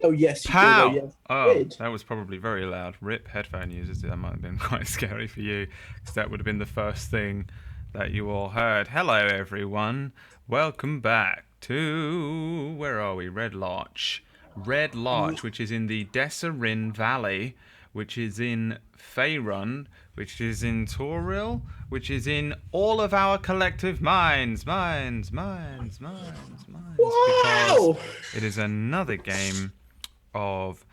Oh yes, you did. Oh Pow! yes, you Oh, did. that was probably very loud. Rip headphone users. That might have been quite scary for you, because that would have been the first thing that you all heard. Hello, everyone. Welcome back to, where are we? Red Larch. Red Larch, which is in the Desserin Valley, which is in Faerun, which is in Toril, which is in all of our collective minds. Minds. Because Wow! it is another game of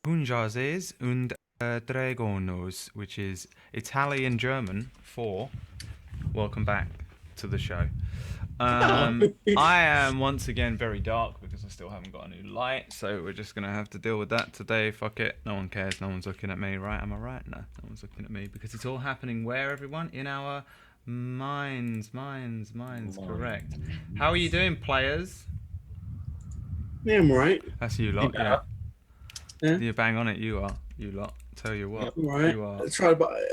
Dungeons und Dragonos, which is Italian German for welcome back to the show. I am once again very dark because I still haven't got a new light, so we're just gonna have to deal with that today. Fuck it, no one cares, no one's looking at me, right? Am I right? No one's looking at me because it's all happening where, everyone? In our minds. Correct. How are you doing, players? Yeah, I'm right. That's you lot, yeah. Yeah. You bang on it, you are. You lot. Tell you what, I'm right. you are. I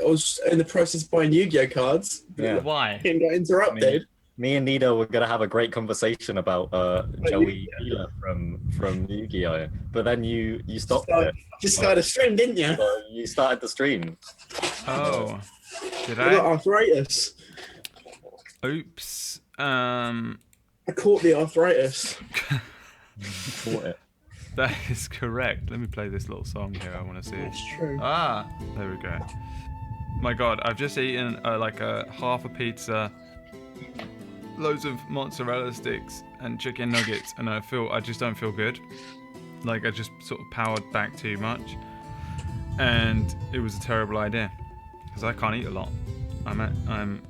was in the process of buying Yu-Gi-Oh cards. Yeah. Why? And got interrupted. Me and Nito were gonna have a great conversation about Joey Healer from Yu-Gi-Oh, but then you stopped it. Just started a stream, didn't you? So you started the stream. Oh, did I got I? arthritis. Oops. I caught the arthritis. Caught it. That is correct. Let me play this little song here. I want to see it. That's true. Ah, there we go. My God, I've just eaten like a half a pizza, loads of mozzarella sticks, and chicken nuggets, and I just don't feel good. Like I just sort of powered back too much, and it was a terrible idea because I can't eat a lot. I'm,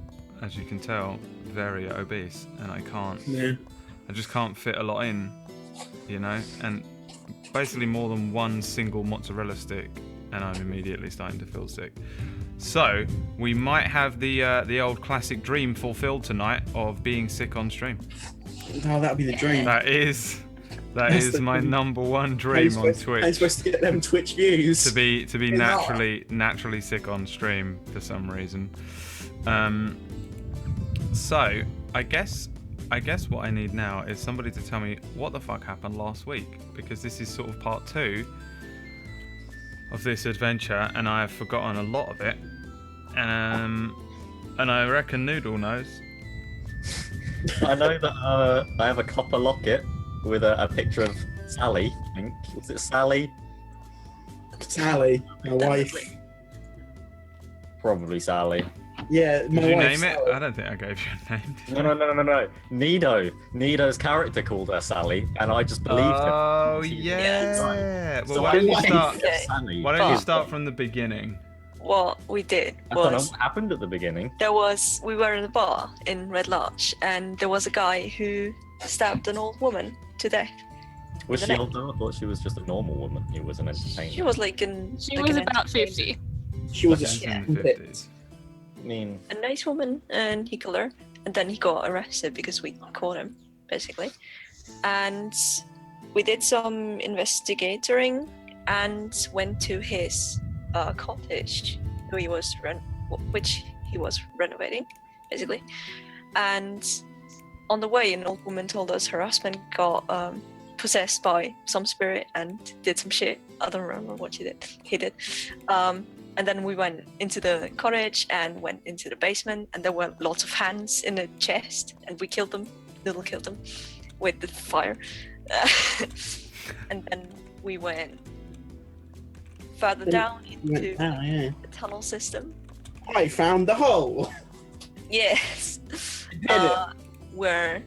as you can tell, very obese, and I just can't fit a lot in, you know, and basically more than one single mozzarella stick, and I'm immediately starting to feel sick. So we might have the old classic dream fulfilled tonight of being sick on stream. Oh, that'd be the dream. That is my number one dream on Twitch. I'm supposed to get them Twitch views. To be naturally sick on stream for some reason. So I guess what I need now is somebody to tell me what the fuck happened last week, because this is sort of part 2 of this adventure, and I have forgotten a lot of it. And I reckon Noodle knows. I know that I have a copper locket with a picture of Sally. I think was it Sally? Sally, my wife. Probably Sally. Yeah, my Did you wife, name it? Sally. I don't think I gave you a name. No. Nito's character called her Sally, and I just believed him. Oh yeah. Well, why don't you start from the beginning? What we did I don't know was what happened at the beginning. we were in a bar in Red Larch, and there was a guy who stabbed an old woman to death. Was the she neck. older? I thought she was just a normal woman who was an entertainer. She was like She was about 50. She was a Yeah. stupid. I mean, a nice woman, and he killed her, and then he got arrested because we caught him, basically. And we did some investigating and went to his cottage, which he was renovating, basically. And on the way, an old woman told us her husband got possessed by some spirit and did some shit. I don't remember what he did. And then we went into the cottage and went into the basement, and there were lots of hands in the chest, and we killed them. Little killed them with the fire. And then we went further down into the tunnel system. I found the hole. Yes. Did it. Where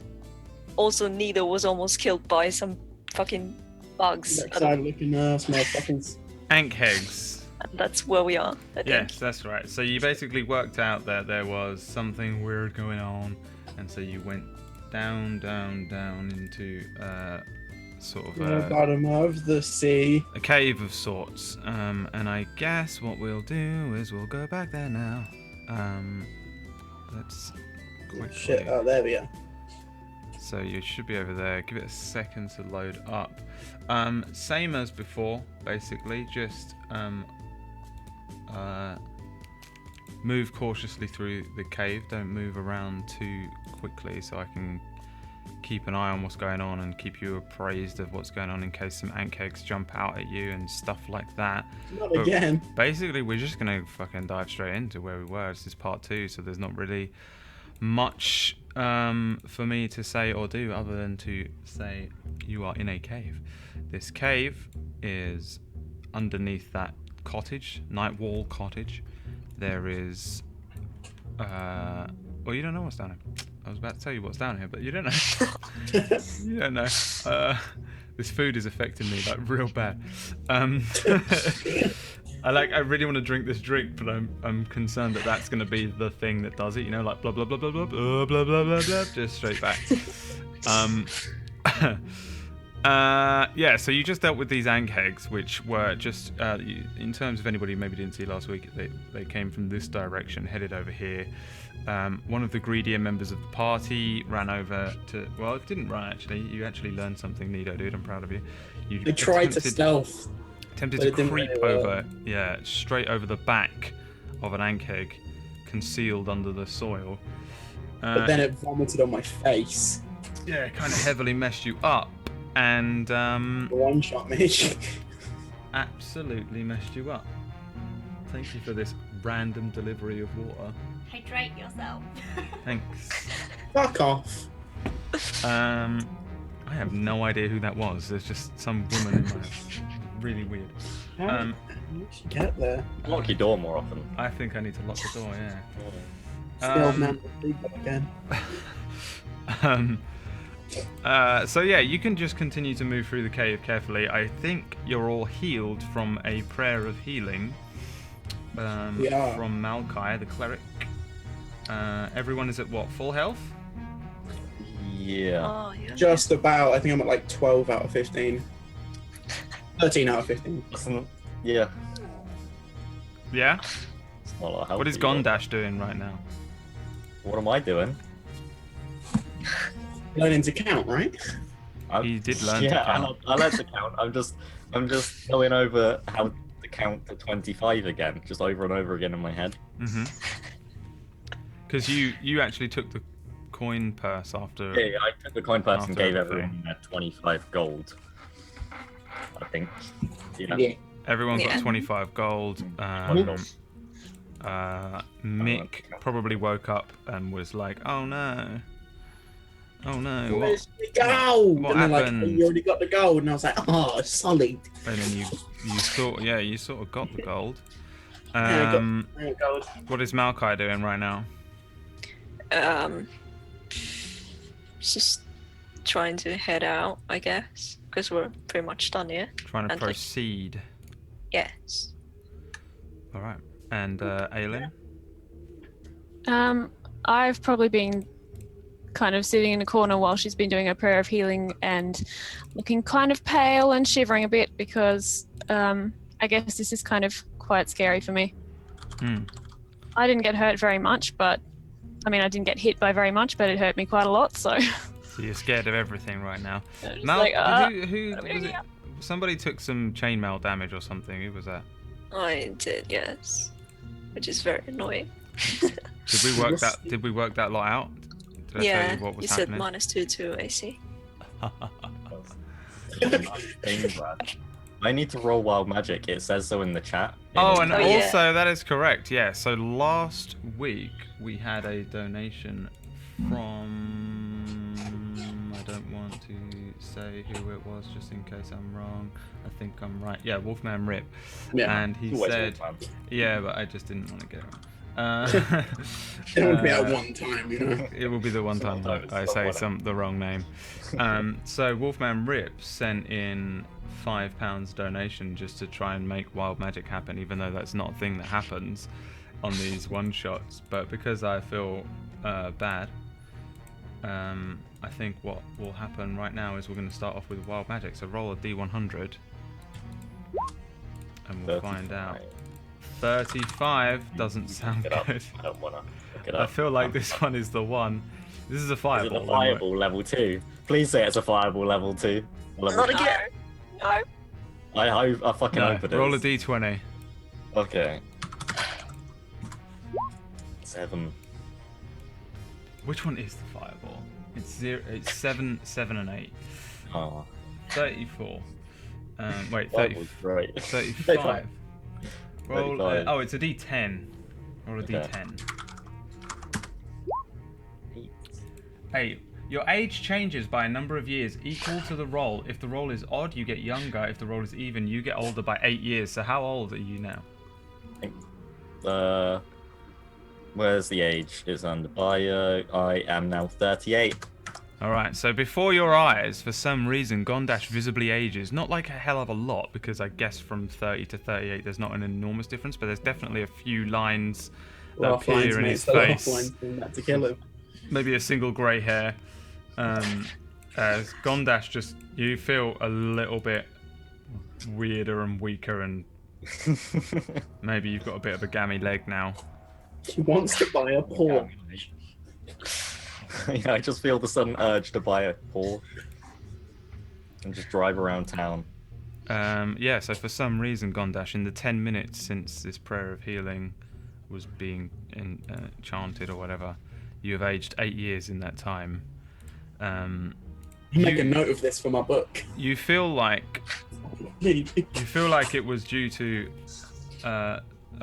also Nita was almost killed by some fucking bugs. Backside looking motherfuckers. Ankhegs. And that's where we are, I think. Yes, that's right. So you basically worked out that there was something weird going on, and so you went down into sort of The bottom of the sea. a cave of sorts. And I guess what we'll do is we'll go back there now. Let's quickly. Shit, oh, there we go. So you should be over there. Give it a second to load up. Same as before, basically. Just move cautiously through the cave. Don't move around too quickly, so I can keep an eye on what's going on and keep you appraised of what's going on in case some ant kegs jump out at you and stuff like that. Not But again. basically, we're just gonna fucking dive straight into where we were. This is part 2, so there's not really much for me to say or do other than to say you are in a cave. This cave is underneath that cottage, Night Wall Cottage. There is well, you don't know what's down here. I was about to tell you what's down here, but you don't know. You don't know. This food is affecting me like real bad. I really want to drink this drink, but I'm concerned that that's going to be the thing that does it. You know, like blah blah blah blah blah blah blah blah blah blah, just straight back. Yeah. So you just dealt with these ant kegs, which were just in terms of anybody who maybe didn't see last week, they came from this direction, headed over here. One of the greedier members of the party ran over to. Well, it didn't run actually. You actually learned something, Nido, dude. I'm proud of you. They tried to stealth. Attempted But to it didn't creep really over, straight over the back of an ant keg, concealed under the soil. But then it vomited on my face. Yeah, kind of heavily messed you up, and One shot me. absolutely messed you up. Thank you for this random delivery of water. Hydrate yourself. Thanks. Fuck off. I have no idea who that was. There's just some woman in my really weird. How did you get there? Lock your door more often. I think I need to lock the door. Yeah. It's the old man with the ego again. So yeah, you can just continue to move through the cave carefully. I think you're all healed from a prayer of healing from Malkai, the cleric. Everyone is at what, full health? Yeah. Oh, yeah. Just about. I think I'm at like 12 out of 15. 13 out of 15. Yeah. Yeah? It's not a lot of help What is either. Gondash doing right now? What am I doing? Learning to count, right? He did learn to Yeah, count. I learned to count. I'm just going over how to count to 25 again, just over and over again in my head. Mm-hmm. Because you actually took the coin purse after. Yeah, I took the coin purse and After gave everything. everyone 25 gold. I think. Yeah. Yeah. Everyone's Yeah. got 25 gold. Mick probably woke up and was like, "Oh no, oh no, what?" Where's the gold? what and they're like, happened? oh, you already got the gold. And I was like, oh, solid. And then you sort of got the gold. Yeah, I got gold. What is Malkai doing right now? Just trying to head out, I guess, because we're pretty much done here. Trying to And, like- proceed. Yes. All right. And Aelin? I've probably been kind of sitting in a corner while she's been doing her prayer of healing and looking kind of pale and shivering a bit because I guess this is kind of quite scary for me. Hmm. I didn't get hurt very much, but I mean, I didn't get hit by very much, but it hurt me quite a lot. So So you're scared of everything right now. just Mal, like, who what are we was doing it? Somebody took some chainmail damage or something. Who was that? I did, yes. Which is very annoying. Did we work that? Did we work that lot out? Did I Yeah, tell you what was you said happening? -2 to AC. I need to roll wild magic. It says so in the chat. Oh, and Oh, yeah. also that is correct. Yeah. So last week we had a donation from. I don't want to say who it was, just in case I'm wrong. I think I'm right. Yeah, Wolfman Rip. Yeah. And he Always said, Wolfman. yeah, but I just didn't want to get it wrong. It would be at one time, you know. It will be the one time Sometimes I say someone- the wrong name. So Wolfman Rip sent in £5 donation just to try and make wild magic happen, even though that's not a thing that happens on these one shots. But because I feel bad, I think what will happen right now is we're going to start off with wild magic. So roll a D100 and we'll find out. 35 doesn't sound Look it up. good. I don't wanna look it I up. feel like this one is the one. This is a Is it fireball. a one, right? fireball level 2? Please say it's a fireball level 2. Not again! No! I fucking No, hope it is. roll a D20. Okay. 7. Which one is the fireball? It's 7, 7, and 8. Oh, 34. Wait, that 30, was great. 35. Roll. 35. Oh, it's a D10. Roll a Okay. D10. 8. Your age changes by a number of years equal to the roll. If the roll is odd, you get younger. If the roll is even, you get older by 8 years. So how old are you now? Where's the age? It's under bio. I am now 38. Alright, so before your eyes, for some reason, Gondash visibly ages. Not like a hell of a lot, because I guess from 30 to 38 there's not an enormous difference, but there's definitely a few lines that Rough lines, appear in mate. his It's the rough face. lines doing that to kill him. Maybe a single grey hair. As Gondash, just you feel a little bit weirder and weaker, and maybe you've got a bit of a gammy leg now. He wants to buy a Porsche. Yeah, I just feel the sudden urge to buy a Porsche and just drive around town. Yeah, so for some reason, Gondash, in the 10 minutes since this prayer of healing was being chanted or whatever, you have aged 8 years in that time. Make a note of this for my book. You feel like it was due to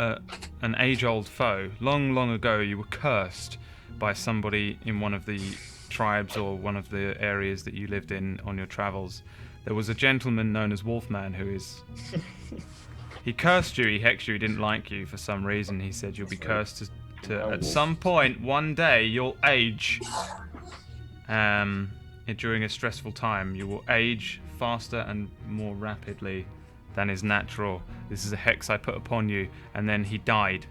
an age-old foe. Long, long ago, you were cursed by somebody in one of the tribes or one of the areas that you lived in on your travels. There was a gentleman known as Wolfman who is... He cursed you, he hexed you, he didn't like you for some reason. He said you'll be cursed to at some point, one day, you'll age. During a stressful time, you will age faster and more rapidly than is natural. This is a hex I put upon you. And then he died.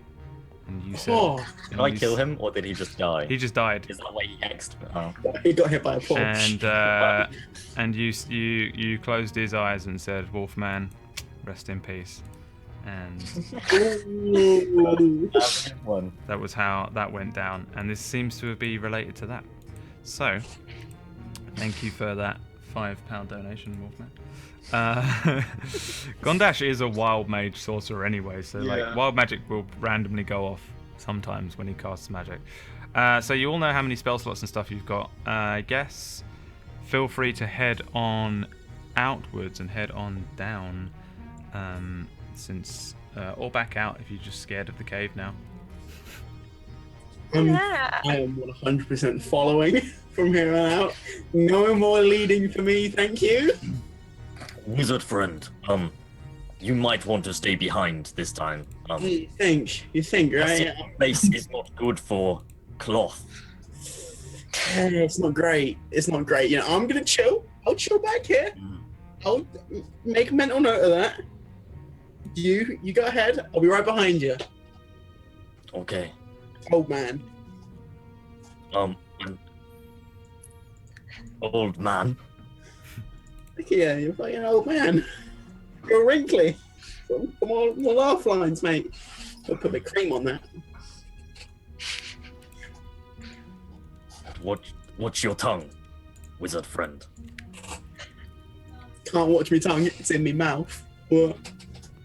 And you said... Oh, Did I kill him, or did he just die? He just died. Is that why he hexed me? Oh. he got hit by a Porsche. And you closed his eyes and said, Wolfman, rest in peace. And One. that was how that went down. And this seems to be related to that. So, thank you for that £5 donation, Wolfman. Gondash is a wild mage sorcerer anyway, so like wild magic will randomly go off sometimes when he casts magic. So you all know how many spell slots and stuff you've got. I guess feel free to head on outwards and head on down, since or back out if you're just scared of the cave now. Yeah. I am 100% following from here on out. No more leading for me, thank you. Wizard friend, you might want to stay behind this time. You think, right? Place is not good for cloth. It's not great. You know, I'm gonna chill. I'll chill back here. I'll make a mental note of that. You go ahead. I'll be right behind you. Okay. Old man. Old man. Yeah, you're fucking old man. You're wrinkly. Come on, more laugh lines, mate. I'll put the cream on that. Watch your tongue, wizard friend. Can't watch me tongue. It's in me mouth. What?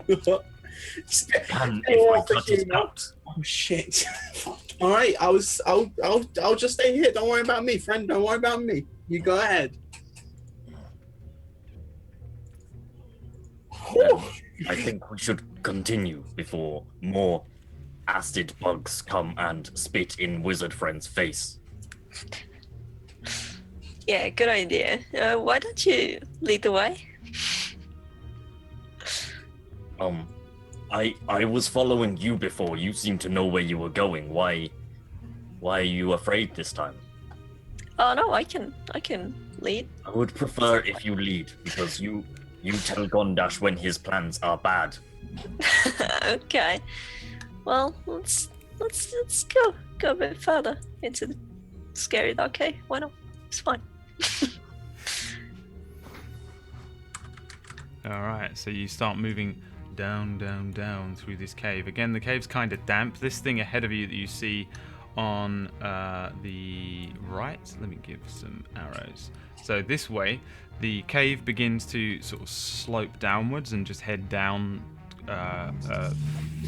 Can if I cut it out. Oh shit! All right, I'll just stay here. Don't worry about me, friend. Don't worry about me. You go ahead. I think we should continue before more acid bugs come and spit in wizard friend's face. Yeah, good idea. Why don't you lead the way? I was following you before. You seem to know where you were going. Why are you afraid this time? Oh no, I can lead. I would prefer if you lead, because you tell Gondash when his plans are bad. Okay. Well, let's go a bit further into the scary dark cave. Why not? It's fine. All right, so you start moving down through this cave. Again, the cave's kind of damp. This thing ahead of you that you see on the right, let me give some arrows. So this way, the cave begins to sort of slope downwards and just head down a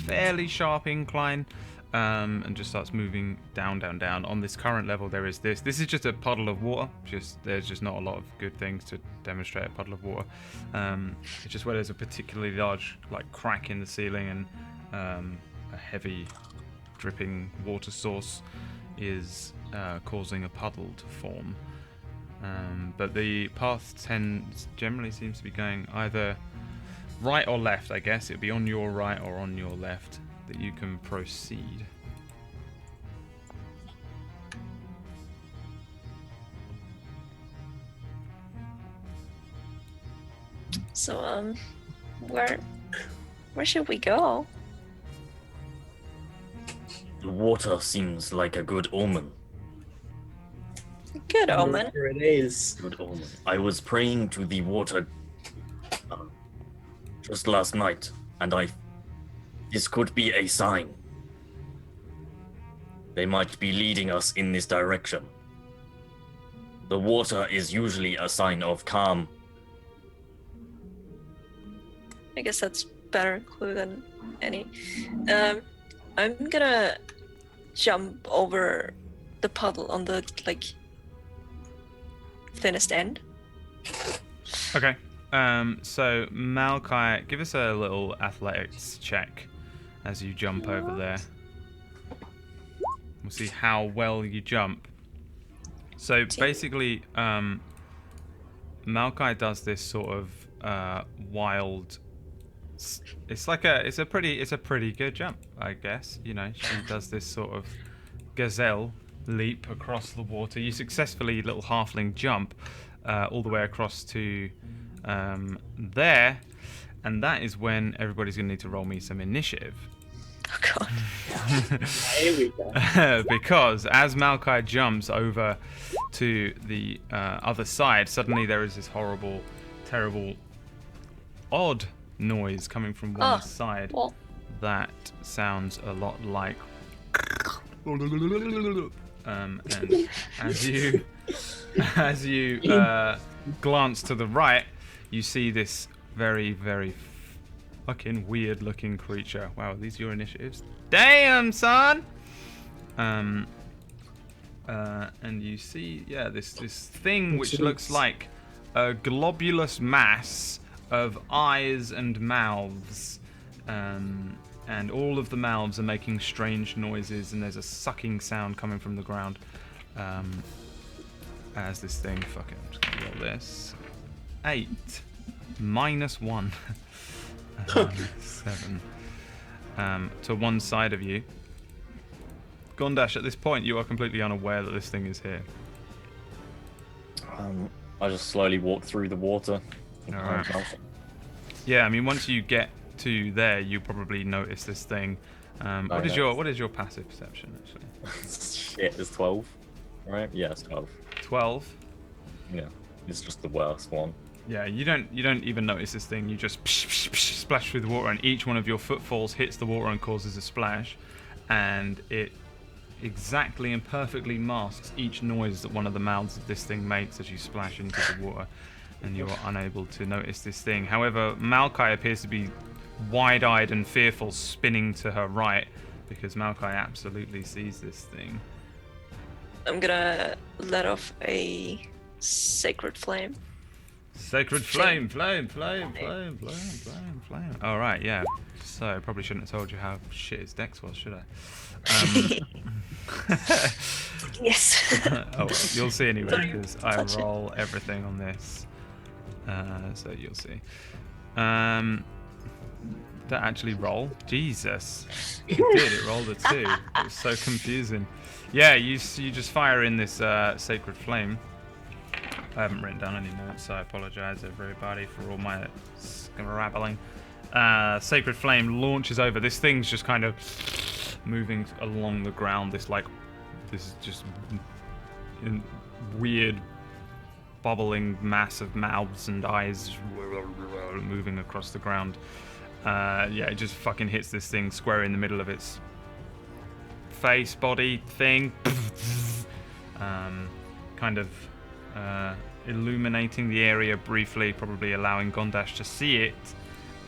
fairly sharp incline and just starts moving down. On this current level, there is this. This is just a puddle of water. There's just not a lot of good things to demonstrate a puddle of water. It's just where there's a particularly large crack in the ceiling and a heavy dripping water source is causing a puddle to form. But the path generally seems to be going either right or left, I guess. It'd be on your right or on your left that you can proceed. So, where should we go? The water seems like a good omen. Good omen. Here it is. Good omen. I was praying to the water just last night, and this could be a sign. They might be leading us in this direction. The water is usually a sign of calm. I guess that's better clue than any. I'm gonna jump over the puddle on the thinnest end. Okay. So Malachi, give us a little athletics check as you jump over there. We'll see how well you jump. So basically, Malachi does this sort of wild. It's a pretty good jump, I guess. You know, she does this sort of gazelle leap across the water. You successfully little halfling jump all the way across to there, and that is when everybody's going to need to roll me some initiative. Oh god. Here we go. Because as Malachi jumps over to the other side, suddenly there is this horrible, terrible, odd noise coming from one side Well, that sounds a lot like. And as you glance to the right, you see this very, very fucking weird looking creature. Wow, are these your initiatives? Damn, son! And you see, this thing which looks like a globulous mass of eyes and mouths. And all of the mouths are making strange noises, and there's a sucking sound coming from the ground. As this thing, I'm just gonna roll this. 8 minus 1. 7. To one side of you. Gondash, at this point, you are completely unaware that this thing is here. I just slowly walk through the water. Alright. Yeah, I mean, once you get to there, you probably notice this thing. What is your passive perception, actually? Shit, it's 12. Right? Yeah, it's 12. 12? Yeah, it's just the worst one. Yeah, you don't even notice this thing. You just splash through the water, and each one of your footfalls hits the water and causes a splash, and it exactly and perfectly masks each noise that one of the mouths of this thing makes as you splash into the water, and you're unable to notice this thing. However, Malachi appears to be wide-eyed and fearful, spinning to her right, because Malachi absolutely sees this thing. I'm gonna let off a sacred flame. Sacred flame, flame. All right, yeah. So I probably shouldn't have told you how shit his dex was, should I? Yes. Oh, well, you'll see anyway, because I roll everything on this. So you'll see. That actually roll? Jesus. It did, it rolled a 2. It was so confusing. Yeah, you just fire in this sacred flame. I haven't written down any notes, so I apologize everybody for all my scrabbling. Sacred flame launches over. This thing's just kind of moving along the ground. This just weird bubbling mass of mouths and eyes moving across the ground. It just fucking hits this thing square in the middle of its face, body thing. Kind of illuminating the area briefly, probably allowing Gondash to see it,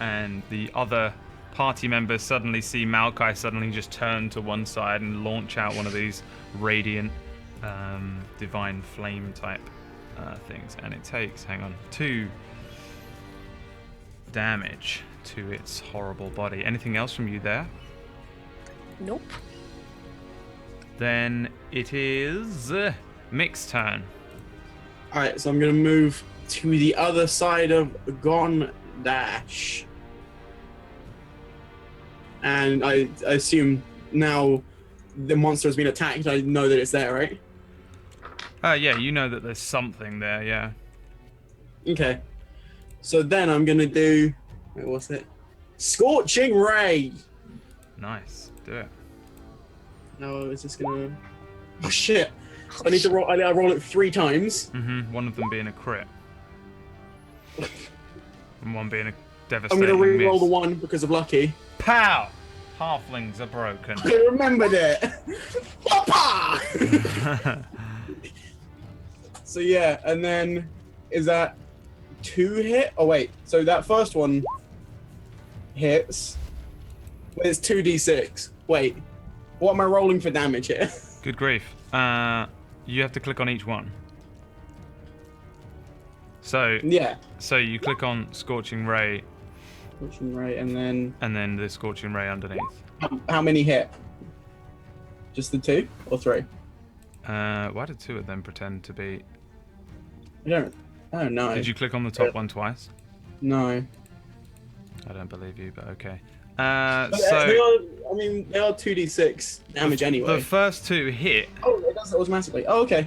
and the other party members suddenly see Maokai suddenly just turn to one side and launch out one of these radiant, divine flame type things, and it takes, hang on, 2 damage to its horrible body. Anything else from you there? Nope. Then it is Mick's turn. Alright, so I'm gonna move to the other side of Gondash. And I assume now the monster has been attacked. I know that it's there, right? Yeah, you know that there's something there, yeah. Okay. So then I'm gonna do. Wait, what's it? Scorching Ray! Nice. Do it. No, it's just gonna. Oh shit! I need to roll. I roll it 3 times. One of them being a crit. And one being a I'm devastating gonna re-roll miss. the 1 because of lucky. Pow! Halflings are broken. I remembered it. Papa! So yeah, and then is that 2 hit? Oh wait, so that first one hits. But it's 2d6. Wait, what am I rolling for damage here? Good grief. You have to click on each one. So Yeah. So you click on Scorching Ray, Scorching Ray, and then the Scorching Ray underneath. how many hit? Just the 2 or 3? Why did 2 of them pretend to be? I don't know. Did you click on the top one twice? No. I don't believe you, but okay. But So they are 2d6 damage anyway. the first 2 hit. Oh, it does it automatically. Oh, okay.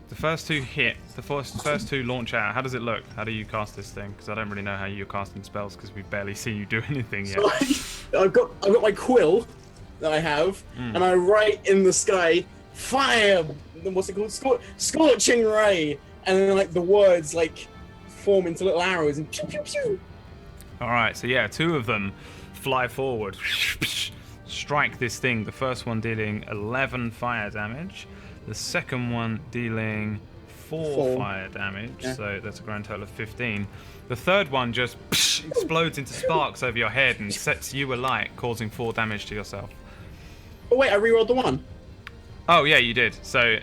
The first 2 hit. The first 2 launch out. How does it look? How do you cast this thing? Because I don't really know how you're casting spells because we've barely seen you do anything yet. So I've got my quill that I have, and I write in the sky, fire. What's it called? Scorching Ray, and then like the words like form into little arrows and pew pew pew. All right. So yeah, 2 of them fly forward, strike this thing. The first one dealing 11 fire damage. The second one dealing 4 fire damage, Yeah. so that's a grand total of 15. The third one just explodes into sparks over your head and sets you alight, causing 4 damage to yourself. Oh wait, I rerolled the 1. Oh yeah, you did. So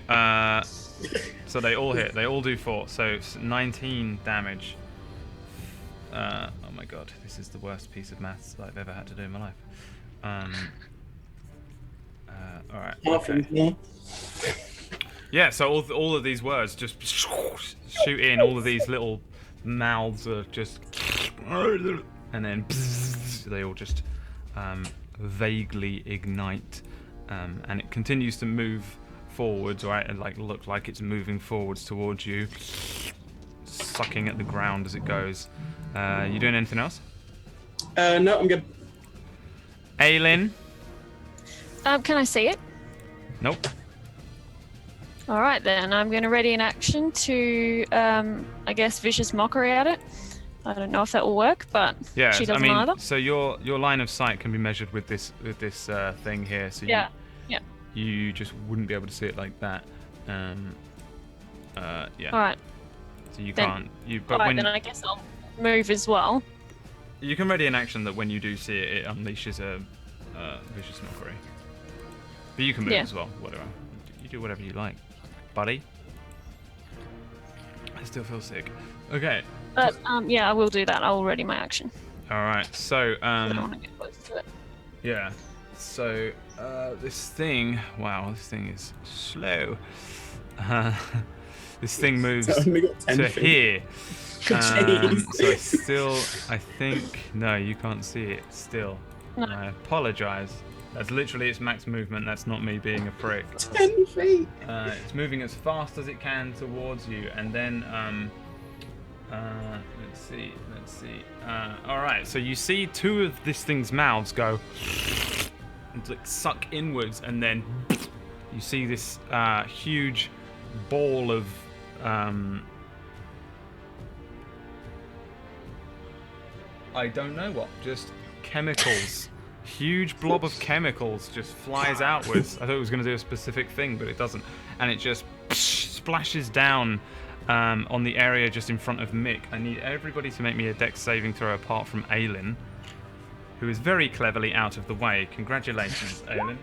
so they all hit. They all do 4. So it's 19 damage. Oh my god, this is the worst piece of maths that I've ever had to do in my life. All right. Okay. Yeah, so all of these words just shoot in. All of these little mouths are just, and then they all just vaguely ignite, and it continues to move forwards, right? And like look like it's moving forwards towards you, sucking at the ground as it goes. You doing anything else? No, I'm good. Aylin? Can I see it? Nope. All right, then. I'm going to ready an action to, I guess, vicious mockery at it. I don't know if that will work, but Yeah, she I doesn't mean, either. so your line of sight can be measured with this thing here. So Yeah. you just wouldn't be able to see it like that. Yeah. All right. So you Then- can't. But All right, when then I guess I'll move as well. you can ready an action that when you do see it, it unleashes a vicious mockery. But you can move Yeah. as well. Whatever. You do whatever you like, buddy. I still feel sick. Okay. But yeah, I will do that. I will ready my action. All right. So I don't want to get close to it. yeah. So this thing. Wow, this thing is slow. This thing moves So I only got 10 to feet. here. Jeez. So I think no, you can't see it still. No. I apologize. That's literally its max movement. That's not me being a prick. 10 feet. It's moving as fast as it can towards you, and then let's see. All right, so you see 2 of this thing's mouths go and like suck inwards, and then you see this huge ball of I don't know what, just chemicals. Huge blob of chemicals just flies outwards. I thought it was going to do a specific thing, but it doesn't. And it just splashes down on the area just in front of Mick. I need everybody to make me a dex saving throw apart from Aylin. who is very cleverly out of the way. Congratulations, Aelin.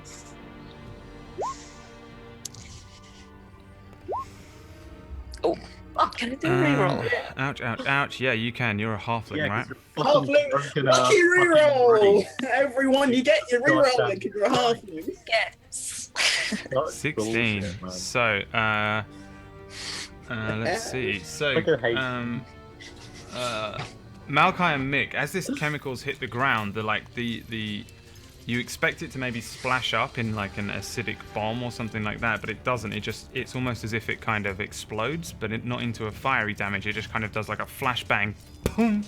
Oh, can I do a reroll? Ouch, ouch, ouch. Yeah, you can. You're a halfling, right? Halfling! Lucky reroll! Everyone, you get your reroll because you're a halfling. Yes. 16. Bullshit, man. So, let's see. So, Look at hate. Malachi and Mick, as this chemicals hit the ground, the you expect it to maybe splash up in like an acidic bomb or something like that, but it doesn't. It's almost as if it kind of explodes, but not into a fiery damage. It just kind of does like a flashbang, boom,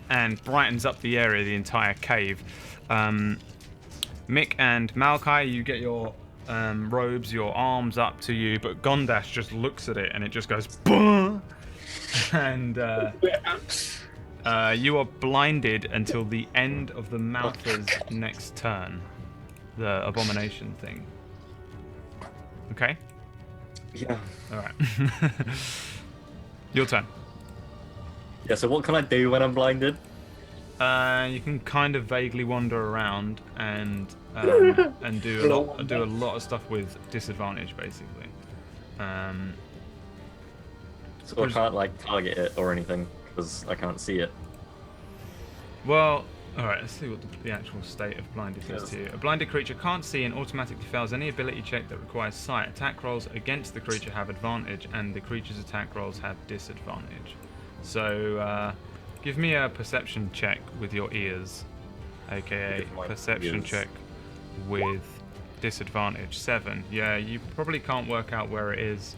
and brightens up the area, the entire cave. Mick and Malachi, you get your robes, your arms up to you, but Gondash just looks at it and it just goes boom, and you are blinded until the end of the Maltha's next turn. The abomination thing. Okay? Yeah. Alright. Your turn. Yeah, so what can I do when I'm blinded? You can kind of vaguely wander around and do a lot of stuff with disadvantage, basically. So I can't like target it or anything because I can't see it. Well, alright, let's see what the actual state of blinded is to you. A blinded creature can't see and automatically fails any ability check that requires sight. Attack rolls against the creature have advantage, and the creature's attack rolls have disadvantage. So, give me a perception check with your ears, aka With my perception ears. check with disadvantage. 7. Yeah, you probably can't work out where it is.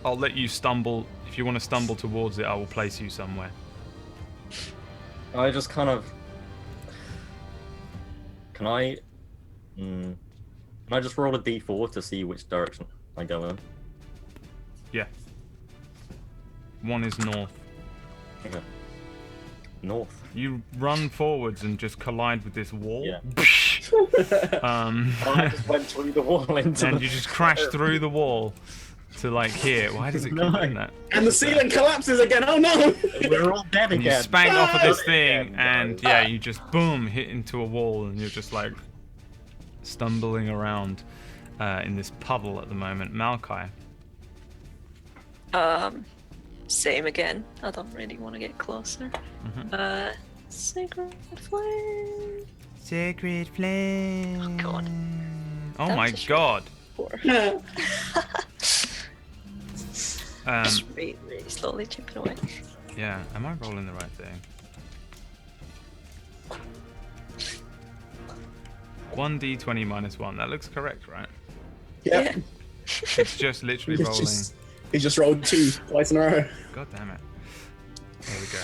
I'll let you stumble. If you want to stumble towards it, I will place you somewhere. I just kind of. Can I just roll a d4 to see which direction I go in? Yeah. One is north. Okay. North. You run forwards and just collide with this wall. Yeah. Um, I just went through the wall into and the... you just crash through the wall to like here. Why does it keep doing that? And the ceiling collapses again. Oh no! We're all dead And you again. spank off of this Ah! thing, Again, and guys. yeah, you just boom hit into a wall, and you're just like stumbling around in this puddle at the moment. Malachi. Same again. I don't really want to get closer. Sacred flame. Sacred flame. Oh, God. Oh That my was a shit. god. Just really, really slowly chipping away. Yeah, am I rolling the right thing? 1d20 minus 1. That looks correct, right? Yep. It's just literally rolling. He just rolled 2 twice in a row. God damn it. There we go.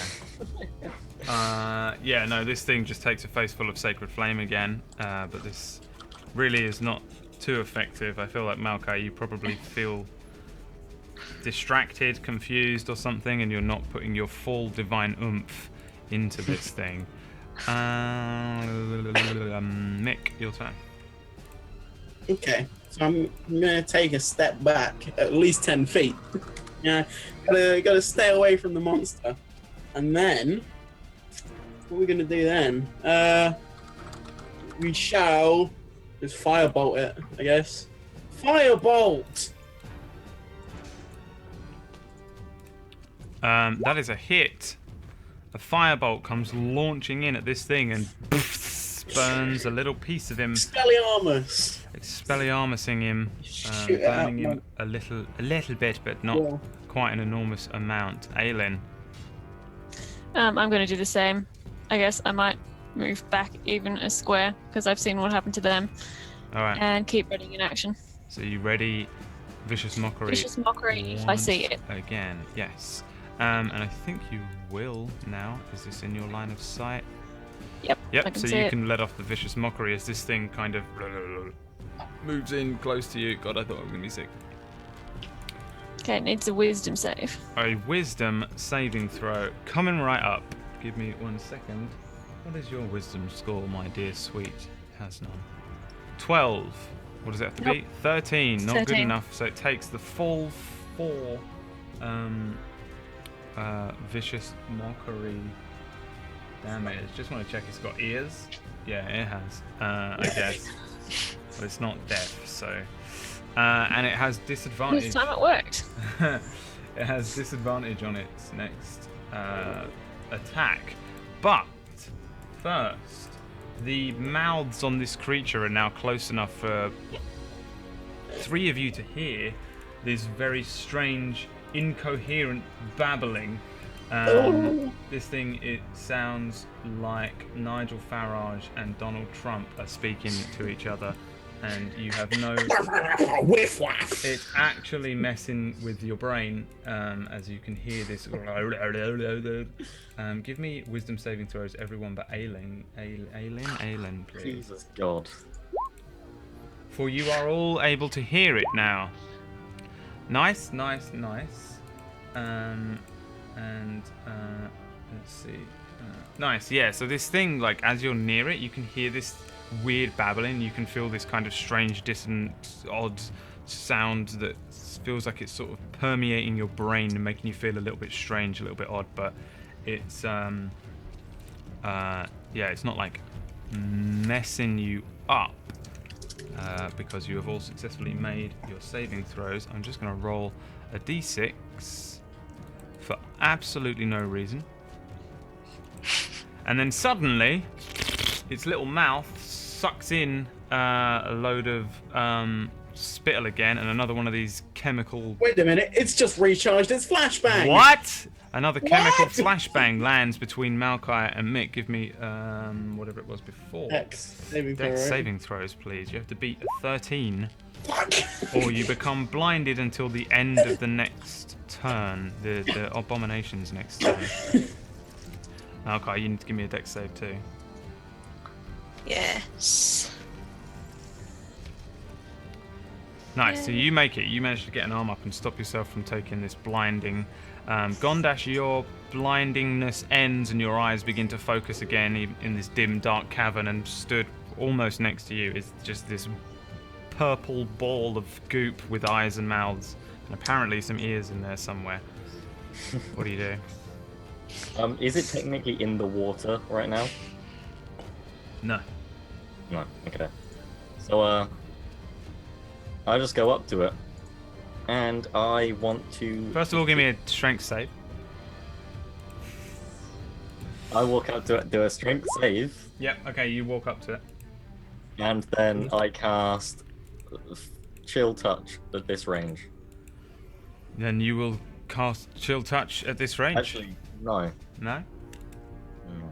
Yeah, no, this thing just takes a face full of sacred flame again, but this really is not too effective. I feel like Malachi, you probably feel distracted, confused or something, and you're not putting your full divine oomph into this thing. Mick, your turn. Okay, so I'm gonna take a step back at least 10 feet. Yeah, gotta stay away from the monster. And then, what are we gonna do then? We shall just firebolt it, I guess. Firebolt! That is a hit. A firebolt comes launching in at this thing and burns a little piece of him, Expelliarmus! expelliarmusing him, Shoot it out, burning him a little bit, but not Yeah. quite an enormous amount. Aelin. I'm going to do the same. I guess I might move back even a square because I've seen what happened to them, All right. and keep running in action. So you ready? Vicious mockery. Vicious mockery if I see it. Again, yes. And I think you will now. Is this in your line of sight? Yep. I Yep. can So see you it. can let off the vicious mockery as this thing kind of moves in close to you. God, I thought I was gonna be sick. Okay, it needs a wisdom save. A wisdom saving throw coming right up. Give me 1 second. What is your wisdom score, my dear sweet Hasnon? 12. What does it have to be? 13. Not good 13. enough. So it takes the full 4 vicious mockery damage. Just want to check it's got ears. Yeah, it has. I guess. But it's not deaf, so. And it has disadvantage. This time it worked. It has disadvantage on its next attack. But first, the mouths on this creature are now close enough for 3 of you to hear this very strange, incoherent babbling. This thing, it sounds like Nigel Farage and Donald Trump are speaking to each other, and you have no... It's actually messing with your brain, as you can hear this... give me wisdom saving throws, everyone but Aileen. Aileen, please. Jesus God. For you are all able to hear it now. Nice. Let's see. Nice, yeah. So this thing, like, as you're near it, you can hear this weird babbling. You can feel this kind of strange, dissonant, odd sound that feels like it's sort of permeating your brain and making you feel a little bit strange, a little bit odd. But it's, yeah, it's not like messing you up. Because you have all successfully made your saving throws. I'm just going to roll a d6 for absolutely no reason. And then suddenly, its little mouth sucks in a load of spittle again, and another one of these chemical... Wait a minute, it's just recharged its flashbang! What? Another chemical flashbang lands between Malkai and Mick. Give me whatever it was before. Dex saving throws, please. You have to beat a 13. Fuck! Or you become blinded until the end of the next turn. The abomination's next turn. Malkai, you need to give me a dex save too. Yes. Nice, so you make it. You manage to get an arm up and stop yourself from taking this blinding. Gondash, your blindingness ends and your eyes begin to focus again in this dim, dark cavern, and stood almost next to you is just this purple ball of goop with eyes and mouths, and apparently some ears in there somewhere. What do you do? Is it technically in the water right now? No. No, okay. So, I just go up to it, and I want to... First of all, give me a strength save. I walk up to it, do a strength save, Yep, okay, you walk up to it. and then I cast Chill Touch at this range. Then you will cast Chill Touch at this range. Actually, no. No? No.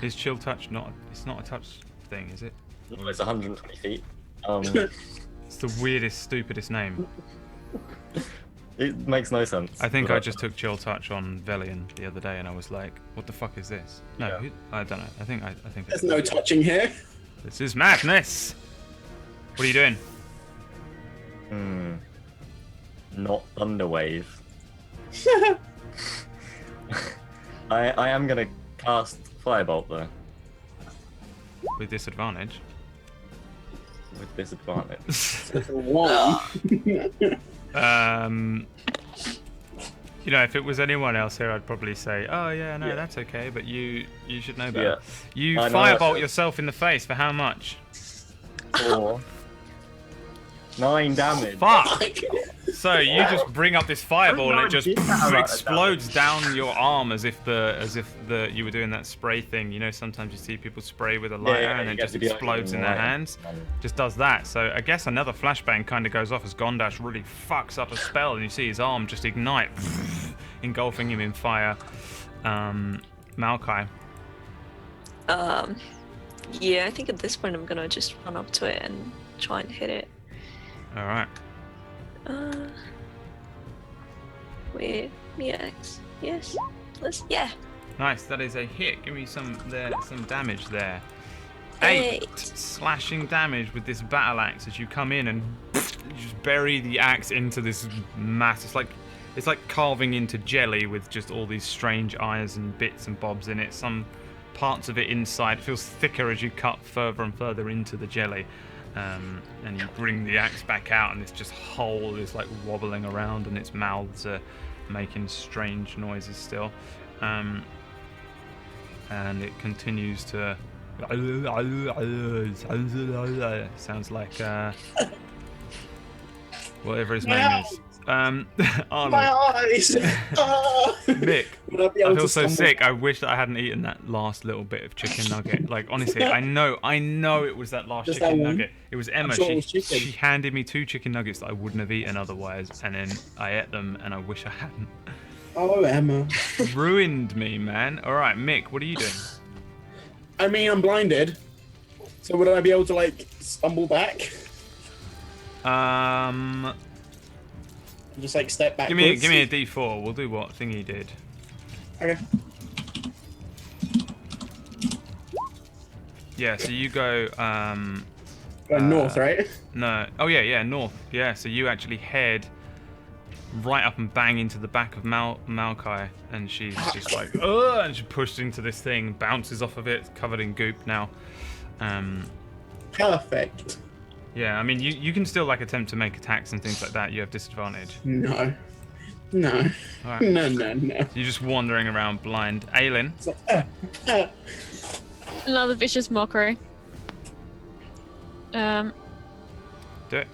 Is Chill Touch not... It's not a touch thing, is it? No, it's 120 feet. It's the weirdest, stupidest name. It makes no sense. I think but I just took Chill Touch on Velian the other day, and I was like, "What the fuck is this?" No, Yeah. I don't know. I think There's no touching here. This is madness. What are you doing? Not Thunderwave. I am gonna cast Firebolt though, With disadvantage. with disadvantage. One. You know, if it was anyone else here, I'd probably say, "Oh yeah, no, that's okay." But you should know better. Yeah. You I know, firebolt I- yourself in the face for how much? 4. 9 damage. Fuck! So you just bring up this fireball and it just did that explodes down your arm as if you were doing that spray thing. You know, sometimes you see people spray with a lighter yeah, and it you just get to be like, explodes in their right. hands. Just does that. So I guess another flashbang kind of goes off as Gondash really fucks up a spell, and you see his arm just ignite, engulfing him in fire. Malkai. Yeah, I think at this point I'm gonna just run up to it and try and hit it. All right. With the axe. Yes. Yeah. Nice. That is a hit. Give me some damage there. 8 slashing damage with this battle axe as you come in and you just bury the axe into this mass. It's like carving into jelly with just all these strange eyes and bits and bobs in it. Some parts of it inside feels thicker as you cut further and further into the jelly. And you bring the axe back out, and this just hole is like wobbling around, and its mouths are making strange noises still. And and it continues to. Sounds like whatever his name is. Arnold. My eyes! Ah! Mick, Would I be I able feel to so stumble- sick. I wish that I hadn't eaten that last little bit of chicken nugget. Like, honestly, I know it was that last Just chicken that one? nugget. It was Emma. sure it was chicken. She handed me 2 chicken nuggets that I wouldn't have eaten otherwise, and then I ate them, and I wish I hadn't. Oh, Emma. Ruined me, man. All right, Mick, what are you doing? I mean, I'm blinded. So would I be able to, like, stumble back? Just, like, step backwards? Give me a D4. We'll do what Thingy did. Okay. Yeah, so you go. North, right? No. Oh yeah, north. Yeah, so you actually head right up and bang into the back of Malkai, and she's just like, ugh, and she pushed into this thing, bounces off of it, covered in goop now. Perfect. Yeah, I mean, you can still like attempt to make attacks and things like that. You have disadvantage. No. All right. No. You're just wandering around blind. Aelin. It's like, Another vicious mockery. Do it.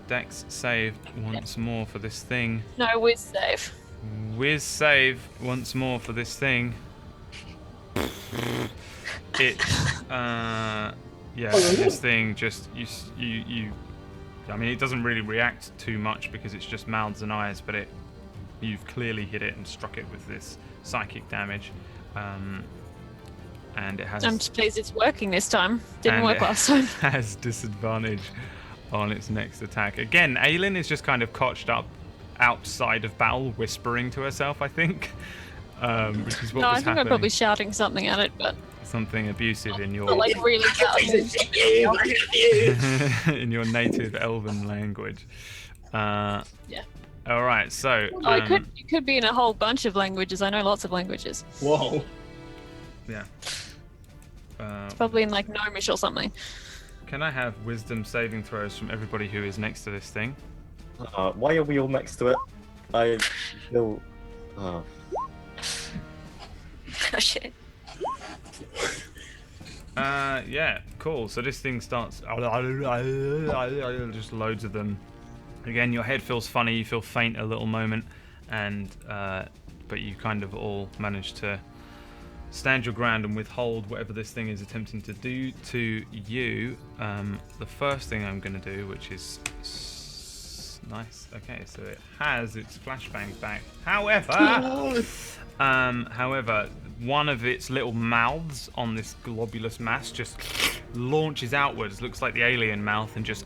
Dex save once more for this thing. No whiz save. Whiz save once more for this thing. It, this thing just you. I mean, it doesn't really react too much because it's just mouths and eyes, but you've clearly hit it and struck it with this psychic damage, and it has. I'm just pleased it's working this time. Didn't work last time. Has disadvantage on its next attack. Again, Aelin is just kind of cotched up outside of battle, whispering to herself, I think, which is what No, was I think happening. I'm probably shouting something at it, but Something abusive in your not like really loud. in your native Elven language. Yeah. All right, so Oh, it could be in a whole bunch of languages. I know lots of languages. whoa. yeah. Probably in like Gnomish or something. Can I have wisdom saving throws from everybody who is next to this thing? Why are we all next to it? I feel. Oh shit. Yeah, cool. So this thing starts. Just loads of them. Again, your head feels funny. You feel faint a little moment, and but you kind of all manage to stand your ground and withhold whatever this thing is attempting to do to you. The first thing I'm going to do, which is nice. Okay, so it has its flashbang back. However, one of its little mouths on this globulous mass just launches outwards, looks like the alien mouth, and just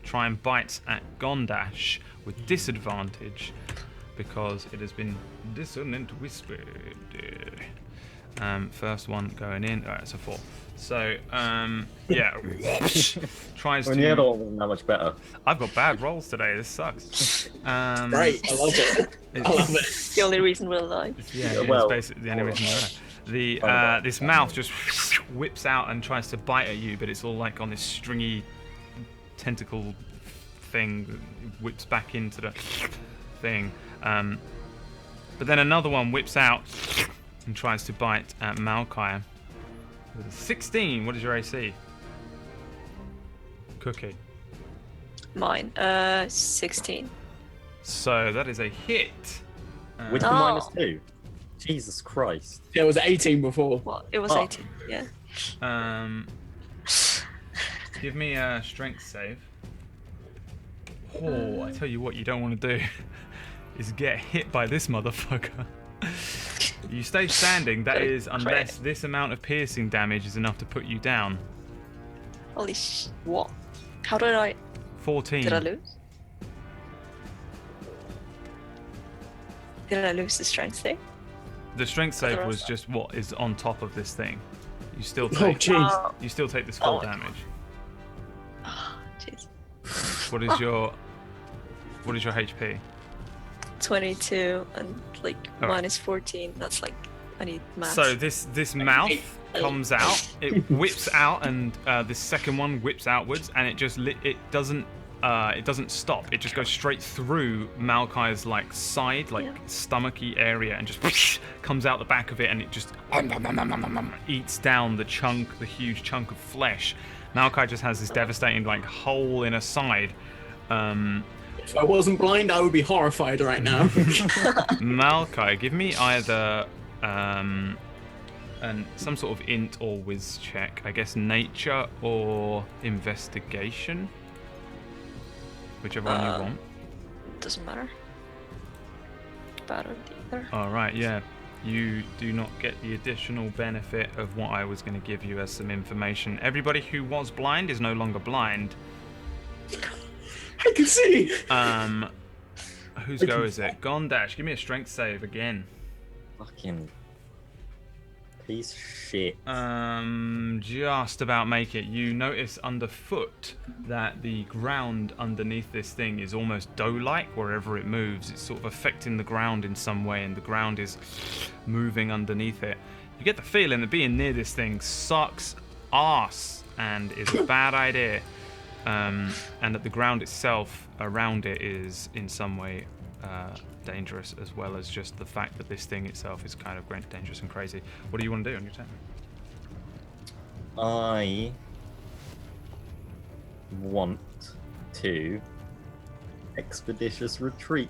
try and bites at Gondash with disadvantage because it has been dissonant whispered. First one going in. Alright, it's a 4. So, yeah. Tries When to. the other one wasn't that much better. I've got bad rolls today. This sucks. Great. I love it. I love it. The only reason we're alive. Yeah, Well, it's basically the only reason we're there. This mouth just whips out and tries to bite at you, but it's all like on this stringy tentacle thing that whips back into the thing. But then another one whips out and tries to bite at Malkai. With a 16, what is your AC? Cookie. Mine. 16. So that is a hit. With the Oh. -2. Jesus Christ. Yeah, it was 18 before. Well, it was Oh. 18. Yeah. Give me a strength save. Oh, I tell you what you don't want to do is get hit by this motherfucker. You stay standing, that is, unless this amount of piercing damage is enough to put you down. Holy what? How did I 14. Did I lose? Did I lose the strength thing? The strength save was rest? just what is on top of this thing. You still Oh, take jeez. you still take this full Oh. damage. Jeez. What is your HP? 22 and like All right. minus 14. That's like I need math. So this mouth comes out, it whips out, and this second one whips outwards, and it just it doesn't it doesn't stop. It just goes straight through Malkai's like side, like stomachy area, and just comes out the back of it, and it just eats down the huge chunk of flesh. Malkai just has this devastating like hole in her side. If I wasn't blind, I would be horrified right now. Malkai, give me either some sort of int or whiz check. I guess nature or investigation. Whichever one you want. Doesn't matter. Bad or either. Alright, yeah. You do not get the additional benefit of what I was going to give you as some information. Everybody who was blind is no longer blind. I can see! Whose go is it? Gondash, give me a strength save again. Fucking piece of shit. Just about make it. You notice underfoot that the ground underneath this thing is almost dough-like. Wherever it moves, it's sort of affecting the ground in some way, and the ground is moving underneath it. You get the feeling that being near this thing sucks ass and is a bad idea, and that the ground itself around it is in some way dangerous, as well as just the fact that this thing itself is kind of dangerous and crazy. What do you want to do on your turn? I want to expeditious retreat.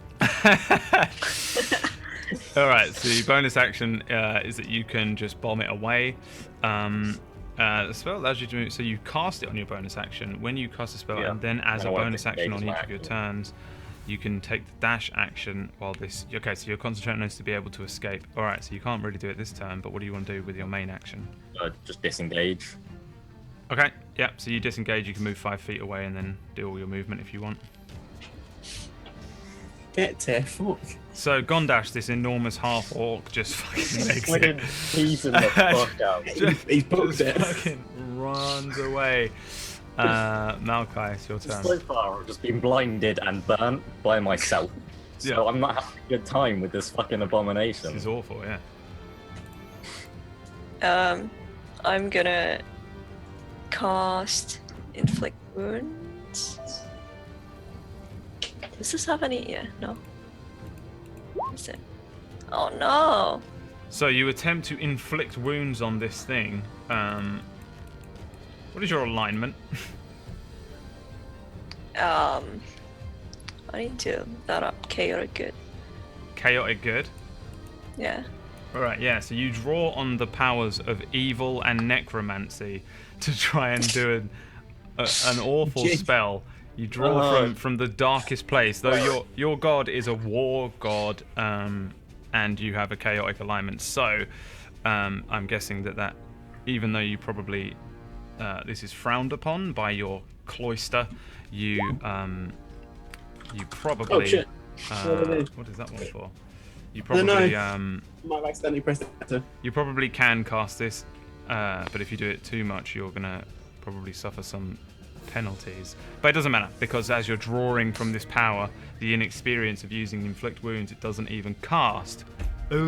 Alright, so the bonus action is that you can just bomb it away. The spell allows you to move, so you cast it on your bonus action. When you cast a spell, and then as a bonus action on each of your turns, you can take the dash action while this... Okay, so you're concentrating on this to be able to escape. Alright, so you can't really do it this turn, but what do you want to do with your main action? Just disengage. Okay, yeah, so you disengage, you can move 5 feet away and then do all your movement if you want. Get there, fuck. So Gondash, this enormous half-orc, just fucking makes it. He's in the fuck out. He's booked it. Fucking runs away. Malkai, it's your turn. So far, I've just been blinded and burnt by myself. So I'm not having a good time with this fucking abomination. This is awful, yeah. I'm gonna cast Inflict Wounds. Does this have any? Yeah, no. Is it? Oh no! So you attempt to inflict wounds on this thing. What is your alignment? I need to look that up. Chaotic Good. Chaotic Good? Yeah. Alright, yeah, so you draw on the powers of evil and necromancy to try and do an awful spell. You draw from the darkest place, though your god is a war god, and you have a chaotic alignment. So, I'm guessing that even though you probably this is frowned upon by your cloister, you probably. Oh shit! What is that one for? You probably might accidentally press enter. You probably can cast this, but if you do it too much, you're gonna probably suffer some penalties. But it doesn't matter, because as you're drawing from this power, the inexperience of using inflict wounds, it doesn't even cast. Give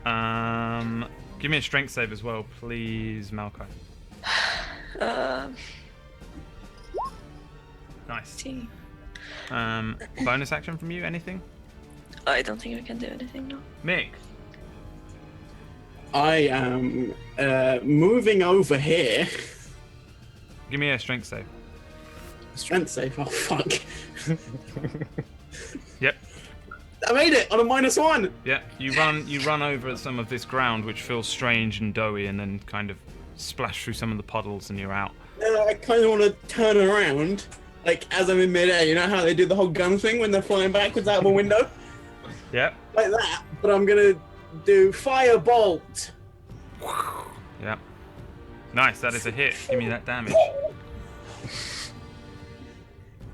me a strength save as well, please, Malkai. Nice. Bonus action from you? Anything? I don't think I can do anything now. Mick. I am moving over here. Give me a strength save. Strength save. Oh fuck. Yep. I made it on a -1. Yeah, you run over some of this ground which feels strange and doughy, and then kind of splash through some of the puddles, and you're out. I kind of want to turn around, like as I'm in midair. You know how they do the whole gun thing when they're flying backwards out of a window? Yep. Like that. But I'm gonna do firebolt. Yep. Nice, that is a hit. Give me that damage.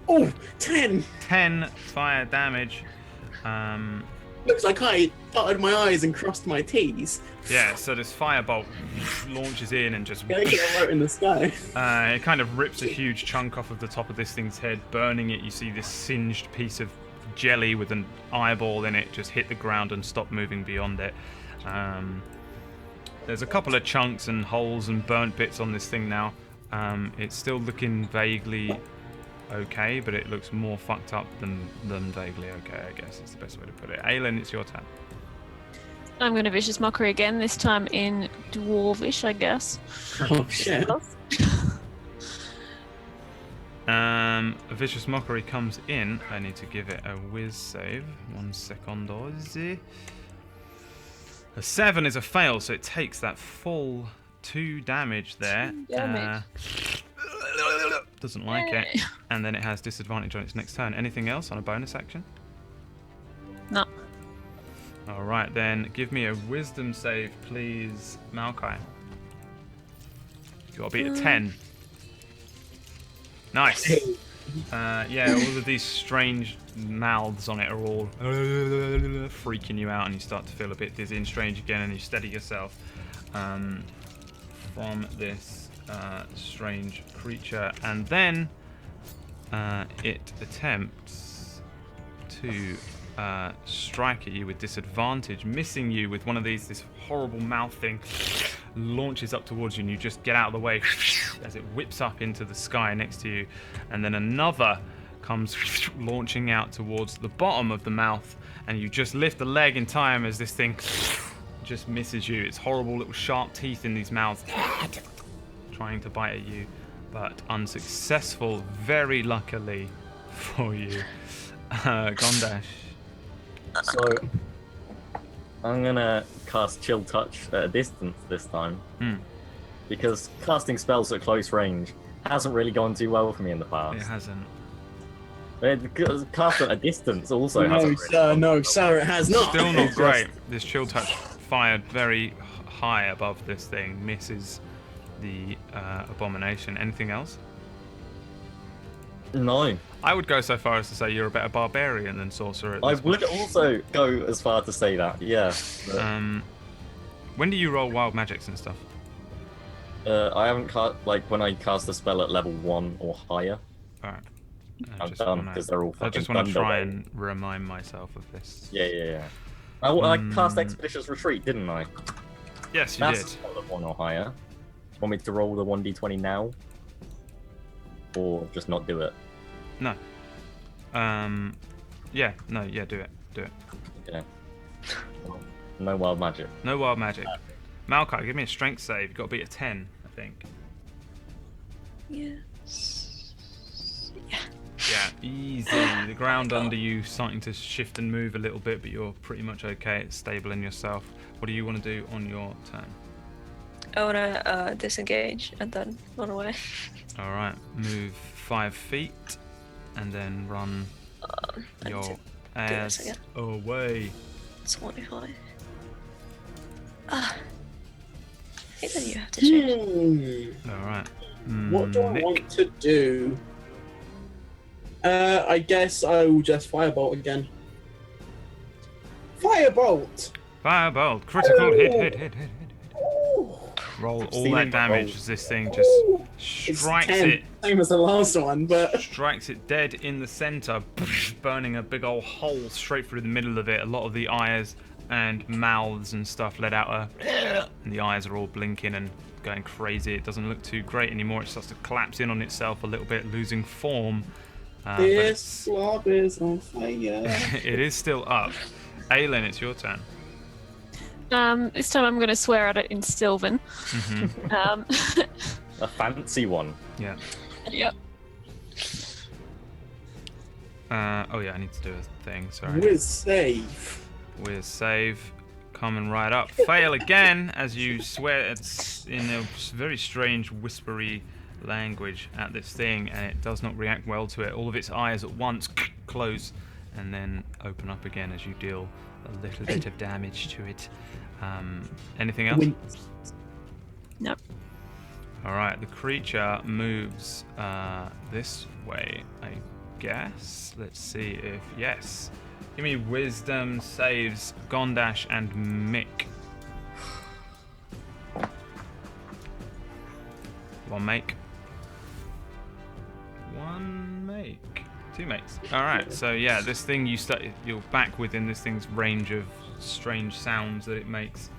Oh, 10. 10 fire damage. Looks like I dotted my I's and crossed my T's. Yeah, so this firebolt launches in and just... Yeah, get right in the sky. It kind of rips a huge chunk off of the top of this thing's head, burning it. You see this singed piece of jelly with an eyeball in it just hit the ground and stop moving beyond it. There's a couple of chunks and holes and burnt bits on this thing now. It's still looking vaguely okay, but it looks more fucked up than vaguely okay, I guess is the best way to put it. Aelin, it's your turn. I'm going to Vicious Mockery again, this time in Dwarvish, I guess. Oh shit. A Vicious Mockery comes in. I need to give it a whiz save. 1 second. A 7 is a fail, so it takes that full 2 damage there. 2 damage. Doesn't like it. And then it has disadvantage on its next turn. Anything else on a bonus action? No. Alright then, give me a wisdom save, please, Maokai. You gotta beat a 10. Nice. Yeah, all of these strange mouths on it are all freaking you out, and you start to feel a bit dizzy and strange again, and you steady yourself from this strange creature, and then it attempts to strike at you with disadvantage, missing you with one of this horrible mouth thing. Launches up towards you, and you just get out of the way as it whips up into the sky next to you, and then another comes launching out towards the bottom of the mouth, and you just lift the leg in time as this thing just misses you. It's horrible little sharp teeth in these mouths trying to bite at you, but unsuccessful, very luckily for you. Gondash. So, I'm gonna cast Chill Touch at a distance this time. Because casting spells at close range hasn't really gone too well for me in the past. It hasn't. Cast at a distance also No, hasn't sir, really no, sir, it has not. Still not It's great. This Chill Touch fired very high above this thing, misses the abomination. Anything else? No. I would go so far as to say you're a better barbarian than sorcerer. At I this would point. also go as far to say that, yeah. But, When do you roll wild magics and stuff? I haven't cast, when I cast a spell at level 1 or higher. Alright. I'm done, because they're all I fucking just want to thunder try weight. and remind myself of this. Yeah. I cast Expeditious Retreat, didn't I? Yes, you That's did. a spell of 1 or higher. Want me to roll the 1d20 now? Or just not do it? No. Yeah, do it. Okay. Well, no wild magic. No wild magic. Maokai, give me a strength save. You've got to beat a 10, I think. Yes. Yeah, easy. The ground under you starting to shift and move a little bit, but you're pretty much okay. It's stable in yourself. What do you want to do on your turn? I wanna disengage and then run away. Alright, move 5 feet and then run I need your to this ass again. away. 25. I think then you have to change. Alright. What do I Nick. want to do? I guess I will just firebolt again. Firebolt! Firebolt. Critical hit. Ooh. Roll all Stealing that damage rolls. as this thing just It's strikes 10, it. same as the last one, but Strikes it dead in the center, burning a big old hole straight through the middle of it. A lot of the eyes and mouths and stuff let out a, and the eyes are all blinking and going crazy. It doesn't look too great anymore. It starts to collapse in on itself a little bit, losing form. But this it's- slob is on fire. it is still up. Aelin, it's your turn. This time I'm going to swear at it in Sylvan. A fancy one. Yeah. Yep. Oh yeah, I need to do a thing. Sorry. With save. With save, coming right up. Fail again as you swear it's in a very strange whispery language at this thing, and it does not react well to it. All of its eyes at once close and then open up again as you deal a little bit of damage to it. Anything else? Nope. Alright, the creature moves this way, I guess. Let's see if yes. Give me wisdom saves, Gondash and Mick. One make. Two makes. Alright, so yeah, this thing you're back within this thing's range of strange sounds that it makes.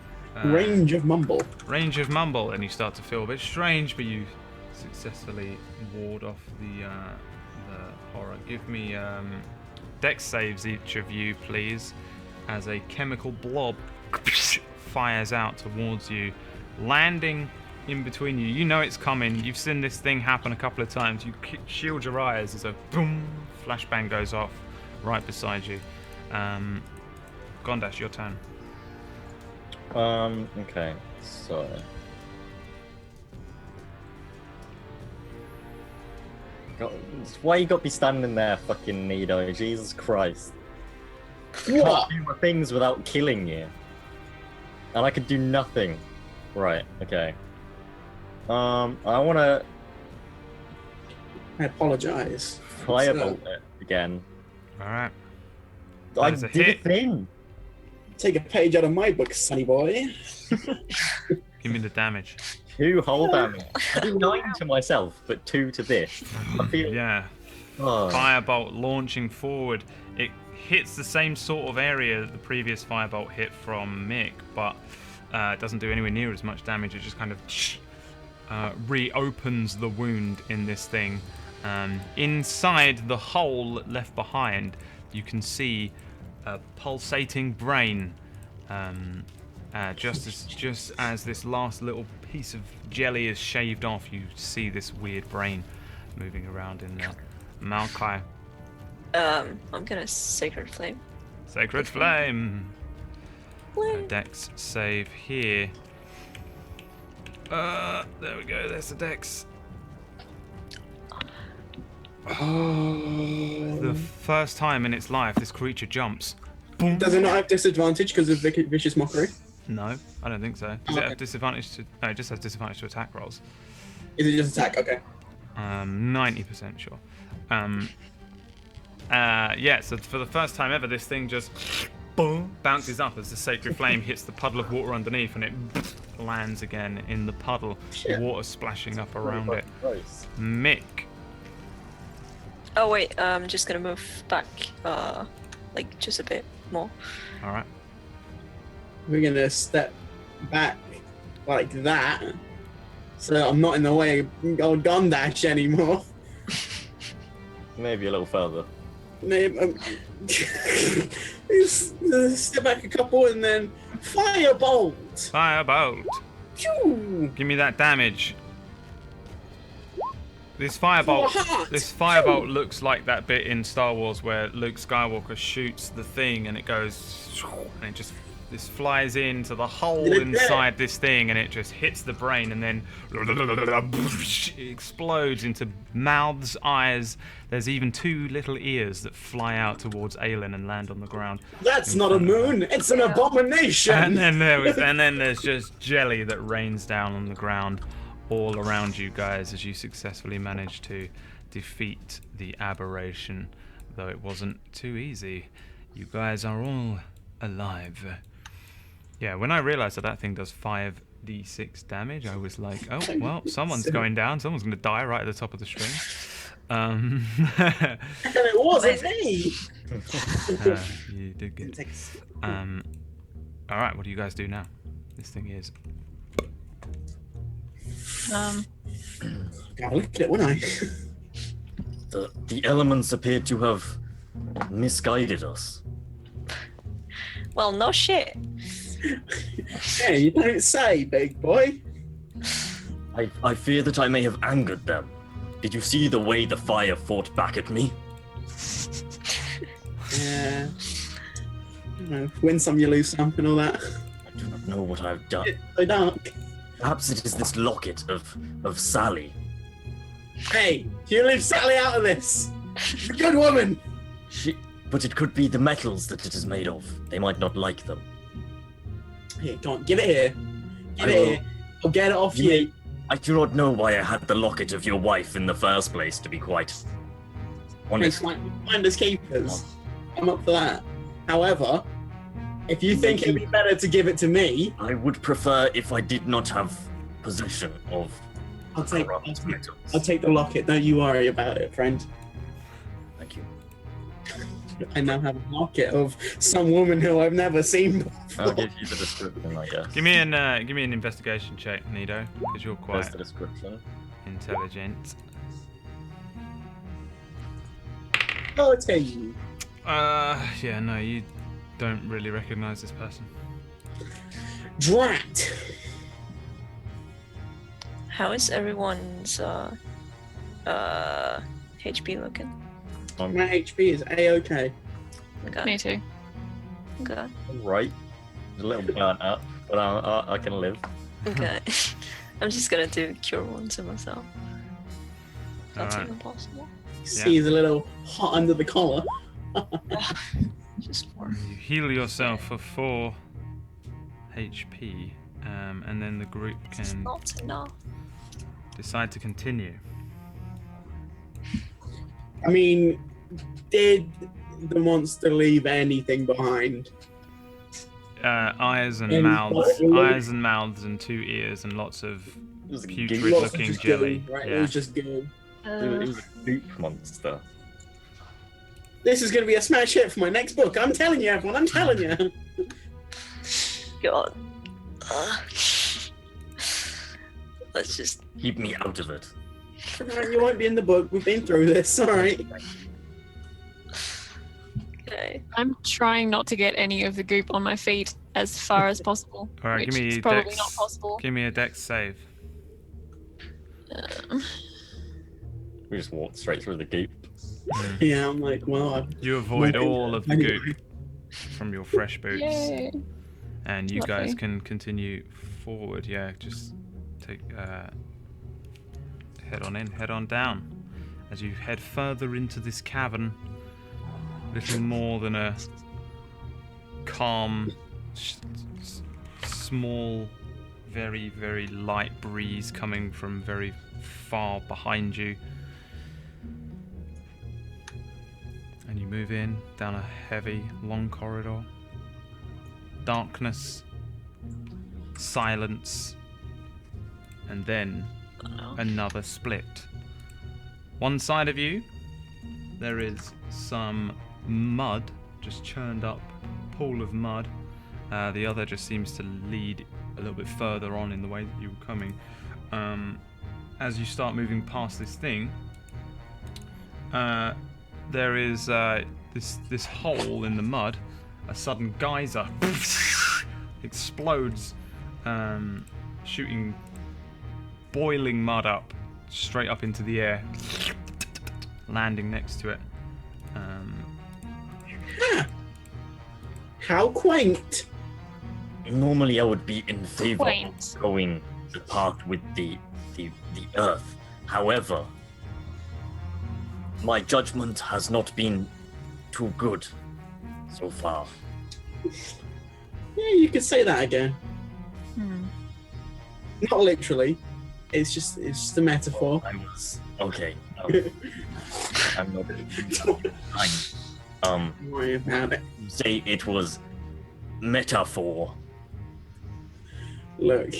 Range of mumble. Range of mumble, and you start to feel a bit strange, but you successfully ward off the horror. Give me dex saves, each of you, please, as a chemical blob fires out towards you, landing in between you. You know it's coming. You've seen this thing happen a couple of times. You shield your eyes as a boom flashbang goes off right beside you. Gondash, your turn. Okay, so why you got to be standing there, fucking Nido? Jesus Christ! What? Can't do my things without killing you, and I could do nothing. Right? Okay. I wanna I apologize. firebolt it again. All right. I is a did hit. a thing. Take a page out of my book, sonny boy. Give me the damage. 2 whole damage. I do 9 to myself, but 2 to this. I feel. Yeah. Oh. Firebolt launching forward. It hits the same sort of area that the previous firebolt hit from Mick, but it doesn't do anywhere near as much damage. It just kind of reopens the wound in this thing. Inside the hole left behind, you can see a pulsating brain. Just as this last little piece of jelly is shaved off, you see this weird brain moving around in there. Maokai. I'm gonna Sacred Flame. Sacred Flame. Dex save here. There we go. There's the Dex. The first time in its life this creature jumps. Boom. Does it not have disadvantage because of vicious mockery? No, I don't think so. Does it have disadvantage to? No, it just has disadvantage to attack rolls. Is it just attack? Okay. 90% sure. Yeah. So for the first time ever, this thing just boom bounces up as the sacred flame hits the puddle of water underneath, and it lands again in the puddle. Shit. Water splashing up around it. Gross. Mick. Oh wait, I'm just gonna move back, like just a bit more. All right. We're gonna step back like that, so I'm not in the way of old Gondash anymore. Maybe a little further. Step back a couple and then firebolt. Firebolt. Phew. Give me that damage. This For a firebolt. heart. This firebolt looks like that bit in Star Wars where Luke Skywalker shoots the thing and it goes, and it just this flies into the hole inside this thing and it just hits the brain and then it explodes into mouths, eyes. There's even 2 little ears that fly out towards Aelin and land on the ground. That's not a moon. It's an abomination. And then there's just jelly that rains down on the ground all around you guys as you successfully manage to defeat the aberration, though it wasn't too easy. You guys are all alive. Yeah, when I realized that thing does 5d6 damage, I was like, oh, well, someone's going down. Someone's going to die right at the top of the stream. And it wasn't me. You did good. All right, what do you guys do now? This thing is... I looked at it, wouldn't I? The elements appear to have misguided us. Well, no shit. Yeah, you don't say, big boy. I fear that I may have angered them. Did you see the way the fire fought back at me? Yeah. You know, win some, you lose some, and all that. I do not know what I've done. It's so dark. Perhaps it is this locket of Sally. Hey, you leave Sally out of this. She's a good woman. But it could be the metals that it is made of. They might not like them. Here, come on, give it here. Give I it will. here. I'll get it off you. I do not know why I had the locket of your wife in the first place, to be quite honest. Finders keepers. I'm up for that. However, if you think it'd be better to give it to me, I would prefer if I did not have possession of I'll take metals. the locket. Don't you worry about it, friend. Thank you. I now have a locket of some woman who I've never seen before. I'll give you the description, I guess. Give me an investigation check, Nido, because you're quite There's the description. intelligent. I'll tell you. Yeah, no, you don't really recognize this person. Drat. How is everyone's HP looking? My HP is A-OK. Okay. Me too. Okay. Right. A little burnt up, but I can live. Okay. I'm just gonna do cure wounds to myself. That's Alright. even possible. See, he's a little hot under the collar. Just 4. You heal yourself for 4 HP, and then the group It's can not enough. decide to continue. I mean, did the monster leave anything behind? Eyes and Any mouths, bottle? eyes and mouths, and 2 ears, and lots of It was a putrid goop. Lots of looking just jelly. goo, right? Yeah. It was just goo. It was a goop monster. This is going to be a smash hit for my next book. I'm telling you, everyone. I'm telling you. God. Let's just. Keep me out of it. Right, you won't be in the book. We've been through this. All right. Okay. I'm trying not to get any of the goop on my feet as far as possible. All right, which give me is probably dex. not possible. Give me a dex save. We just walked straight through the goop. Yeah, I'm like, well, You avoid Nothing. all of the Anyway. goop from your fresh boots, Yay. and you guys Lovely. can continue forward. Yeah, just take head on in, head on down. As you head further into this cavern, little more than a calm, small, very, very light breeze coming from very far behind you. And you move in down a heavy, long corridor. Darkness, silence, and then another split. One side of you, there is some mud, just churned up pool of mud. The other just seems to lead a little bit further on in the way that you were coming. As you start moving past this thing, there is this hole in the mud. A sudden geyser explodes, shooting boiling mud up straight up into the air, landing next to it. how quaint. Normally I would be in favor Quaint. of going the path with the earth. However, my judgment has not been too good so far. Yeah, you could say that again. Hmm. Not literally. It's just a metaphor. I was okay. I'm not fine. Don't worry about it. Say it was metaphor. Look,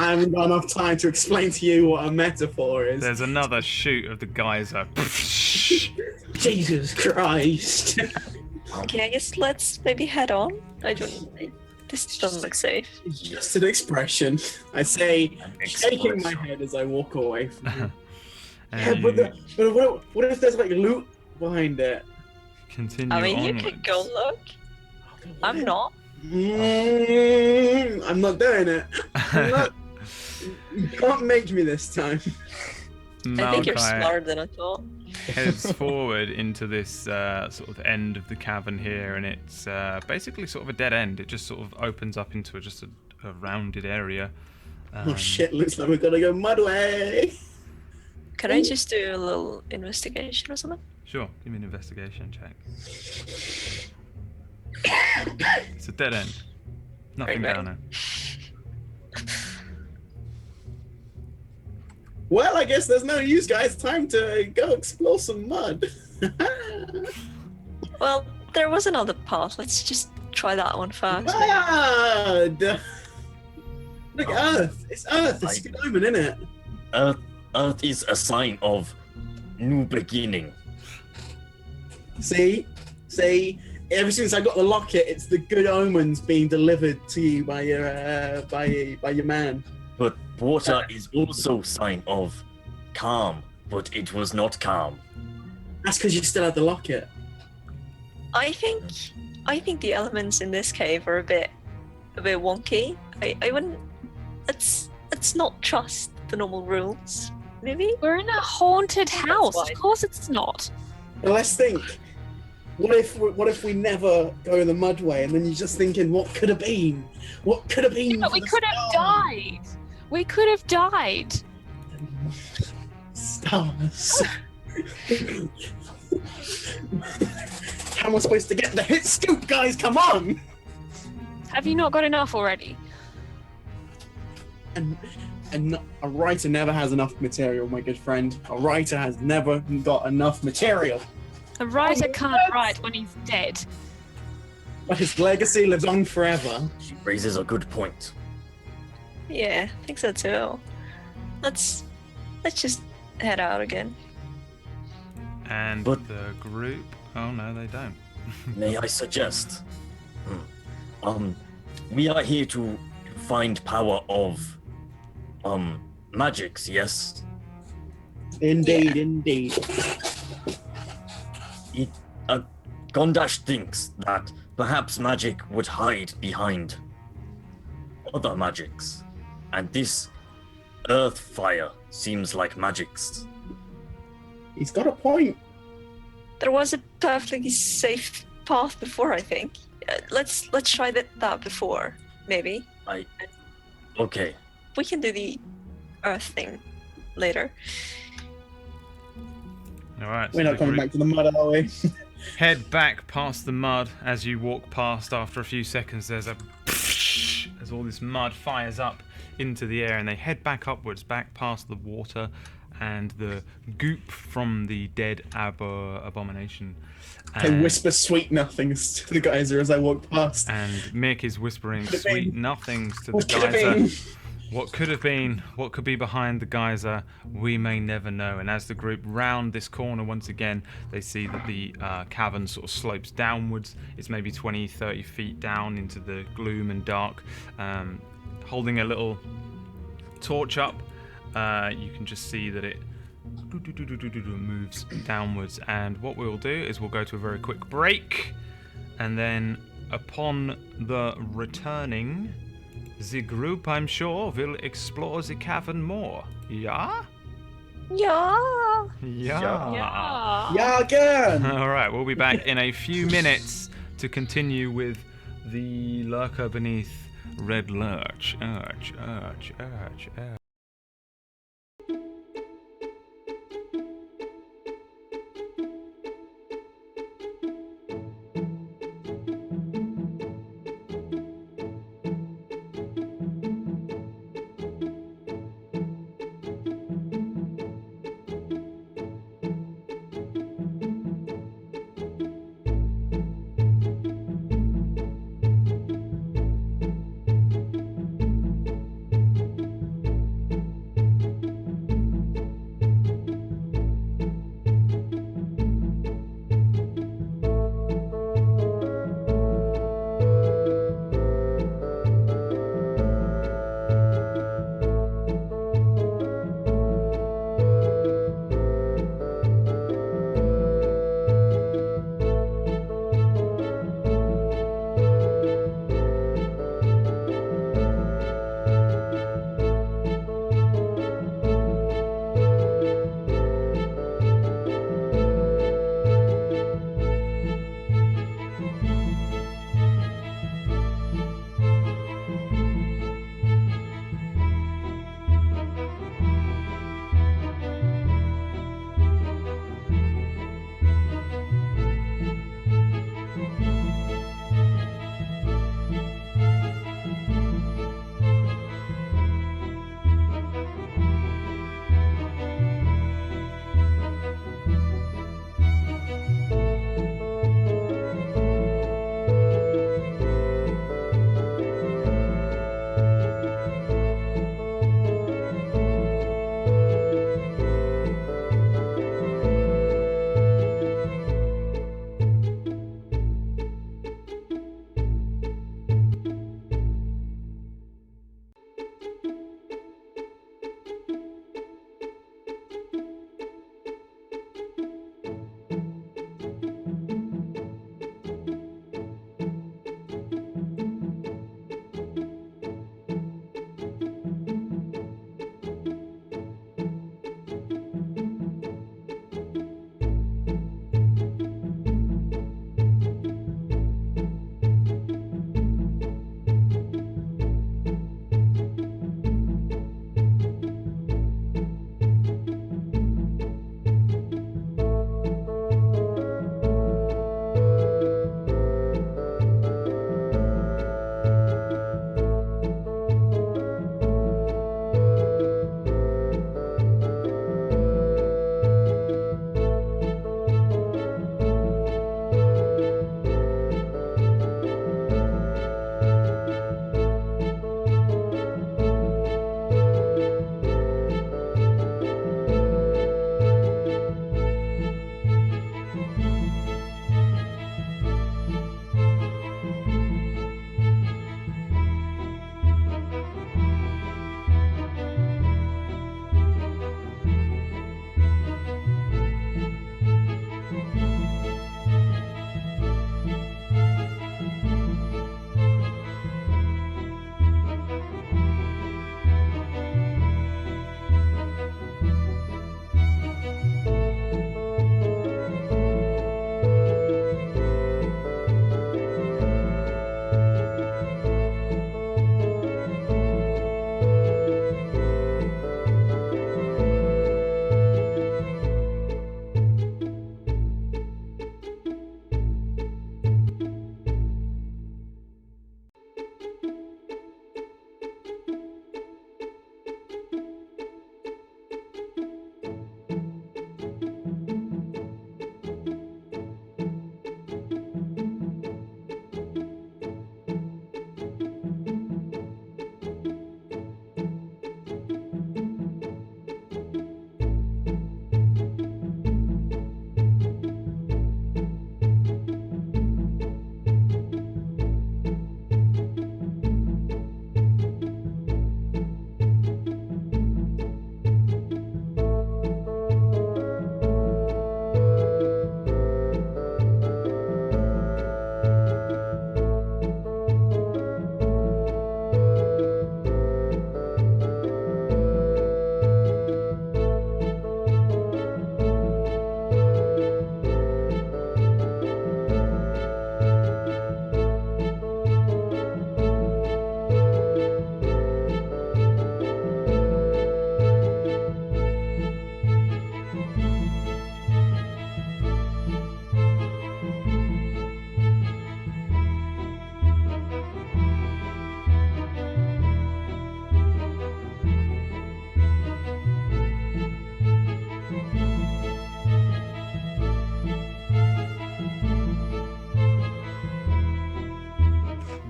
I haven't got enough time to explain to you what a metaphor is. There's another shoot of the geyser. Jesus Christ. Okay, I guess let's maybe head on. This doesn't look safe. It's just an expression. I say, An shaking my expression. head as I walk away from you. And Yeah, you but what if there's like loot behind it? continue I mean, you onwards. could go look. I'm not. I'm not doing it. I'm not. You can't make me this time. I think you're Malachi smarter than I thought. heads forward into this sort of end of the cavern here, and it's basically sort of a dead end. It just sort of opens up into just a rounded area. Oh shit! Looks like we're gonna go mud way. Can I just do a little investigation or something? Sure, give me an investigation check. It's a dead end. Nothing Right, down there. Well, I guess there's no use, guys. Time to go explore some mud. Well, there was another path. Let's just try that one first. Mud. Look, Earth. It's Earth. It's a good omen, isn't it? Earth is a sign of new beginning. See. Ever since I got the locket, it's the good omens being delivered to you by your man. But water is also sign of calm, but it was not calm. That's because you still had the locket. I think the elements in this cave are a bit wonky. I wouldn't. Let's not trust the normal rules. Maybe. We're in a haunted That's house. fine. Of course it's not. But let's think. What if we never go the mud way, and then you're just thinking, what could have been? What could have been? But we could have died. We could have died. Stars. How am I supposed to get the hit scoop, guys? Come on! Have you not got enough already? And a writer never has enough material, my good friend. A writer has never got enough material. A writer can't write when he's dead. But his legacy lives on forever. She raises a good point. Yeah, I think so too. Let's just head out again. And But- the group. Oh no, they don't. May I suggest? We are here to find power of, magics, yes? Indeed, indeed. Gondash thinks that perhaps magic would hide behind other magics, and this earth fire seems like magics. He's got a point. There was a perfectly safe path before, I think. Let's try that before, maybe. Okay, We can do the earth thing later. All right. We're not coming back to the mud, are we? Head back past the mud. As you walk past, after a few seconds, there's a as all this mud fires up into the air, and they head back upwards, back past the water and the goop from the dead abomination. I whisper sweet nothings to the geyser as I walk past. And Mick is whispering Could have been. sweet nothings to the What could have geyser. been? What could have been, what could be behind the geyser, we may never know. And as the group round this corner once again, they see that the cavern sort of slopes downwards. It's maybe 20, 30 feet down into the gloom and dark. Holding a little torch up, you can just see that it moves downwards. And what we'll do is we'll go to a very quick break. And then upon the returning, the group, I'm sure, will explore the cavern more. Yeah? Yeah. Yeah. Yeah. Yeah, again! All right, we'll be back in a few minutes to continue with the Lurker beneath Red Larch. Arch.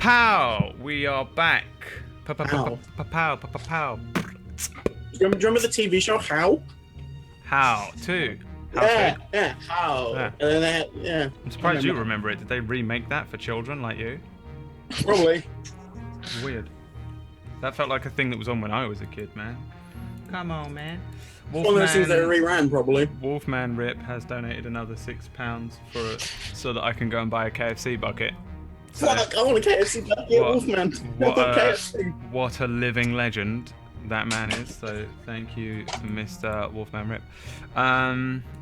Pow! We are back. How? Pow! Pow! Do you remember the TV show How? How to? Yeah, How. Yeah. And then yeah. I'm surprised you remember it. Did they remake that for children like you? Probably. Weird. That felt like a thing that was on when I was a kid, man. Come on, man. One of those things that reran, probably. Wolfman Rip has donated another £6 so that I can go and buy a KFC bucket. So, Fuck, I want a KFC bucket, Wolfman. What a living legend that man is. So thank you, Mr. Wolfman Rip.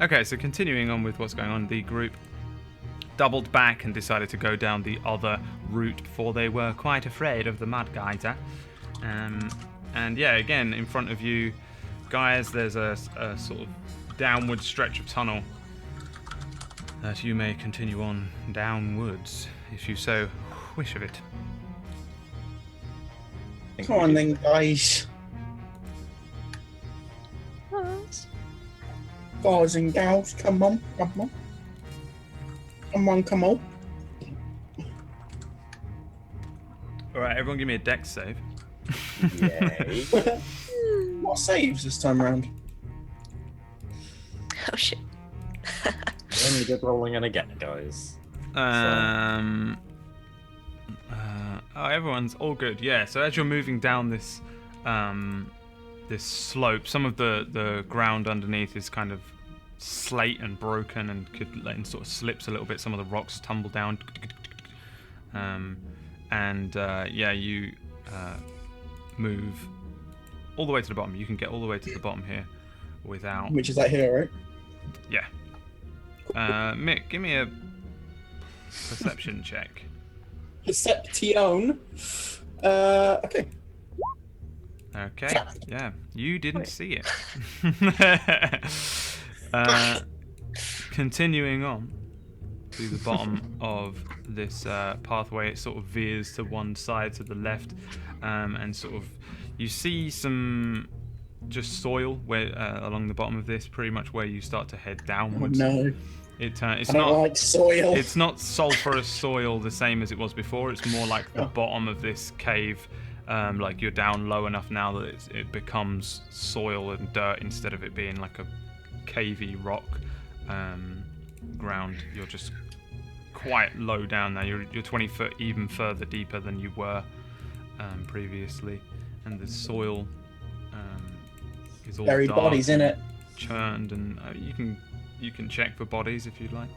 Okay, so continuing on with what's going on, the group doubled back and decided to go down the other route, for they were quite afraid of the mud geyser. And yeah, again, in front of you guys, there's a sort of downward stretch of tunnel that you may continue on downwards if you so wish of it. Come on then, guys. Guys and gals, come on. Come on. Alright, everyone give me a dex save. Yay. What saves this time around? Oh shit. Only good rolling and again, guys. Everyone's all good. Yeah. So as you're moving down this this slope, some of the ground underneath is kind of slate and broken and sort of slips a little bit. Some of the rocks tumble down. You move all the way to the bottom. You can get all the way to the bottom here without. Which is that here, right? Yeah. Mick, give me a perception check. Perception. Okay. Okay. Yeah. You didn't see it. Continuing on to the bottom of this pathway, it sort of veers to one side, to the left, and sort of you see some just soil where along the bottom of this, pretty much where you start to head downwards. Oh, no. It's I not don't like soil. It's not sulfurous soil the same as it was before. It's more like the bottom of this cave. Like you're down low enough now that it becomes soil and dirt instead of it being like a cavey rock ground. You're just quite low down now. You're 20 foot even further deeper than you were previously, and the soil is all buried dark bodies in it. churned, and you can check for bodies if you'd like.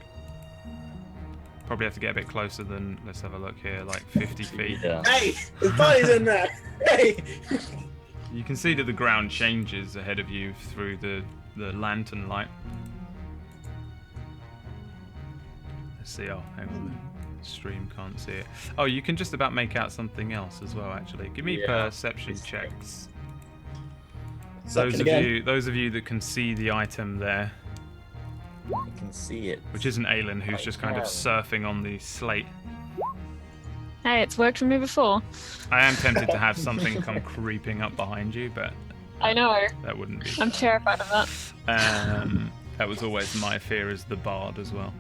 Probably have to get a bit closer than, let's have a look here, like 50 feet. Yeah. Hey, there's bodies in there. Hey. You can see that the ground changes ahead of you through the lantern light. Let's see. Oh, hang on. The stream can't see it. Oh, you can just about make out something else as well, actually. Give me perception checks. Those of you that can see the item there. I can see it. Which isn't Aelin, who's just kind of surfing on the slate. Hey, it's worked for me before. I am tempted to have something come creeping up behind you, but I know. that wouldn't be. I'm terrified of that. That was always my fear as the bard as well.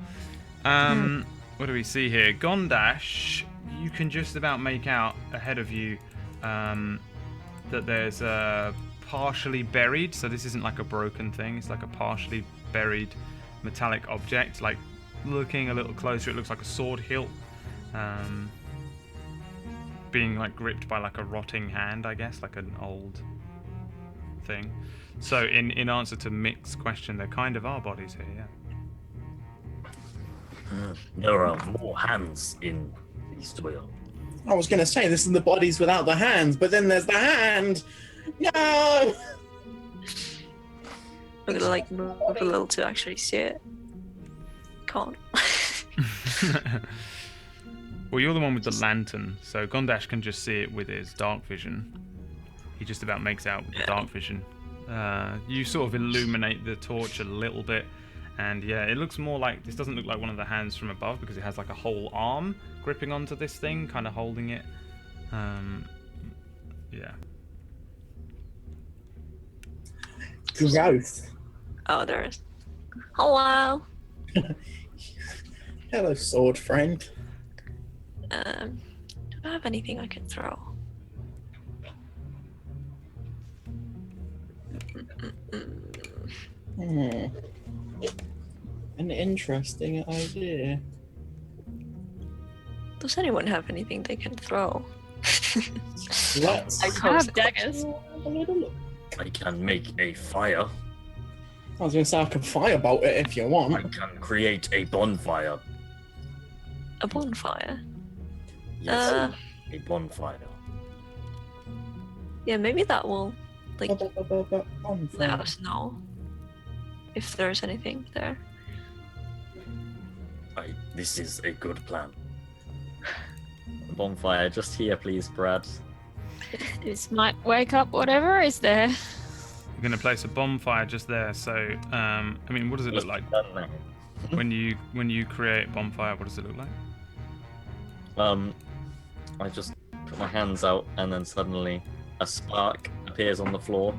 What do we see here? Gondash, you can just about make out ahead of you that there's a partially buried, so this isn't like a broken thing, it's like a partially buried metallic object. Like looking a little closer, it looks like a sword hilt being like gripped by like a rotting hand, I guess, like an old thing. So in answer to Mick's question, there kind of are bodies here, yeah. There are more hands in the soil. I was going to say, this is the bodies without the hands, but then there's the hand. No! I'm gonna like move a little to actually see it. Can't. Well, you're the one with the lantern, so Gondash can just see it with his dark vision. He just about makes out with the dark vision. You sort of illuminate the torch a little bit, and yeah, it looks more like, this doesn't look like one of the hands from above because it has like a whole arm gripping onto this thing, kind of holding it. Yeah. Gross. Oh, there is. Hello. Hello, sword friend. Do I have anything I can throw? An interesting idea. Does anyone have anything they can throw? Let's I I pose have the daggers. have a little look. I can make a fire. I was gonna say I can firebolt it if you I want. can create a bonfire. A bonfire? Yes, a bonfire. Yeah, maybe that will let Bonfire. us know if there's anything there. This is a good plan. Bonfire, just here, please, Brad. This might wake up whatever is there. You're going to place a bonfire just there. So, I mean, what does it look like Done now. when you create a bonfire? What does it look like? I just put my hands out, and then suddenly a spark appears on the floor,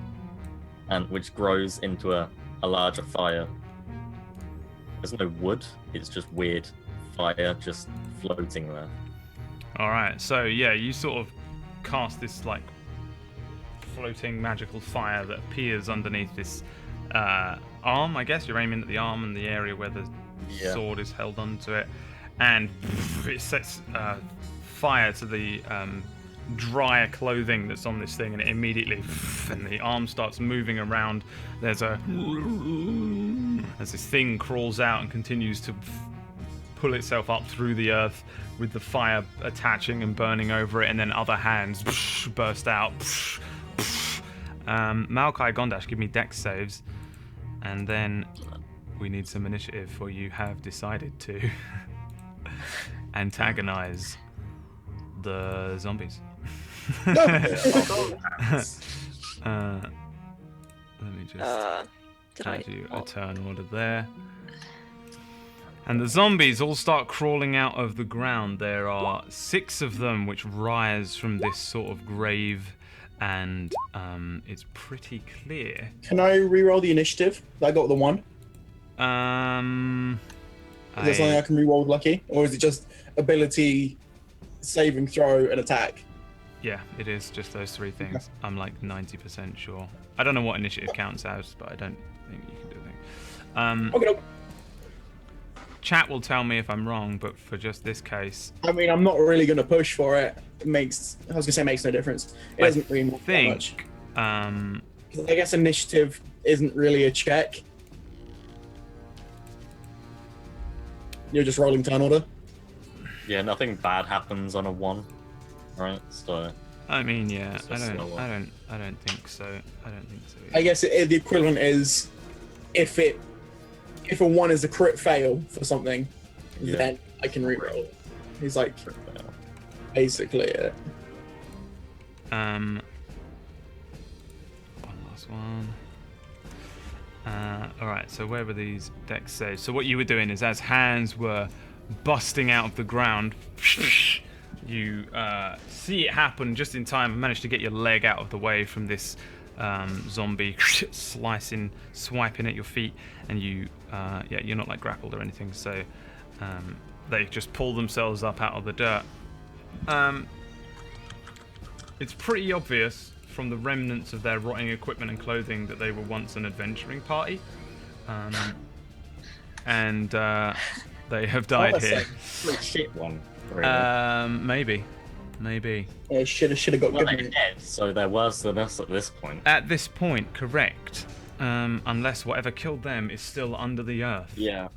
and which grows into a larger fire. There's no wood; it's just weird fire just floating there. All right. So yeah, you sort of cast this like floating magical fire that appears underneath this arm. I guess you're aiming at the arm and the area where the sword is held onto it, and it sets fire to the drier clothing that's on this thing, and it immediately, and the arm starts moving around. There's as this thing crawls out and continues to pull itself up through the earth with the fire attaching and burning over it, and then other hands burst out. Maokai, Gondash, give me dex saves, and then we need some initiative, for you have decided to antagonize the zombies. Let me just add you a turn order there. And the zombies all start crawling out of the ground. There are 6 of them which rise from this sort of grave, and it's pretty clear. Can I re-roll the initiative? I got the 1. Is there something I can re-roll with Lucky? Or is it just ability, saving throw, and attack? Yeah, it is just those 3 things. I'm like 90% sure. I don't know what initiative counts as, but I don't think you can do anything. Okay. Chat will tell me if I'm wrong, but for just this case, I mean, I'm not really going to push for it. I was going to say it makes no difference. It doesn't really matter that much. I guess initiative isn't really a check. You're just rolling turn order. Yeah, nothing bad happens on a 1, right? So. I mean, yeah, It's I just don't slower. think so. I don't think so. I guess the equivalent is if a 1 is a crit fail for something, then I can re-roll it. He's like, basically it. One last one. Alright, so where were these dex saves? So what you were doing is, as hands were busting out of the ground, you see it happen just in time and manage to get your leg out of the way from this zombie swiping at your feet, and you're not like grappled or anything, so they just pull themselves up out of the dirt. It's pretty obvious from the remnants of their rotting equipment and clothing that they were once an adventuring party, and they have died here. Pretty shit one. Really. Maybe. Yeah, should have got Well, good. they're dead, so they're worse than us at this point. At this point, correct. Unless whatever killed them is still under the earth. Yeah.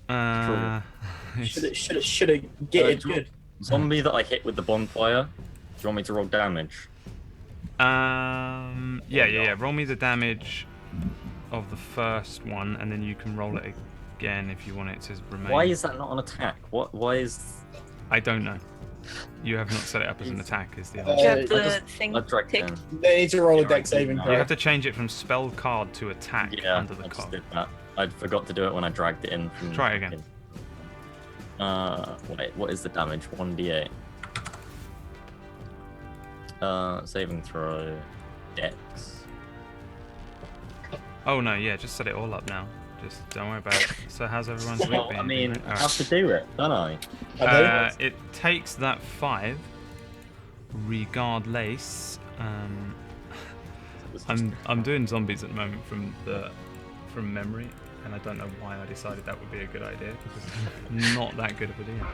Should have get it good. Zombie that I hit with the bonfire. Do you want me to roll damage? Yeah. Roll me the damage of the first one, and then you can roll it again if you want it to remain. Why is that not an attack? Why is? I don't know. You have not set it up as an attack, is the Uh, answer. You have I the just- thing I dragged tick. in. They need to roll a Yeah, deck saving you You throw. have to change it from spell card to attack Yeah, under the I just card. did that. I forgot to do it when I dragged it in. From Try again. Wait, what is the damage? 1d8. Saving throw. Dex. Oh no, yeah, just set it all up now. Just don't worry about it. So how's everyone's week Well, been? I mean, I Alright. have to do it, don't I? I It takes that 5 regardless, I'm doing zombies at the moment from memory, and I don't know why I decided that would be a good idea because it's not that good of a deal.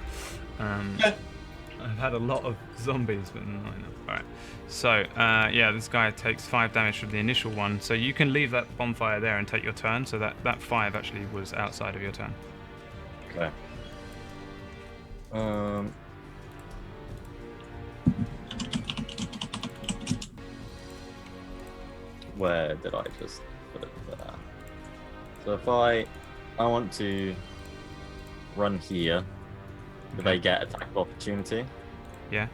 I've had a lot of zombies, but no. Alright. So, yeah, this guy takes 5 damage from the initial one. So you can leave that bonfire there and take your turn. So that 5 actually was outside of your turn. Okay. Where did I just put it there? So if I want to run here, do they get attack of opportunity? Yeah.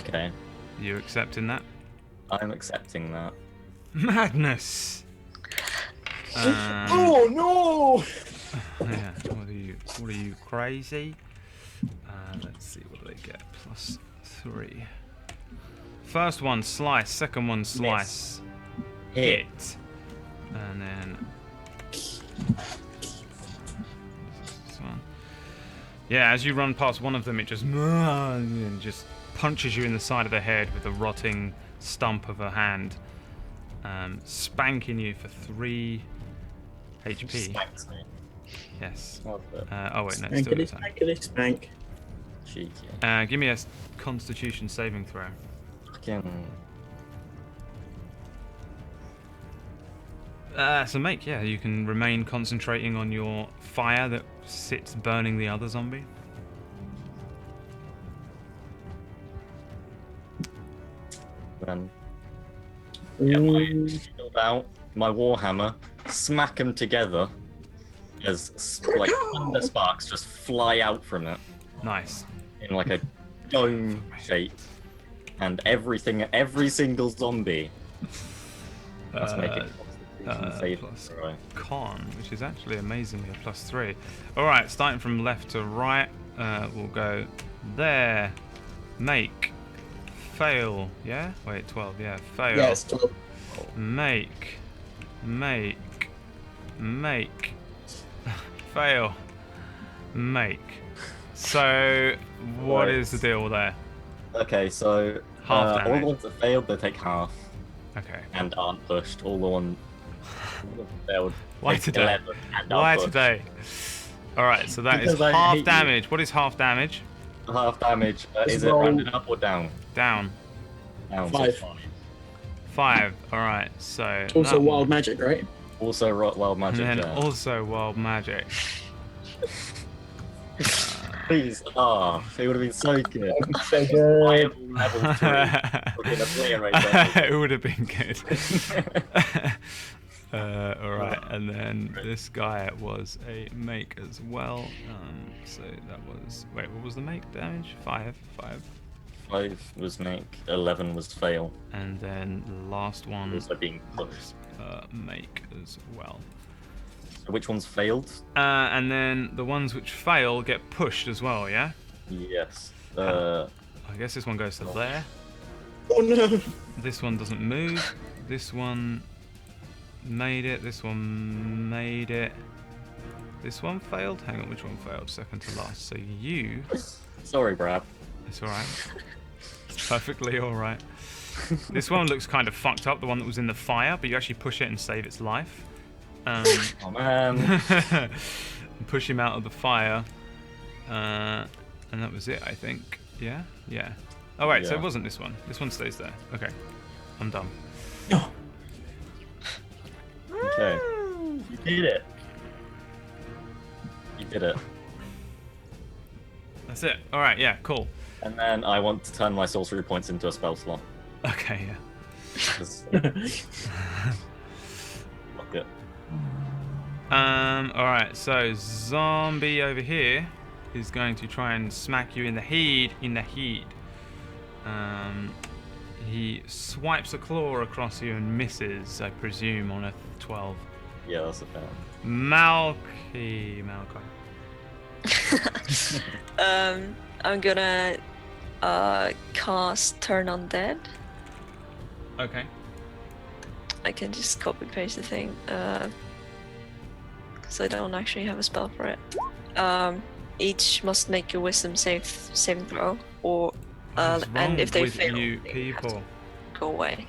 Okay. You accepting that? I'm accepting that. Madness! Oh no! Yeah, what are you, crazy? Let's see, what do they get? +3. First one, slice. Second one, slice. Hit. And then... this one. Yeah, as you run past one of them, it just punches you in the side of the head with a rotting stump of a hand, spanking you for 3 HP. Spanks me. Yes. Oh, oh wait, no, it's still the same. cheeky. Give me a Constitution saving throw. Fucking. So make, yeah, you can remain concentrating on your fire that sits burning the other zombie. Then, yeah, shield out my warhammer, smack them together as like thunder sparks just fly out from it Nice. in like a dome shape, and every single zombie must make a Constitution saving plus throw. con, which is actually amazingly a +3. All right, starting from left to right, we'll go there. Make. Fail. Yeah. Wait. 12. Yeah. Fail. Yeah, it's 12. Make. Fail. Make. So, what is the deal there? Okay, so Half all damage. the ones that failed, they take half Okay. and aren't pushed. All the ones that failed, Why take today? 11 and Why are pushed. today? All right. So that Because is I hate half you. damage. What is half damage? Half damage. Is it roll- rounded up or down? Down. Down. 5. So 5. All right. So. Also that wild one. magic, right? Also, wild magic. And then yeah. also wild magic. Please. It would have been so good. So good. Viable level 3. We're gonna play right there. It would have been good. All right, and then this guy was a make as well. So that was what was the make damage? 5. 5 was make, 11 was fail. And then the last one Also being pushed. was make as well. So which ones failed? And then the ones which fail get pushed as well. Yeah. Yes. I guess this one goes to there. Oh no! This one doesn't move. This one made it. This one made it. This one failed. Hang on, which one failed? Second to last. So you. Sorry, Brad. It's all right. It's perfectly all right. This one looks kind of fucked up. The one that was in the fire, but you actually push it and save its life. Oh man. Push him out of the fire, and that was it, I think. Yeah. Oh wait, so it Yeah. wasn't this one. This one stays there. Okay, I'm done. No. Okay. You did it. You did it. That's it. All right. Yeah. Cool. And then I want to turn my sorcery points into a spell slot. Okay. Yeah. 'Cause- Fuck it. All right. So zombie over here is going to try and smack you in the head. He swipes a claw across you and misses, I presume, on a 12. Yeah, that's a fair. Malachi. I'm gonna cast Turn Undead. Okay. I can just copy paste the thing, because I don't actually have a spell for it. Each must make a Wisdom saving throw, or What is wrong and if they with fail, you they have to people? go away.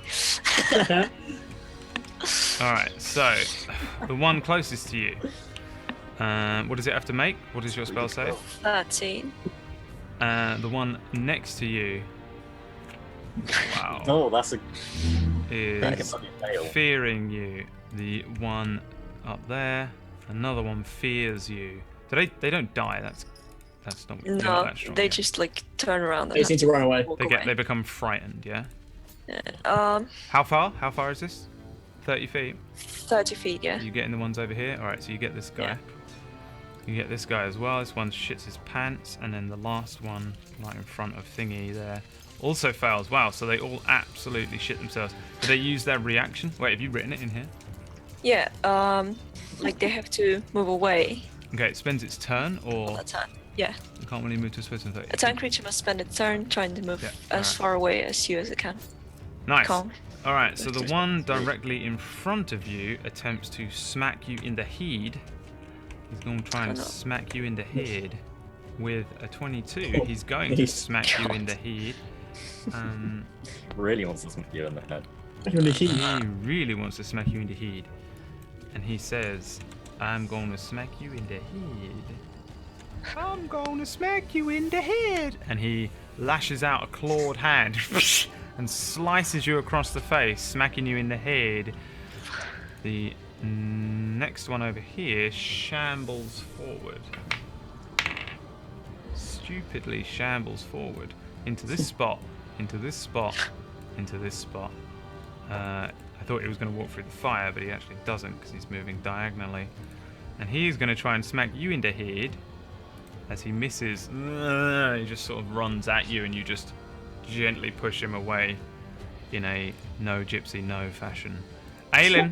Alright, so the one closest to you. What does it have to make? What does your spell say? 13. The one next to you. Wow. Oh, that's a Is fail. fearing you. The one up there. Another one fears you. Do they don't die. That's not, they're not No, that strong. they just like turn around They and seem to run away. walk They away. become frightened, yeah? Yeah. How far? How far is this? 30 feet. 30 feet, yeah. You getting the ones over here? Alright, so you get this guy. Yeah. You get this guy as well. This one shits his pants, and then the last one right in front of Thingy there also fails. Wow, so they all absolutely shit themselves. Do they use their reaction? Wait, have you written it in here? Yeah, like they have to move away Okay, it spends its turn, all or the time. Yeah, you can't really move to a space in 30. a tank creature must spend its turn trying to move Yeah, as alright. far away as you as it can. Nice. Calm. Alright, so the one directly in front of you attempts to smack you in the head. He's going to try and Oh, no. smack you in the head with a 22. He's going to smack you in the head. Really wants to smack you in the head. He really wants to smack you in the head. And he says, I'm going to smack you in the head. I'm going to smack you in the head. And he lashes out a clawed hand and slices you across the face, smacking you in the head. The next one over here shambles forward. Stupidly shambles forward into this spot, into this spot, into this spot. I thought he was going to walk through the fire, but he actually doesn't because he's moving diagonally. And he's going to try and smack you in the head. As he misses, he just sort of runs at you and you just gently push him away in a no gypsy no fashion. Aylin.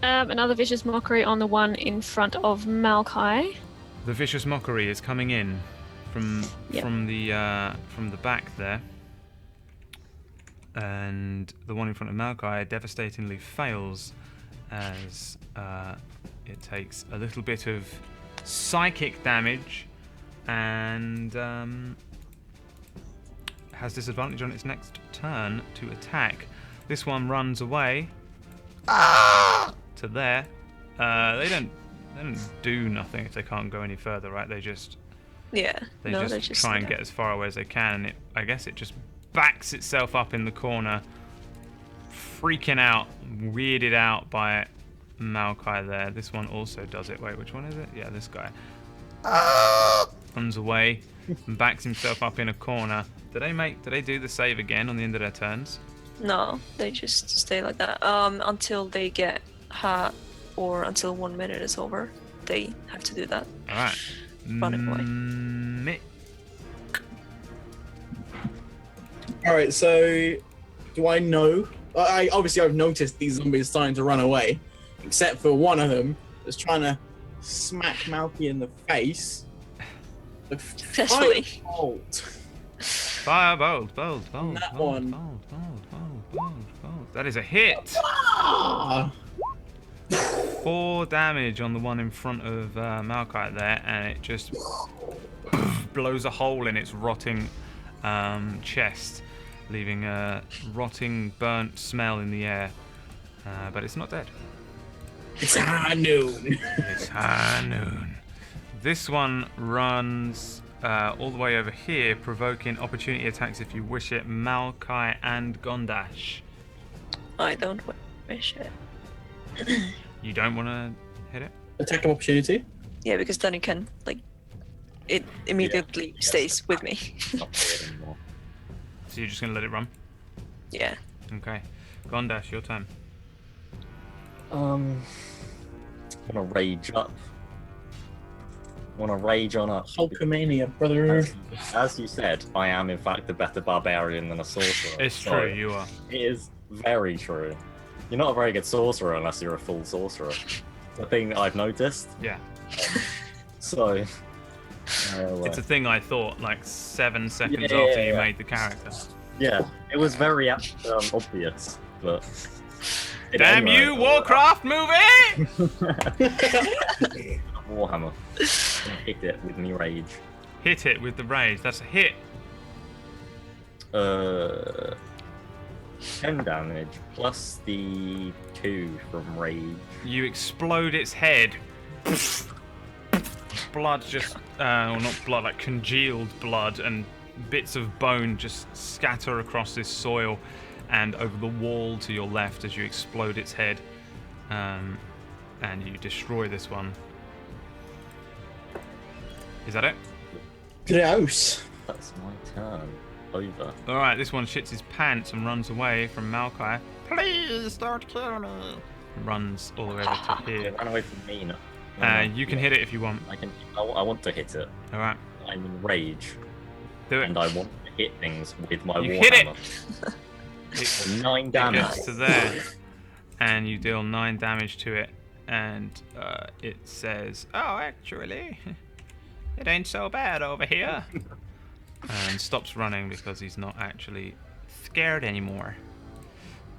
Another vicious mockery on the one in front of Malkai. The vicious mockery is coming in from Yep. from the back there. And the one in front of Malkai devastatingly fails as it takes a little bit of psychic damage and has disadvantage on its next turn to attack. This one runs away to there. They don't do nothing if they can't go any further, right? They just Yeah, they no, just they just try and get as far away as they can. And I guess it just backs itself up in the corner, freaking out, weirded out by Malkai there. This one also does it. Wait, which one is it? Yeah, this guy. Runs away and backs himself up in a corner. Do they do the save again on the end of their turns? No, they just stay like that until they get hurt or until 1 minute is over. They have to do that. Alright. Running away. Mick. All right, so do I know? I've noticed these zombies starting to run away, except for one of them that's trying to smack Malky in the face. Successfully. Bold. That one. Bold. That is a hit. Ah! 4 damage on the one in front of Malkai there, and it just blows a hole in its rotting chest, leaving a rotting, burnt smell in the air. But it's not dead. It's high noon. It's high noon. This one runs all the way over here, provoking opportunity attacks if you wish it. Malkai and Gondash. I don't wish it. You don't want to hit it? Attack of opportunity. Yeah, because then it can, like, it immediately stays with me. Not weird anymore. So you're just going to let it run? Yeah. Okay. Gondash, your turn. I'm gonna rage up. Wanna rage on up. Hulkamania, brother. As you said, I am in fact a better barbarian than a sorcerer. It's so true, you are. It is very true. You're not a very good sorcerer unless you're a full sorcerer. The thing that I've noticed. Yeah. So. It's a thing I thought like 7 seconds Yeah. after you made the character. Yeah, it was very obvious, but. Damn anyway, you, Warcraft movie! Warhammer. Hit it with me rage. Hit it with the rage. That's a hit. 10 damage plus the 2 from rage. You explode its head. Blood just, well, not blood, like congealed blood, and bits of bone just scatter across this soil and over the wall to your left as you explode its head. And you destroy this one. Is that it? Gross. That's my turn. Over. Alright, this one shits his pants and runs away from Maokai. Please don't kill me. Runs all the way over to here. Run away from me. No. You can hit it if you want. I want to hit it. Alright. I'm in rage. Do it. And I want to hit things with my You warhammer. hit it! It's 9 It damage. goes to there. And you deal 9 damage to it. And it says, oh, actually, it ain't so bad over here. And stops running because he's not actually scared anymore.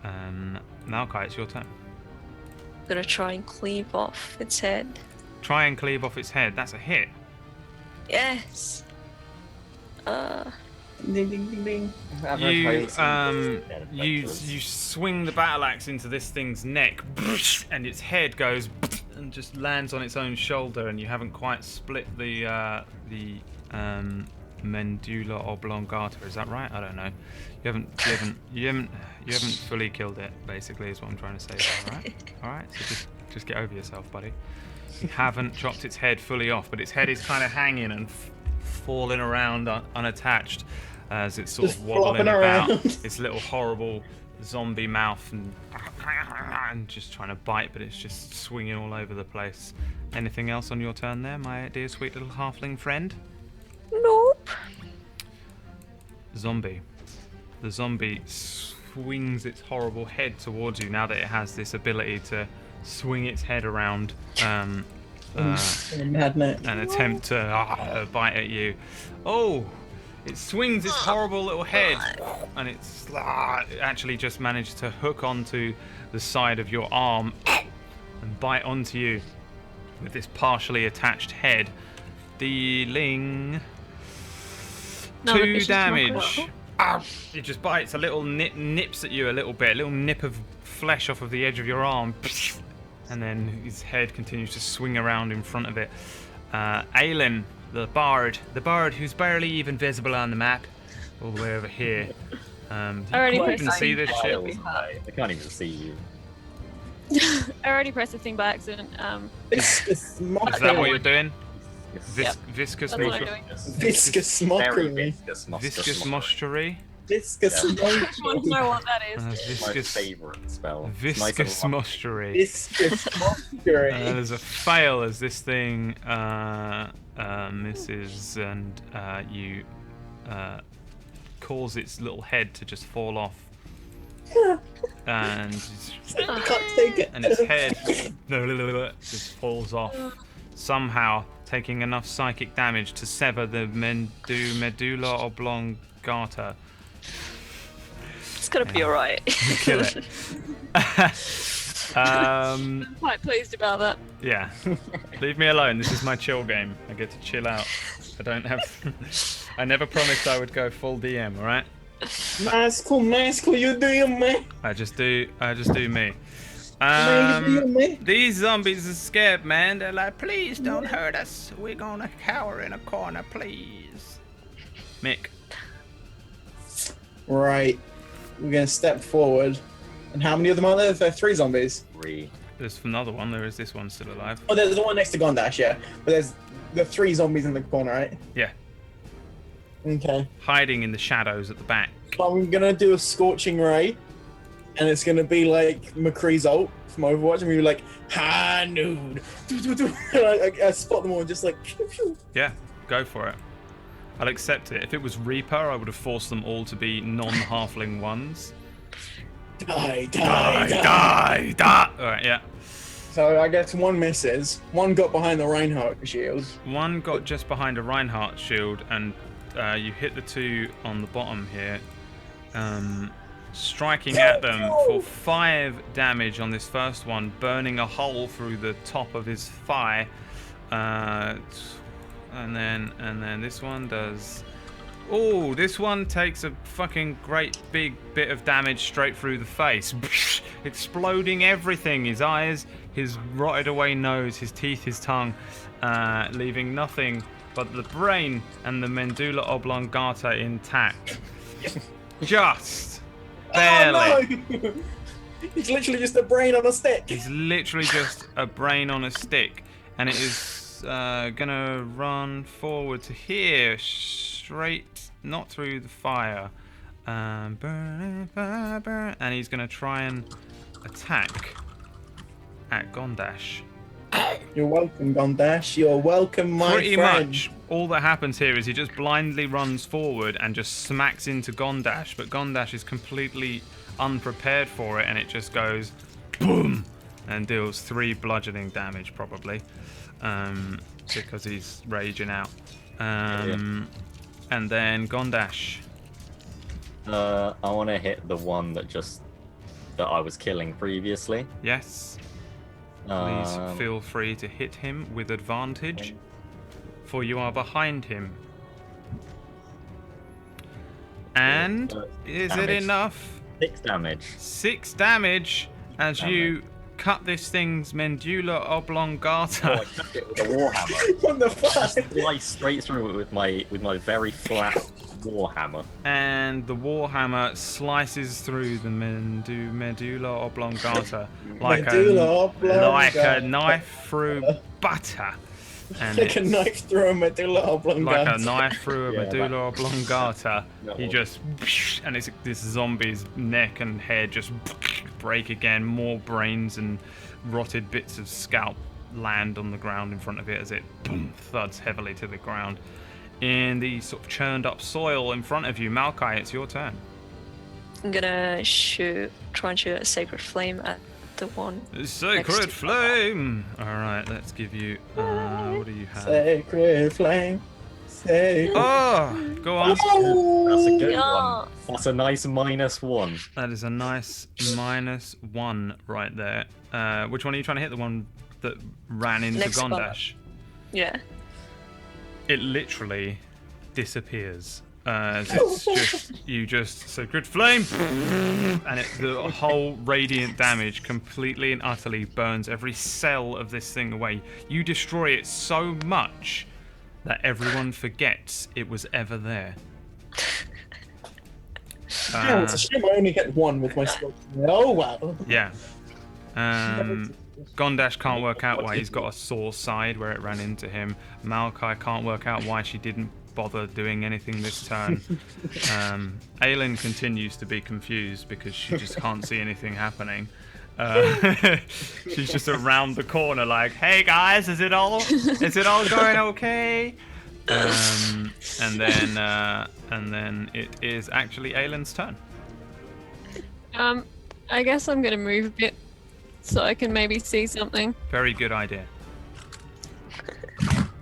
Maokai, it's your turn. I'm gonna try and cleave off its head. Try and cleave off its head. That's a hit. Yes. Ding ding ding ding. You swing the battle axe into this thing's neck, and its head goes and just lands on its own shoulder, and you haven't quite split the medulla oblongata. Is that right? I don't know. You haven't fully killed it. Basically, is what I'm trying to say. All right. So just get over yourself, buddy. You haven't chopped its head fully off, but its head is kind of hanging and falling around unattached as it's sort of wobbling about its little horrible zombie mouth and just trying to bite, but it's just swinging all over the place. Anything else on your turn there, my dear sweet little halfling friend? Nope. Zombie. The zombie swings its horrible head towards you now that it has this ability to swing its head around and attempt to bite at you. Oh, it swings its horrible little head, and it actually just managed to hook onto the side of your arm and bite onto you with this partially attached head, dealing 2 damage. It just bites, a little nips at you a little bit, a little nip of flesh off of the edge of your arm, and then his head continues to swing around in front of it. Aelin, the bard who's barely even visible on the map, all the way over here. You can't even see this shit. I can't even see you. I already pressed the thing by accident. Is that what you're doing? Yep. Viscous That's what I'm doing. Viscous Very mockery. viscous moistury. Viscous I don't know what that is. My Viscous favourite spell. Viscous moistury. Viscous mockery. There's a fail as this thing misses, and you cause its little head to just fall off. And Can't take it. its head just falls off, somehow taking enough psychic damage to sever the medulla oblongata. It's gonna be alright. Kill it. I'm quite pleased about that. Yeah. Leave me alone. This is my chill game. I get to chill out. I don't have... I never promised I would go full DM, alright? Nice, cool, you do you, man. I just do me. Man, you do you, man. These zombies are scared, man. They're like, please don't hurt us. We're gonna cower in a corner, please. Mick. Right. We're gonna step forward. And how many of them are there? There are 3 zombies. 3. There's another one. There is this one still alive. Oh, there's the one next to Gondash, yeah. But there's the 3 zombies in the corner, right? Yeah. Okay. Hiding in the shadows at the back. I'm gonna do a scorching ray, and it's gonna be like McCree's ult from Overwatch, and we were like, "Ha, nude!" I spot them all, and just like, pew, pew. Yeah, go for it. I'll accept it. If it was Reaper, I would have forced them all to be non-halfling ones. Die. Alright, yeah. So I guess 1 misses. 1 got behind the Reinhardt shield. 1 got just behind a Reinhardt shield, and you hit the 2 on the bottom here, striking at them for 5 damage on this first one, burning a hole through the top of his thigh, and then this one does Oh, this one takes a fucking great big bit of damage straight through the face. Exploding everything. His eyes, his rotted away nose, his teeth, his tongue, leaving nothing but the brain and the medulla oblongata intact. Just barely. Oh, no! He's literally just a brain on a stick. He's literally just a brain on a stick. And it is gonna run forward to here, straight, not through the fire. And he's gonna try and attack at Gondash. You're welcome, Gondash. You're welcome, my Pretty friend. much all that happens here is he just blindly runs forward and just smacks into Gondash, but Gondash is completely unprepared for it, and it just goes boom and deals 3 bludgeoning damage probably, because he's raging out. And then Gondash. I want to hit the one that I was killing previously. Yes. Please feel free to hit him with advantage, for you are behind him. And is it damage. enough? 6 damage. 6 damage as you cut this thing's medulla oblongata. Oh, I cut it with a warhammer. What the fuck? Slice straight through it with my very flat warhammer. And the warhammer slices through the medulla oblongata like a knife through butter. And Like a knife through a medulla oblongata. like a knife through a Yeah, medulla oblongata. that He one. just, and this zombie's neck and head just break again. More brains and rotted bits of scalp land on the ground in front of it as it thuds heavily to the ground. In the sort of churned up soil in front of you, Malachi, it's your turn. I'm gonna try and shoot a sacred flame at the one. Sacred flame. All right, let's give you. What do you have? Sacred flame. Sacred. Oh, go on. That's a good Yeah. one. That's a nice -1. That is a nice -1 right there. Which one are you trying to hit? The one that ran into Next spot. Gondash. Yeah. It literally disappears. It's just sacred flame, and the whole radiant damage completely and utterly burns every cell of this thing away. You destroy it so much that everyone forgets it was ever there. Yeah, it's a shame I only hit 1 with my skill. Oh wow. Yeah. Gondash can't work out why he's got a sore side where it ran into him. Malachi can't work out why she didn't bother doing anything this turn. Aelin continues to be confused because she just can't see anything happening. She's just around the corner like, hey guys, is it all going okay? And then it is actually Aelin's turn. I guess I'm gonna move a bit so I can maybe see something. Very good idea.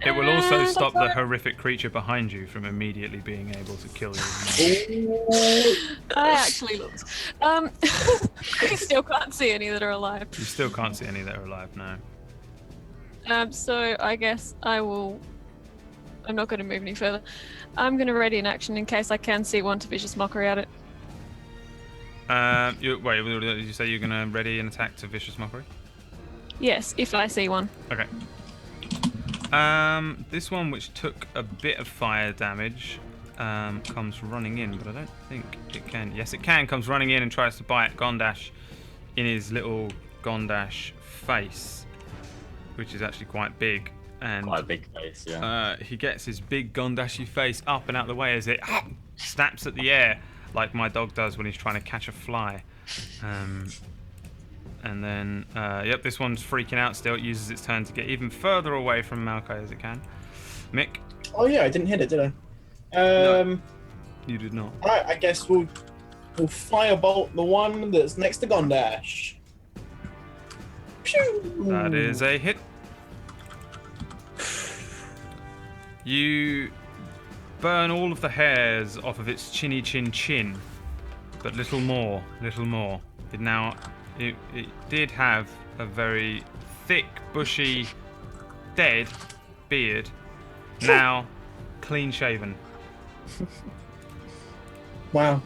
It will also stop the horrific creature behind you from immediately being able to kill you. I actually looked. I still can't see any that are alive. You still can't see any that are alive now. So I guess I'm not going to move any further. I'm going to ready an action in case I can see one to vicious mockery at it. Wait, did you say you're going to ready an attack to vicious mockery? Yes, if I see one. Okay. This one, which took a bit of fire damage, comes running in, but I don't think it can. Yes, it can. Comes running in and tries to bite Gondash in his little Gondash face, which is actually quite big. And Quite a big face, yeah. he gets his big Gondashy face up and out of the way as it snaps at the air, like my dog does when he's trying to catch a fly. And then, yep, this one's freaking out still. It uses its turn to get even further away from Malachi as it can. Mick? Oh yeah, I didn't hit it, did I? No, you did not. Alright, I guess we'll firebolt the one that's next to Gondash. Pew! That is a hit. You burn all of the hairs off of its chinny chin, but little more. It did have a very thick, bushy, dead beard. Now, clean shaven. Wow.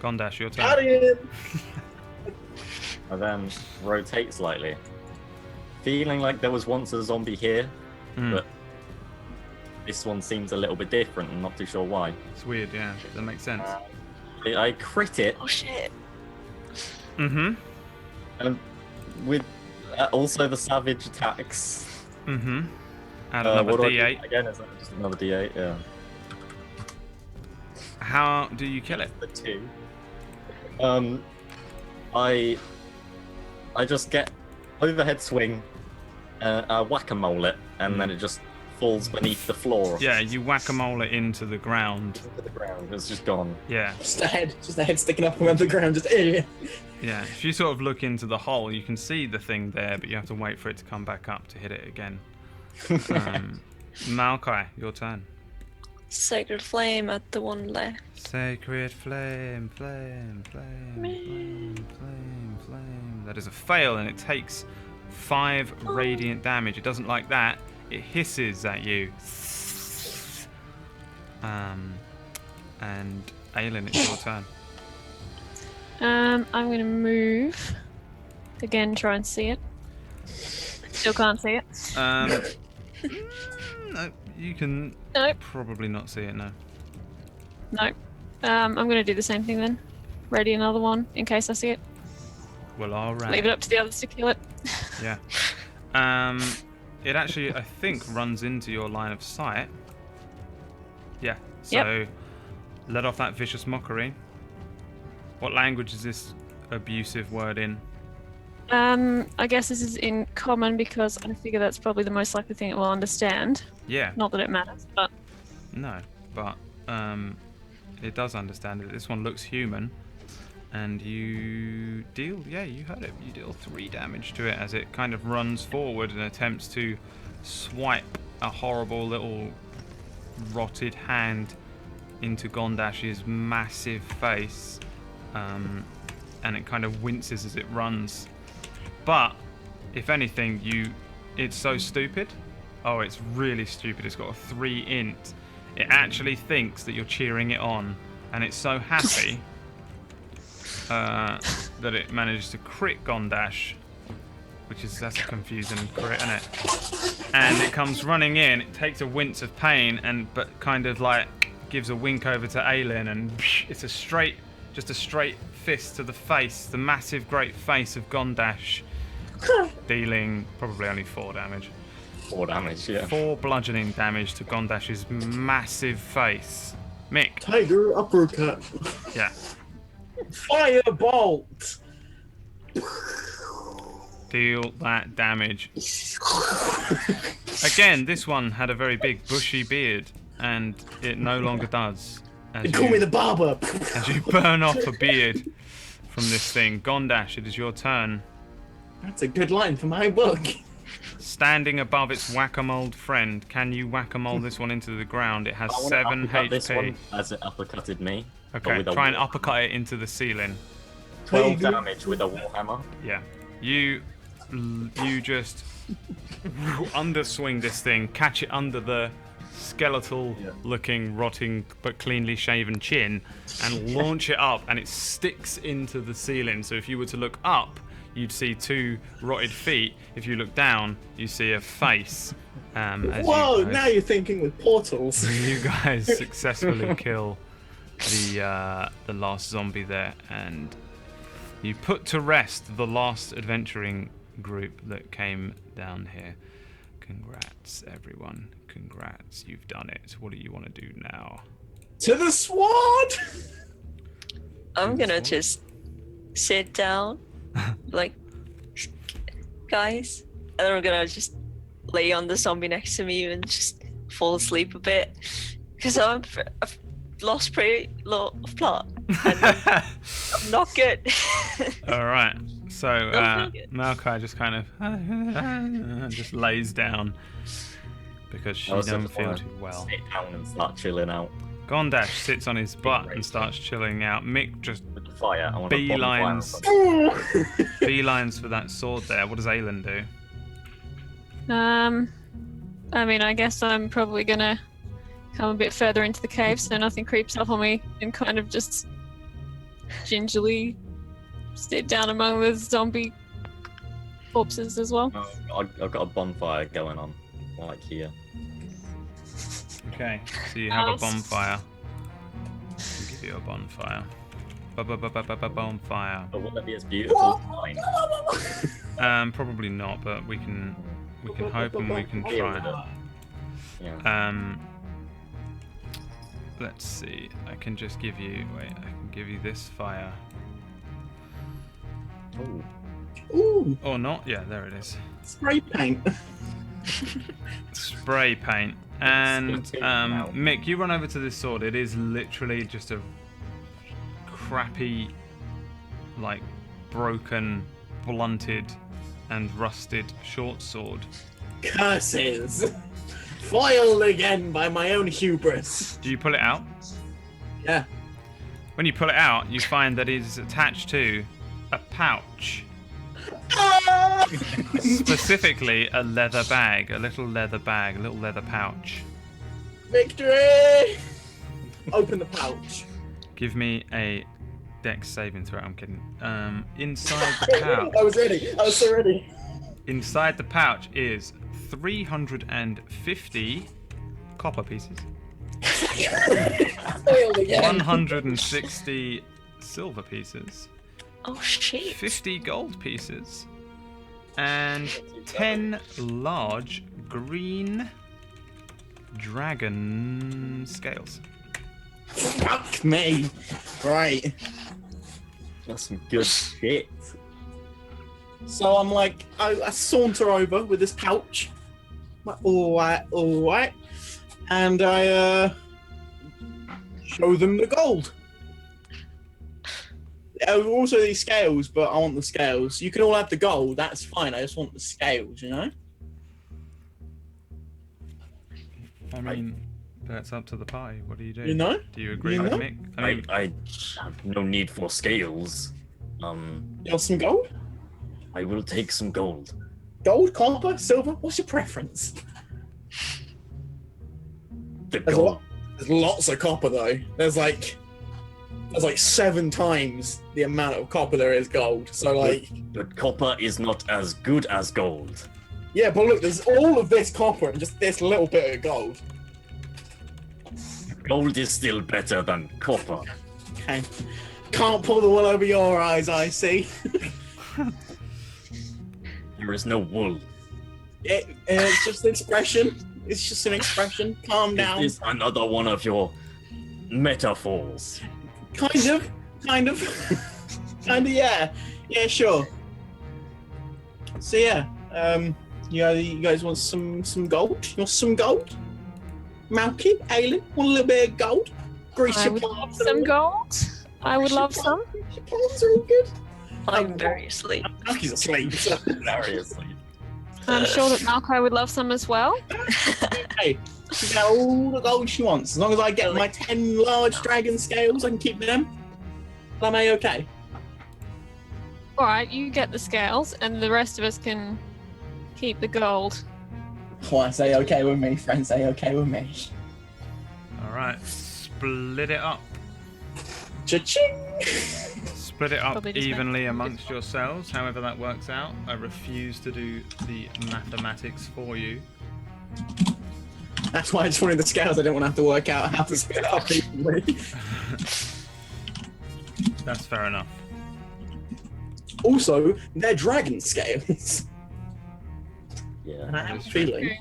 Gondash, your turn. Guardian! I then rotate slightly, feeling like there was once a zombie here, but this one seems a little bit different. I'm not too sure why. It's weird, yeah. That makes sense. I crit it. Oh shit. Mm-hmm. And with also the savage attacks. Mm-hmm. Add another what do I do? D8. Again, is that just another D8? Yeah. How do you kill it? The 2. I just get overhead swing, whack-a-mole it, and then it just falls beneath the floor. Yeah, you whack-a-mole it into the ground. Into the ground. It's just gone. Yeah. Just a head sticking up above the ground, just Yeah, if you sort of look into the hole, you can see the thing there, but you have to wait for it to come back up to hit it again. Maokai, your turn. Sacred flame at the one left. Sacred flame, flame, flame, flame, flame, flame. That is a fail, and it takes 5 radiant damage. It doesn't like that. It hisses at you. And Aelin, it's your turn. I'm gonna move. Again, try and see it. Still can't see it. No, you can Nope. probably not see it, no. Nope. I'm gonna do the same thing then. Ready another one in case I see it. Well, alright. Leave it up to the others to kill it. Yeah. It actually, I think, runs into your line of sight. Yeah. So, let off that vicious mockery. What language is this abusive word in? I guess this is in common because I figure that's probably the most likely thing it will understand. Yeah. Not that it matters, but No, but it does understand it. This one looks human, and you deal. Yeah, you heard it. You deal 3 damage to it as it kind of runs forward and attempts to swipe a horrible little rotted hand into Gondash's massive face, and it kind of winces as it runs. But if anything, it's so stupid. Oh, it's really stupid. It's got a 3 int. It actually thinks that you're cheering it on, and it's so happy that it manages to crit Gondash, that's a confusing crit, isn't it? And it comes running in. It takes a wince of pain, but kind of like gives a wink over to Aelin, and it's just a straight fist to the face, the massive, great face of Gondash, dealing probably only 4 damage. 4 damage, yeah. 4 bludgeoning damage to Gondash's massive face. Mick. Tiger uppercut. Yeah. Firebolt. Deal that damage. Again, this one had a very big bushy beard, and it no longer does. They call me the barber. As you burn off a beard from this thing. Gondash, it is your turn. That's a good line for my book. Standing above its whack-a-mole friend, can you whack-a-mole this one into the ground? It has 7 HP. This one as it uppercutted me. Okay, try and uppercut it into the ceiling. 12 damage with a warhammer. Yeah. You just underswing this thing, catch it under the skeletal-looking, rotting but cleanly shaven chin, and launch it up, and it sticks into the ceiling. So if you were to look up, you'd see 2 rotted feet. If you look down, you see a face. Whoa! Now you're thinking with portals. You guys successfully kill the last zombie there, and you put to rest the last adventuring group that came down here. Congrats, everyone. Congrats. You've done it. What do you want to do now? To the sword! I'm gonna just sit down, like, guys, and then I'm gonna just lay on the zombie next to me and just fall asleep a bit, because I've lost pretty lot of plot, and I'm not good. All right. So not good. Maokai just kind of just lays down because she doesn't feel too well. Sit down and start chilling out. Gondash sits on his butt and starts chilling out. Mick just With the fire, I want beelines for that sword there. What does Aelin do? I mean, I guess I'm probably gonna come a bit further into the cave so nothing creeps up on me, and kind of just gingerly sit down among the zombie corpses as well. I've got a bonfire going on, like here. Okay, so you have a bonfire. I'll give you a bonfire. Bonfire. But will that be as beautiful as mine? Probably not, but we can hope and we can try. Yeah. Let's see. I can just give you. Wait, I can give you this fire. Ooh. Ooh, Or not? Yeah, there it is. spray paint. Spray paint. And Spray paint now. Mick, you run over to this sword. It is literally just a crappy, like, broken, blunted, and rusted short sword. Curses. Foiled again by my own hubris. Do you pull it out? Yeah. When you pull it out, you find that it is attached to a pouch. Ah! Specifically, a leather bag, a little leather pouch. Victory! Open the pouch. Give me a dex saving throw. I'm kidding. Inside the pouch. I was ready. I was so ready. Inside the pouch is 350 copper pieces, Foiled again. 160 silver pieces, Oh shit. 50 gold pieces, and 10 large green dragon scales. Fuck me. Right. That's some good shit. So I'm like, I saunter over with this pouch. I'm like, all right. And I show them the gold. Also these scales, but I want the scales. You can all have the gold, that's fine. I just want the scales, you know? I mean, that's up to the party. What do you do? You know? Do you agree You with know? Mick? I mean, I have no need for scales. You want some gold? I will take some gold. Gold, copper, silver? What's your preference? The There's, gold. there's lots of copper though. There's like 7 times the amount of copper there is gold. So like, But copper is not as good as gold. yeah, but look, there's all of this copper and just this little bit of gold. Gold is still better than copper. Okay. Can't pull the wool over your eyes, I see. There is no wool. It's just an expression. It's just an expression. Calm down. Is this another one of your metaphors? Kind of. Kind of, yeah. Yeah, sure. So yeah, you guys want some gold? You want some gold? Malky, Ailin, want a little bit of gold? Grease I your would palms. love some gold. I would love some. Your palms are all good. I'm very asleep. Malky's asleep. So. Hilariously. I'm sure that Malco would love some as well. Hey, she can have all the gold she wants. As long as I get my 10 large dragon scales, I can keep them. Am I okay? All right, you get the scales, and the rest of us can keep the gold. Oh, I say okay with me, friends. Say okay with me. all right, split it up. Cha-ching! Split it up Probably just evenly amongst yourselves, however that works out. I refuse to do the mathematics for you. That's why I just wanted the scales. I didn't want to have to work out how to split it up evenly. That's fair enough. Also, they're dragon scales. Yeah. And I have a That's true. feeling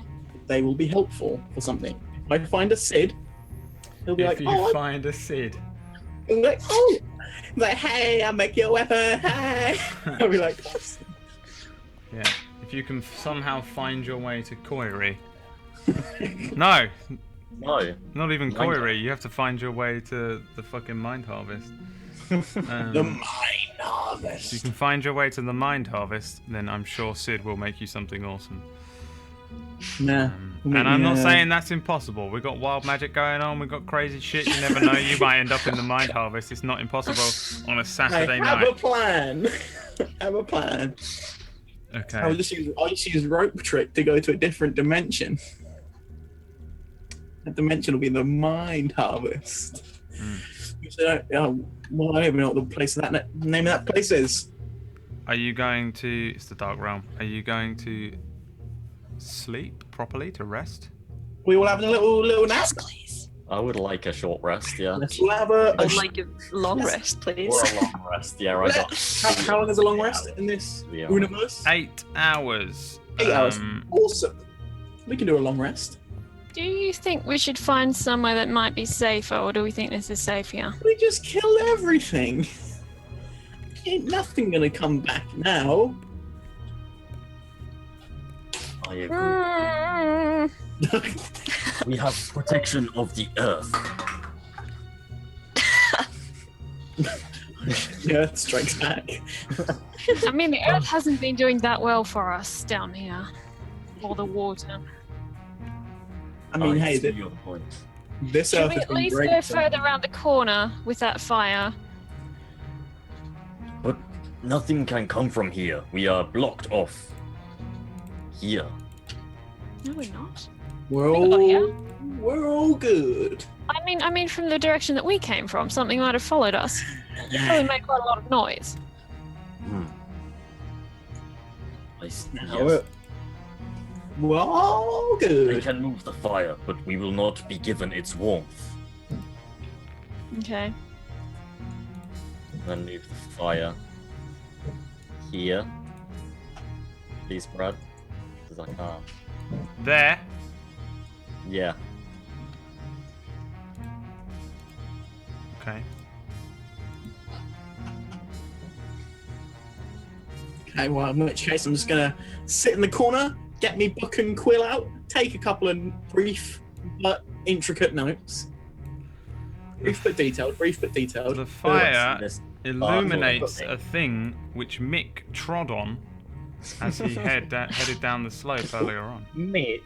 they will be helpful for something. If I find a Sid, he'll be If like, you oh, find a Sid, He'll be like, oh. He's like, hey, I'll make you a weapon. Hey. I'll be like, what? yeah. If you can somehow find your way to Koiri. No, No. not even Mind Koiri. You have to find your way to the fucking Mind Harvest. The Mind If you Harvest. can find your way to the Mind Harvest, then I'm sure Sid will make you something awesome. Nah. And I'm not saying that's impossible. We've got wild magic going on. We've got crazy shit. You never know. You might end up in the Mind Harvest. It's not impossible on a Saturday I have a night. plan. Have a plan. Okay. I'll just use rope trick to go to a different dimension. That dimension will be the mind harvest. So, well, I don't even know what the place of that name of that place is. Are you going to? It's the Dark Realm. Are you going to sleep properly to rest? We all having a little nap. Yes, please. I would like a short rest, yeah. Let's all have a I'd like a long rest, please. Or a long rest, yeah. I got. how long is a long rest in this Yeah. universe? 8 hours. 8 hours. Awesome. We can do a long rest. Do you think we should find somewhere that might be safer, or do we think this is safe here? We just killed everything. Ain't nothing gonna come back now. I agree. We have protection of the earth. The Earth strikes back. I mean, the Earth hasn't been doing that well for us down here. Or the water. I mean, hey, see your point. this Should Earth we has at been least great. go further around the corner with that fire? But nothing can come from here. We are blocked off. Here. No, we're not. We're We got here. all good. I mean, from the direction that we came from, something might have followed us. Probably made quite a lot of noise. Yes. We're all We good. can move the fire, but we will not be given its warmth. Okay. Then move the fire here. Please, Brad. Because I can't. There. Yeah. Okay. Okay, well, in which case I'm just gonna sit in the corner, get me book and quill out, take a couple of brief but intricate notes. Brief but detailed. The fire This- illuminates a thing which Mick trod on as he headed down the slope earlier on. Me.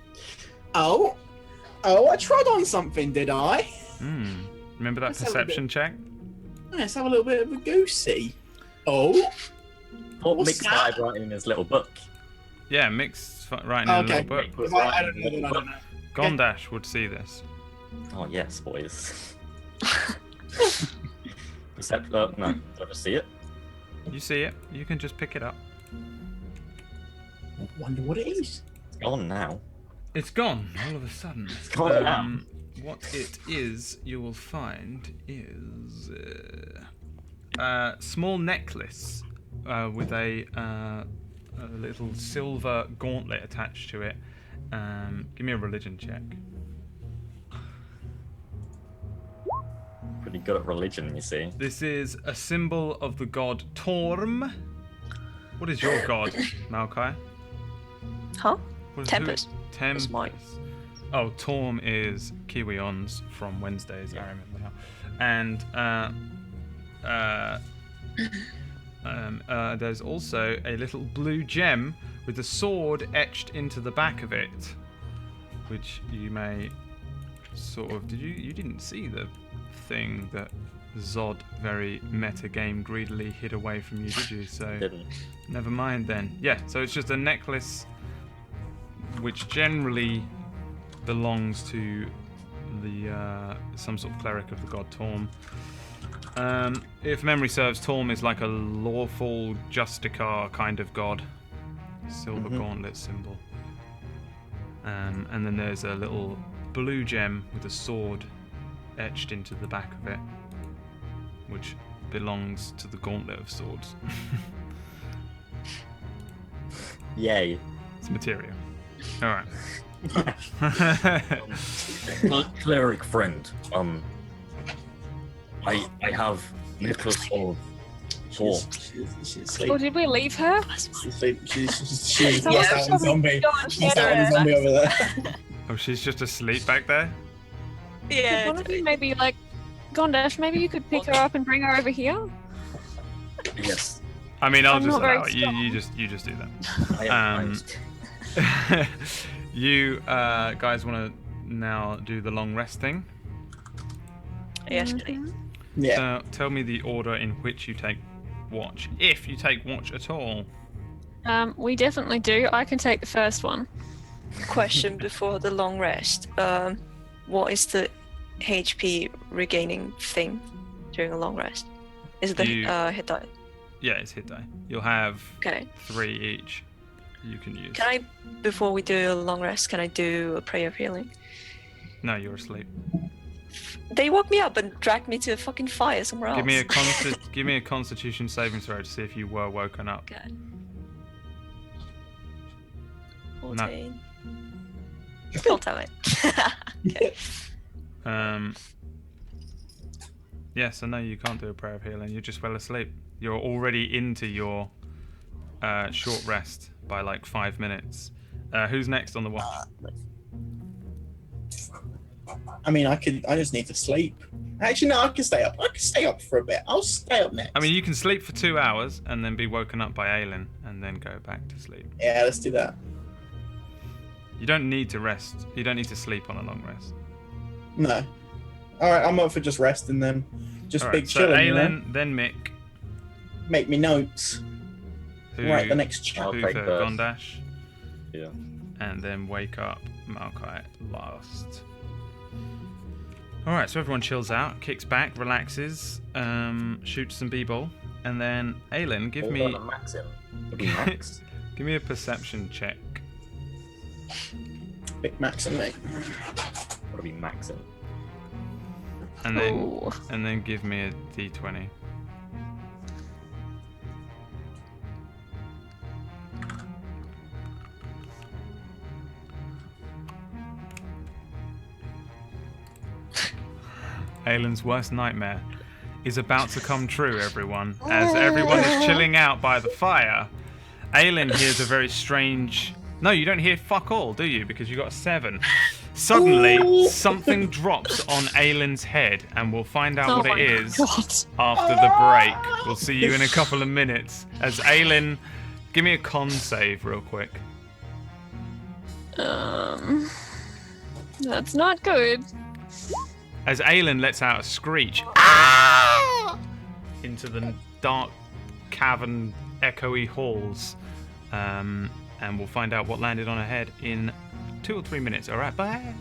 Oh, I trod on something, did I? Remember that Let's have a perception check? Let's have a little bit of a goosey. Oh, What What's Mick that? started writing in his little book. Yeah, Mick's writing in a okay. little book. Was I writing don't in a know. little book. Gondash would see this. Oh yes, boys. Except, no, do I just see it? You see it. You can just pick it up. Wonder what it is. It's gone now. It's gone all of a sudden. It's gone now. What it is, you will find, is a small necklace with a little silver gauntlet attached to it. Give me a religion check. Pretty good at religion, you see. This is a symbol of the god Torm. What is your god, Malkai? Huh? What is- Tempest. Tempest. mine. Oh, Torm is Kiwion's from Wednesdays, I remember now. And there's also a little blue gem with a sword etched into the back of it, which you may sort of... You didn't see the thing that Zod very meta game greedily hid away from you, did you? So Didn't. never mind then. Yeah, so it's just a necklace which generally belongs to the some sort of cleric of the god Torm. If memory serves, Torm is like a lawful justicar kind of god. Silver gauntlet symbol. And then there's a little blue gem with a sword etched into the back of it, which belongs to the gauntlet of swords. Yay. It's material. Alright. Cleric friend, I have necklace of Torm. She's Or asleep. did we leave her? She's asleep. She's Someone's passed out on probably zombie. gone Passed out on here. zombie over there. Oh, she's just asleep back there? Yeah. One of you maybe like, Gondash, maybe you could pick her up and bring her over here? Yes. I mean, I'll I'm just not very allow it. You just do that. I am. You guys want to now do the long rest thing? Yes, please. Yeah. Tell me the order in which you take watch, if you take watch at all. We definitely do. I can take the first one. Question before the long rest. what is the HP regaining thing during a long rest? Is it the hit die? Yeah, it's hit die. You'll have Okay. 3 each you can use. Can I, before we do a long rest, can I do a prayer of healing? No, you're asleep. They woke me up and dragged me to a fucking fire somewhere else. Give me a Constitution saving throw to see if you were woken up. Okay. 14. God damn it. Okay. Yeah, so no, you can't do a prayer of healing. You're just well asleep. You're already into your short rest by like 5 minutes. Who's next on the watch? I mean, I just need to sleep. Actually, no, I can stay up. I can stay up for a bit. I'll stay up next. I mean, you can sleep for 2 hours and then be woken up by Aelin and then go back to sleep. Yeah, let's do that. You don't need to rest. You don't need to sleep on a long rest. No. All right, I'm up for just resting then. Just All right, big so chilling. Aelin, then Mick. Make me notes. Right, the next I'll Who take for first. Gondash. Yeah. And then wake up Malkai last. Alright, so everyone chills out, kicks back, relaxes, shoots some b-ball, and then Aelin, give me Max in. It'll be max. give me a perception check. Big Max and me. It'll be max in. And then give me a d20. Aelin's worst nightmare is about to come true, everyone. As everyone is chilling out by the fire, Aelin hears a very strange... No, you don't hear fuck all, do you? Because you got a 7. Suddenly, something drops on Aelin's head, and we'll find out what it is after the break. We'll see you in a couple of minutes. As Aelin... Give me a con save real quick. That's not good. As Aelin lets out a screech into the dark cavern echoey halls, and we'll find out what landed on her head in 2 or 3 minutes. All right, bye.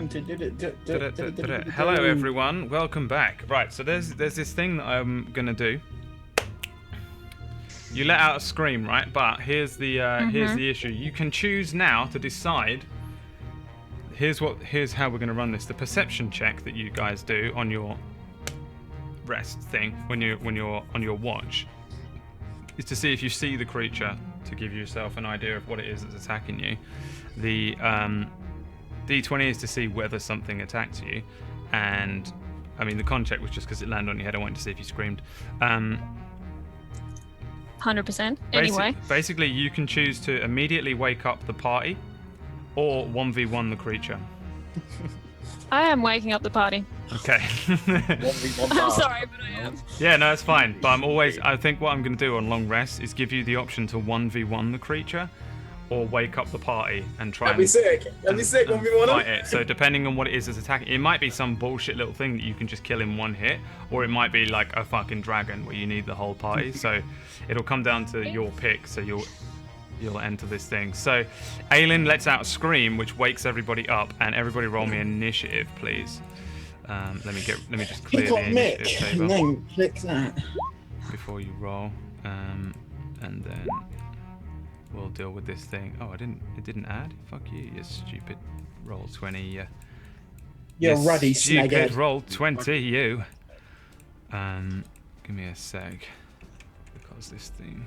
time to do it. Hello everyone, welcome back. Right, so there's this thing that I'm gonna do. You let out a scream, right? But here's the issue. You can choose now to decide. Here's how we're gonna run this. The perception check that you guys do on your rest thing when you're on your watch is to see if you see the creature, to give yourself an idea of what it is that's attacking you. The D20 is to see whether something attacks you, and I mean the con check was just because it landed on your head. I wanted to see if you screamed. 100%. Anyway. Basically, you can choose to immediately wake up the party, or 1v1 the creature. I am waking up the party. Okay. 1v1 I'm bar. sorry, but I am. Yeah, no, it's fine. But I think what I'm going to do on long rest is give you the option to 1v1 the creature, or wake up the party and try That'd be sick. That'd be sick. 1v1. fight it. So depending on what it is that's attacking, it might be some bullshit little thing that you can just kill in one hit, or it might be like a fucking dragon where you need the whole party. So it'll come down to your pick. So you'll enter this thing. So Aelin lets out a scream which wakes everybody up, and everybody roll me initiative, please. Let me just clear the initiative table No, click that. before you roll, and then we'll deal with this thing. Oh, it didn't add? Fuck you, you stupid roll 20, You're you ruddy stupid snaghead. roll 20, you. Give me a sec, because this thing.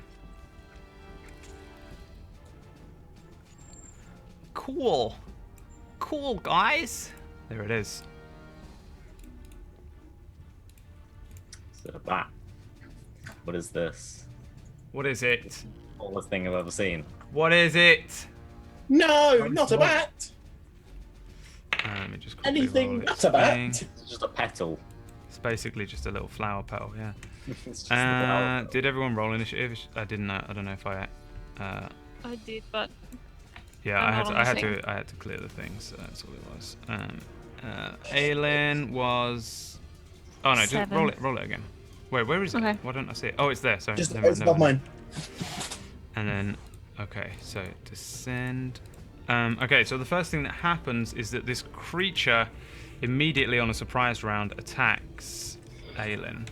Cool, guys. There it is. So that. What is this? What is it? Tallest thing I've ever seen. What is it? No, not a bat. Let me just quickly Anything roll but its a bat. thing. It's just a petal. It's basically just a little flower petal, yeah. It's just a flower. Did everyone roll initiative? I didn't know. I don't know if I. I did, but Yeah, I'm I not on the had thing. to clear the thing, so that's all it was. Aelin was. Oh no, just 7. roll it again. Wait, where is it? Okay. Why don't I see it? Oh, it's there. Sorry. Just never it's above mind. mine. And then, okay, so descend. Okay, so the first thing that happens is that this creature immediately on a surprise round attacks Aelin.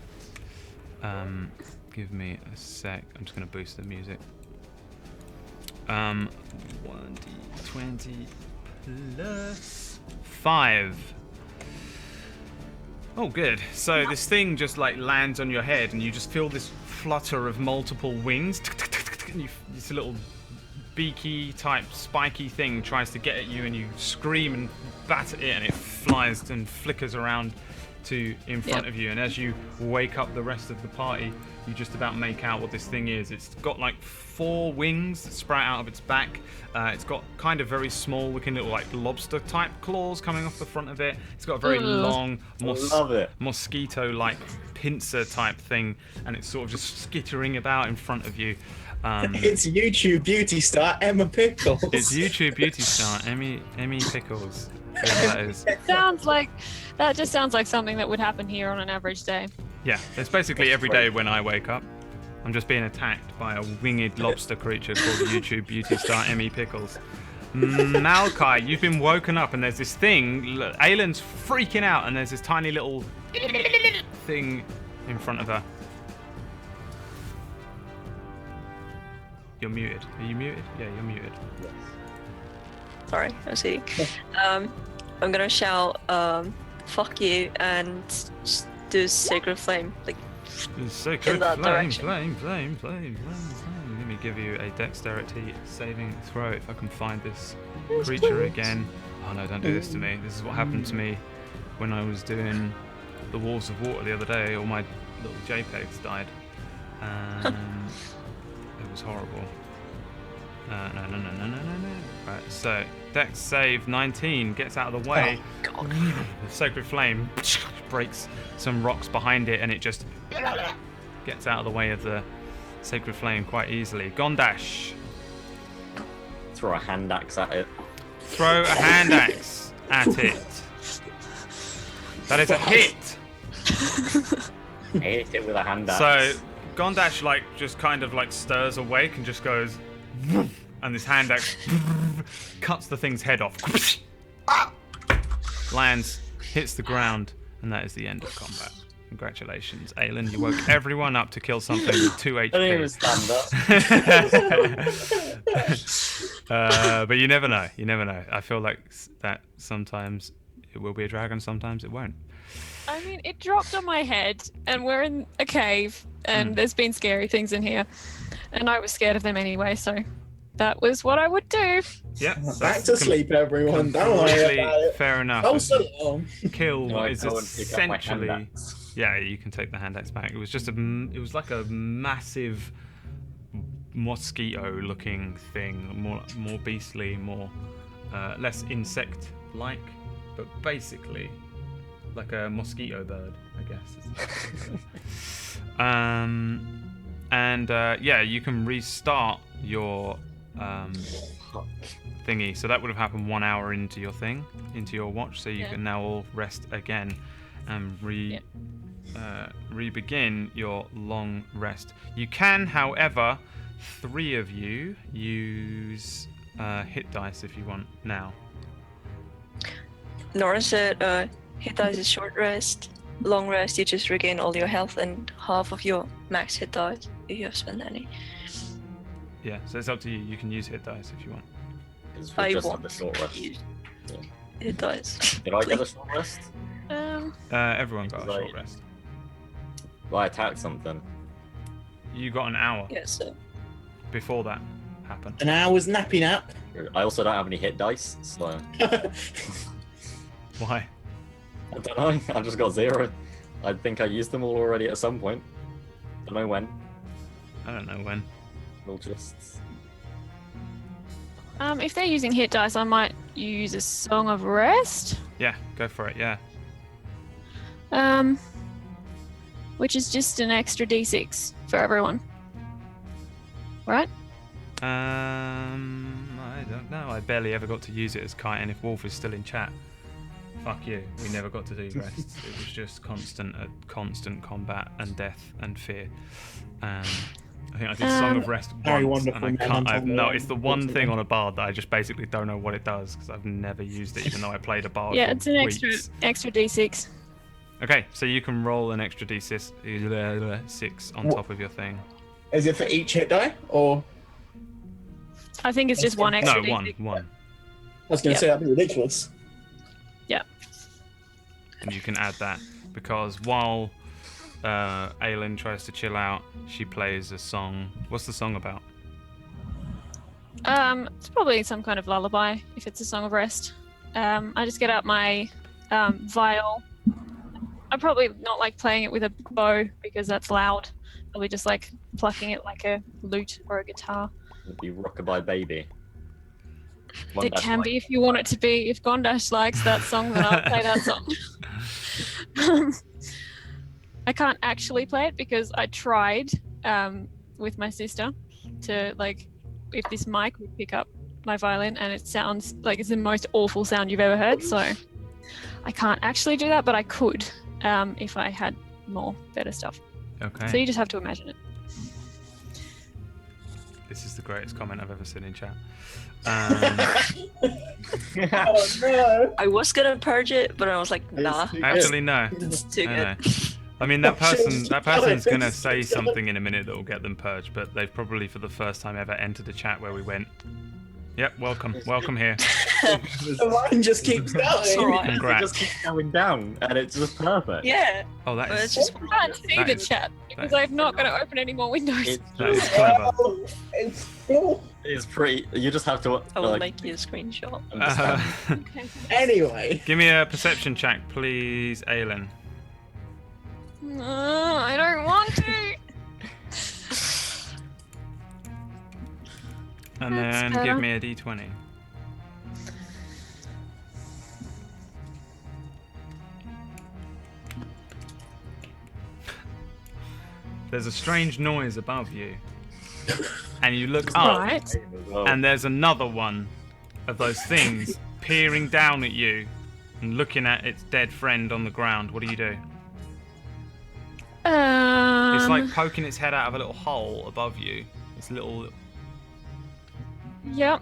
Give me a sec. I'm just going to boost the music. 1d20 plus 5. Oh, good. So this thing just like lands on your head, and you just feel this flutter of multiple wings. And this little beaky type spiky thing tries to get at you, and you scream and bat at it, and it flies and flickers around to in front of you. And as you wake up the rest of the party, you just about make out what this thing is. It's got like 4 wings that sprout out of its back. It's got kind of very small looking little like lobster type claws coming off the front of it. It's got a very long Love it. mosquito like pincer type thing, and it's sort of just skittering about in front of you. It's YouTube beauty star Emma Pickles. It's YouTube beauty star Emmy Pickles. Whoever that is. that just sounds like something that would happen here on an average day. Yeah, it's basically every day when I wake up, I'm just being attacked by a winged lobster creature called YouTube beauty star Emmy Pickles. Malachi, you've been woken up, and there's this thing. Aelin's freaking out, and there's this tiny little thing in front of her. You're muted. Are you muted? Yeah, you're muted. Sorry, I see. I'm gonna shout, fuck you, and just do Sacred Flame. Like, Sacred in that flame, direction. flame. Let me give you a dexterity saving throw if I can find this creature again. Oh no, don't do this to me. This is what happened to me when I was doing the Walls of Water the other day. All my little JPEGs died. It was horrible. No. Right, so Dex save 19 gets out of the way. oh god. The Sacred Flame breaks some rocks behind it, and it just gets out of the way of the Sacred Flame quite easily. Gondash, Throw a hand axe at it. throw a hand axe at it. That is a hit. Hit it with a hand axe. So Gondash like just kind of like stirs awake and just goes, and this hand axe cuts the thing's head off. lands, hits the ground, and that is the end of combat. Congratulations, Aelin. You woke everyone up to kill something with 2 HP. I didn't even stand up. But you never know. You never know. I feel like that sometimes it will be a dragon, sometimes it won't. I mean, it dropped on my head, and we're in a cave, and there's been scary things in here, and I was scared of them anyway, so that was what I would do. Yeah. Back to sleep, everyone. Don't worry about it. Fair enough. Oh, so long. Kill No, I is go and pick up my essentially. hand axe. Yeah, you can take the hand axe back. It was just it was like a massive mosquito-looking thing, more beastly, less insect-like, but basically like a mosquito bird, I guess. Yeah, you can restart your thingy. So that would have happened 1 hour into your watch. So you can now all rest again and re-begin your long rest. You can, however, 3 of you use hit dice if you want now. Nora said, hit dice is short rest. Long rest, you just regain all your health and half of your max hit dice if you have spent any. Yeah, so it's up to you. You can use hit dice if you want. Because we just had the short rest. Hit dice. Did I get a short rest? Everyone got a Right. short rest. Well, I attacked something. You got an hour Yeah, so. before that happened. An hour's nappy nap. I also don't have any hit dice, so Why? I don't know. I just got 0. I think I used them all already at some point. Don't know when. I don't know when. We'll just. If they're using hit dice, I might use a Song of Rest. Yeah, go for it. Yeah. Which is just an extra d6 for everyone. Right? I don't know. I barely ever got to use it as Kite, and if Wolf is still in chat, fuck you. We never got to do rests. It was just constant combat and death and fear. I think I did Song of Rest Very once, wonderful, and I man. can't. No, it's the one thing on a bard that I just basically don't know what it does because I've never used it, even though I played a bard. Yeah, for it's an weeks. extra d6. Okay, so you can roll an extra d6 6 on What? top of your thing. Is it for each hit die, or I think it's just one extra No, d6. one. I was going to Yep. say that'd be ridiculous. And you can add that because while Aelin tries to chill out, she plays a song. What's the song about? It's probably some kind of lullaby if it's a Song of Rest. I just get out my viol. I probably not like playing it with a bow because that's loud. Probably just like plucking it like a lute or a guitar. It'd be Rockabye Baby. It can be if you want it to be. If Gondash likes that song, then I'll play that song. I can't actually play it because I tried with my sister to like if this mic would pick up my violin, and it sounds like it's the most awful sound you've ever heard. So I can't actually do that, but I could if I had more better stuff. Okay. So you just have to imagine it. This is the greatest comment I've ever seen in chat. Oh no! I was gonna purge it, but I was like, nah, Actually, no. it's too No, good. no. I mean, that person's It's gonna just- say something in a minute that will get them purged, but they've probably for the first time ever entered a chat where we went, "Yep, welcome here." The line just keeps It's going. alright. It Congrats. just keeps going down, and it's just perfect. Yeah, Oh, that but is it's just I can't see That the is- chat because I'm not going to open any more windows. It's that is just, clever. It's cool. it's pretty. You just have to. I will like, make you a screenshot. understand. Okay. Anyway, Give me a perception check, please, Aelin. No, I don't want to. And That's then better. give me a d20. There's a strange noise above you. And you look up, Right. and there's another one of those things peering down at you and looking at its dead friend on the ground. What do you do? It's like poking its head out of a little hole above you. It's little. Yep.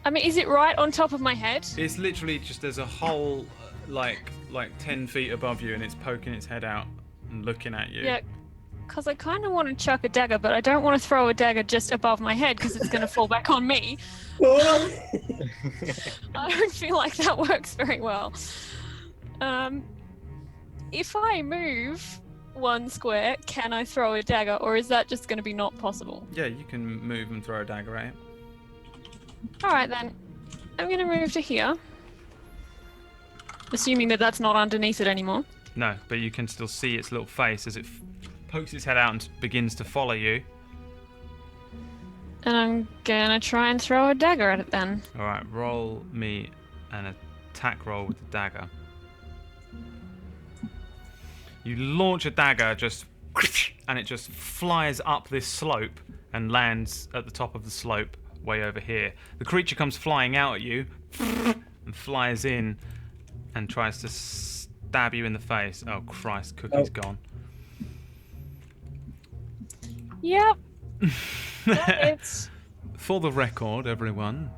I mean, is it right on top of my head? It's literally just there's a hole like 10 feet above you, and it's poking its head out and looking at you. Yeah, because I kind of want to chuck a dagger, but I don't want to throw a dagger just above my head because it's going to fall back on me. I don't feel like that works very well. If I move 1 square, can I throw a dagger, or is that just going to be not possible? Yeah, you can move and throw a dagger at it. All right, then. I'm going to move to here. Assuming that that's not underneath it anymore. No, but you can still see its little face as it pokes its head out and begins to follow you. And I'm going to try and throw a dagger at it then. All right, roll me an attack roll with the dagger. You launch a dagger, and it just flies up this slope and lands at the top of the slope way over here. The creature comes flying out at you and flies in and tries to stab you in the face. Oh Christ, Cookie's gone. Yep. It's... For the record, everyone,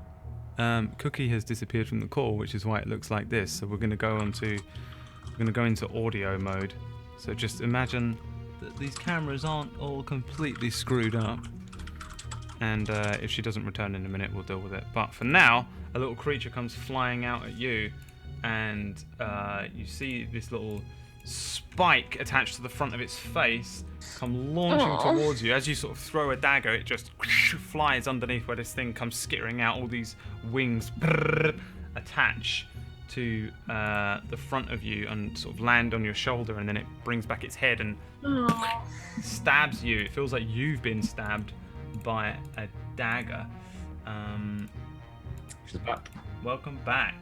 Cookie has disappeared from the call, which is why it looks like this. So we're going to go into audio mode. So just imagine that these cameras aren't all completely screwed up. And if she doesn't return in a minute, we'll deal with it. But for now, a little creature comes flying out at you, and you see this little spike attached to the front of its face come launching towards you. As you sort of throw a dagger, it just flies underneath where this thing comes skittering out. All these wings attach to the front of you and sort of land on your shoulder, and then it brings back its head and stabs you. It feels like you've been stabbed by a dagger. She's back. Welcome back.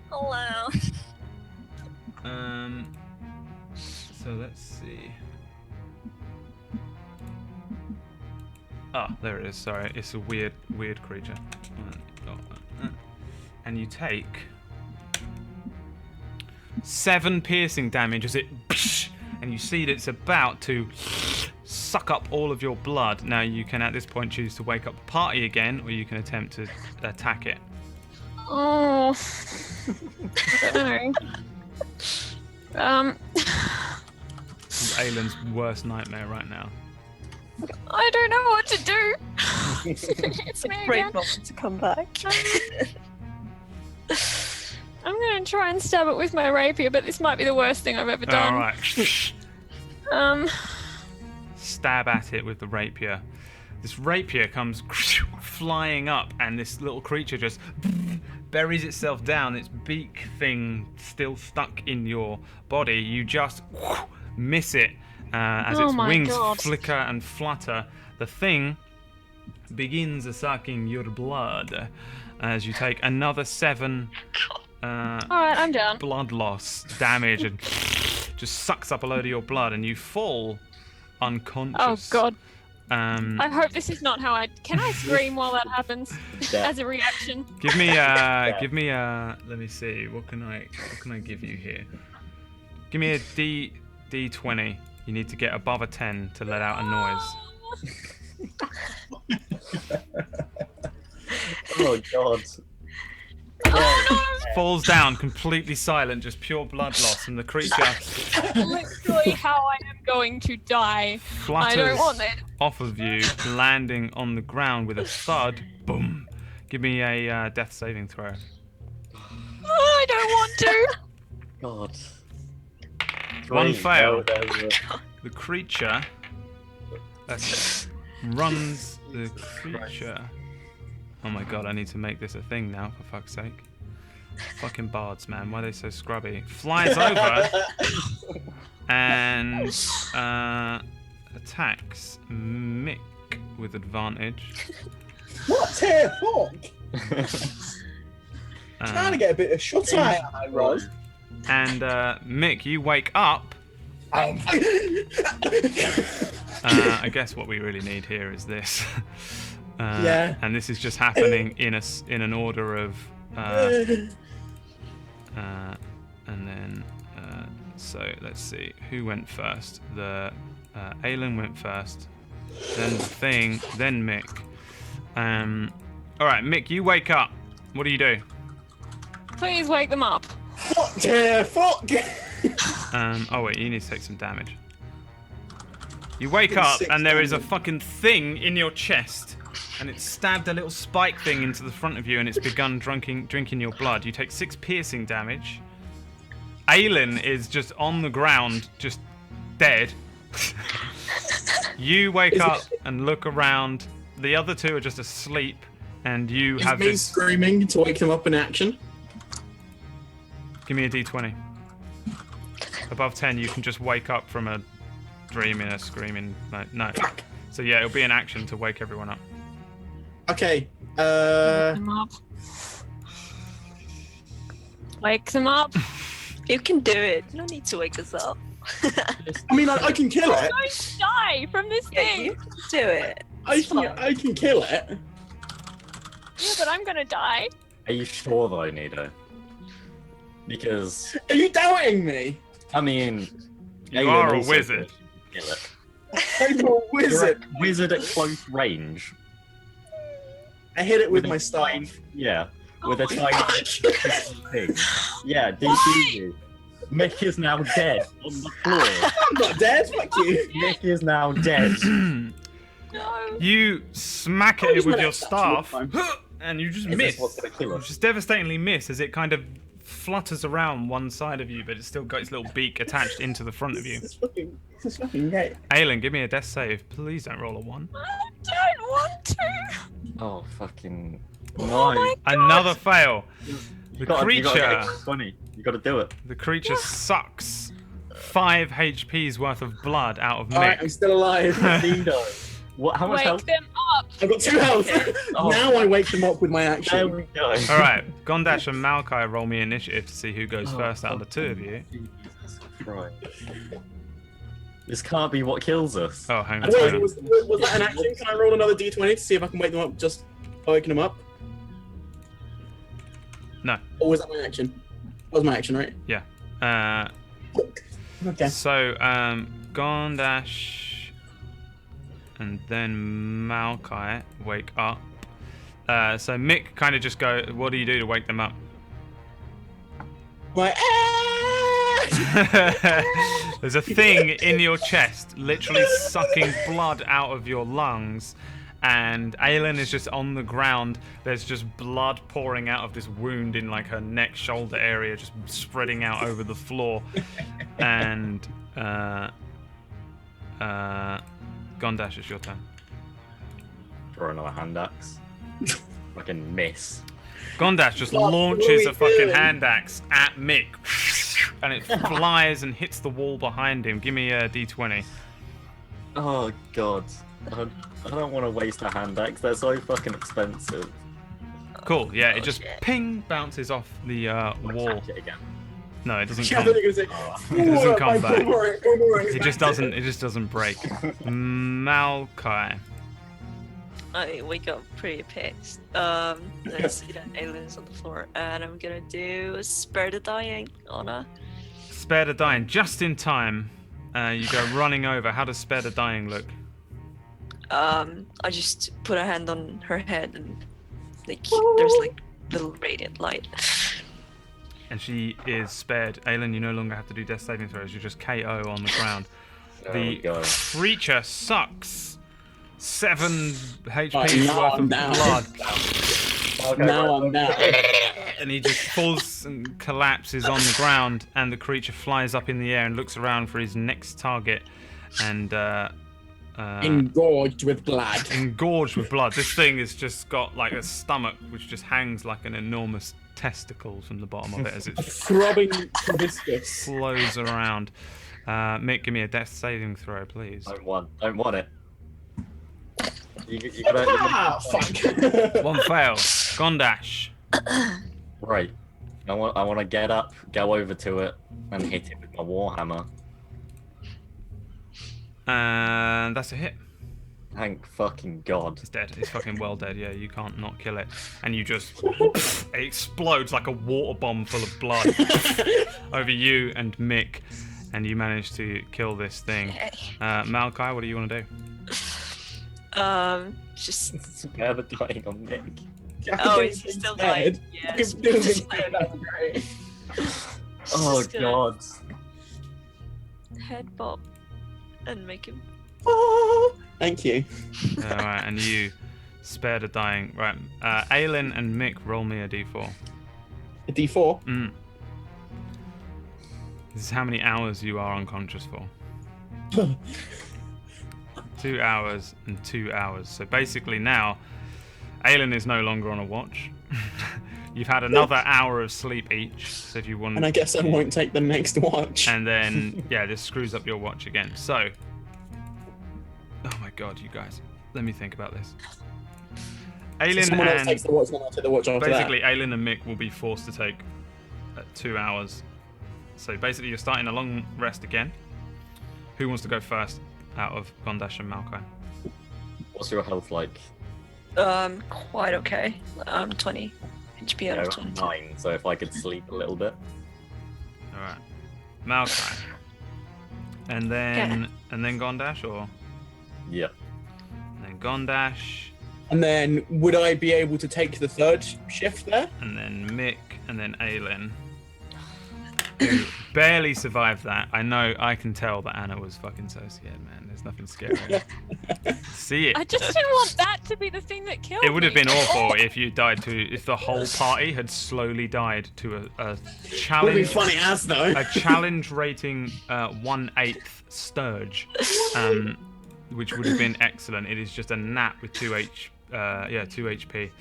Hello. So let's see. Oh, there it is. Sorry, it's a weird creature. And you take 7 piercing damage as it, and you see that it's about to suck up all of your blood. Now you can at this point choose to wake up the party again, or you can attempt to attack it. Oh. I don't know. This is Aylin's worst nightmare right now. I don't know what to do. It's me Great again. moment to come back. I'm going to try and stab it with my rapier, but this might be the worst thing I've ever done. All right. Stab at it with the rapier. This rapier comes flying up, and this little creature just buries itself down, its beak thing still stuck in your body. You just miss it as its wings flicker and flutter. The thing begins sucking your blood as you take another 7 Alright, I'm down. blood loss damage, and just sucks up a load of your blood, and you fall unconscious. Oh god. Um, I hope this is not how I... Can I scream while that happens? As a reaction? Give me let me see, what can I give you here? Give me a D20. You need to get above a 10 to let out a noise. Oh god. Oh no! Falls down, completely silent, just pure blood loss, and the creature Literally how I am going to die. flutters I don't want it. off of you, landing on the ground with a thud. Boom. Give me a death saving throw. I don't want to. God. 1 fail. No. The creature runs the creature. Oh my god, I need to make this a thing now, for fuck's sake. Fucking bards, man. Why are they so scrubby? Flies over and attacks Mick with advantage. What the fuck? Trying to get a bit of shut eye, Rod. And Mick, you wake up. I guess what we really need here is this. Yeah. And this is just happening in an order of. And then, so let's see who went first. The Aylin went first, then the thing, then Mick. All right, Mick, you wake up. What do you do? Please wake them up. Fuck yeah, fuck! Oh wait, you need to take some damage. You wake up and there is a fucking thing in your chest, and it's stabbed a little spike thing into the front of you, and it's begun drinking your blood. You take 6 piercing damage. Aelin is just on the ground, just dead. You wake up and look around. The other 2 are just asleep, and you have me this. screaming to wake them up in action. Give me a d20. Above 10, you can just wake up from a dream in a screaming. No. Fuck. So yeah, it'll be an action to wake everyone up. Okay. Wake them up. Wake them up. You can do it. You don't need to wake us up. I mean, I can kill it. Don't die from this Yeah, thing. you can do it. I can kill it. Yeah, but I'm gonna die. Are you sure though, Nido? Because Are you doubting me? I mean, You Aelin are a also wizard. could kill it. I'm a You're a wizard. wizard at close range. I hit it with a my staff. tiny- Yeah, with a Oh tiny thing. Yeah, DQ. Mick is now dead on the floor. I'm not dead. Fuck you. Mick is now dead. No. You smack at Oh, it with he's your not staff, that and you just Is miss. this what's gonna kill us? Just devastatingly miss as it kind of flutters around one side of you, but it's still got its little beak attached into the front of you. This is fucking great. Aelin, give me a death save. Please don't roll a 1. I don't want to. Oh fucking Oh no! my God. Another fail. The You gotta creature, get funny. You gotta do it. the creature sucks 5 HP's worth of blood out of Alright, Mick. I'm still alive. Nido. What? How much Wake health? them up. I've got 2 health. Oh. Now I wake them up with my There action. we go. All right, Gondash and Malkai roll me initiative to see who goes Oh, first out of the 2 of you. Jesus Christ. This can't be what kills us. Oh, hang on. Wait, was that an action? Can I roll another d20 to see if I can wake them up just by waking them up? No. Or was that my action? That was my action, right? Okay. So, Gondash and then Malkai wake up. So Mick kind of just go, what do you do to wake them up? Like, There's a thing in your chest, literally sucking blood out of your lungs, and Aelin is just on the ground. There's just blood pouring out of this wound in like her neck, shoulder area, just spreading out over the floor. And Gondash, it's your turn. Throw another hand axe. Fucking miss. Gondash just What are launches we a fucking doing? hand axe at Mick, and it flies and hits the wall behind him. Give me a d20. Oh god. I don't want to waste a hand axe. They're so fucking expensive. Cool, yeah, it Oh, just shit. ping bounces off the wall. Catch it again. No, it doesn't Yeah, I come. thought you were gonna say, It doesn't come back. Go for it, go for It just doesn't. It just doesn't break. Malkai. I wake up pretty pissed. I see that aliens on the floor, and I'm gonna do spare the dying on her. Spare the dying just in time. You go running over. How does spare the dying look? I just put a hand on her head, and like there's like little radiant light. And she is spared. Aelin, you no longer have to do death saving throws. You just KO on the ground. There we The go. creature sucks 7 HP's Right, now worth I'm of down. blood. Okay, Now I'm down. And he just falls and collapses on the ground, and the creature flies up in the air and looks around for his next target, and Engorged with blood. engorged with blood. This thing has just got like a stomach which just hangs like an enormous testicle from the bottom of it as it Throbbing proboscis. flows around. Mick, give me a death saving throw, please. Don't want it. You gotta, Ah, fuck. 1 fail. Gondash. right. I want to get up, go over to it, and hit it with my warhammer. And that's a hit. Thank fucking god. It's dead. It's fucking well dead. Yeah, you can't not kill it. And you just it explodes like a water bomb full of blood over you and Mick, and you manage to kill this thing. Malkai, what do you want to do? Just Spare the dying on Nick. Oh, is he still dying? Yeah. Oh Just god. Head bob and make him. Oh, thank you. Alright, and you spared a dying. Right. Aelin and Mick, roll me a d4. A D4. This is how many hours you are unconscious for. 2 hours and 2 hours. So basically now, Aelin is no longer on a watch. You've had another hour of sleep each. So if you want, And I guess I won't take the next watch. and then yeah, this screws up your watch again. So, oh my god, you guys, let me think about this. Aelin Someone else and takes the watch, then I'll take the watch after basically Aelin and Mick will be forced to take 2 hours. So basically, you're starting a long rest again. Who wants to go first out of Gondash and Malkai? What's your health like? Quite okay. 20 HP out of 22. 9, so if I could sleep a little bit. All right, Malkai, and then Gondash, or Yeah. and then Gondash, And then would I be able to take the third shift there? and then Mick, and then Aelin, who barely survived that. I know, I can tell that Anna was fucking so scared, man. There's nothing scary. See it. I just didn't want that to be the thing that killed It would have me. been awful if you died to, if the whole party had slowly died to a Would be challenge, funny as though. a challenge rating 1/8 Sturge, which would have been excellent. It is just a gnat with 2 HP.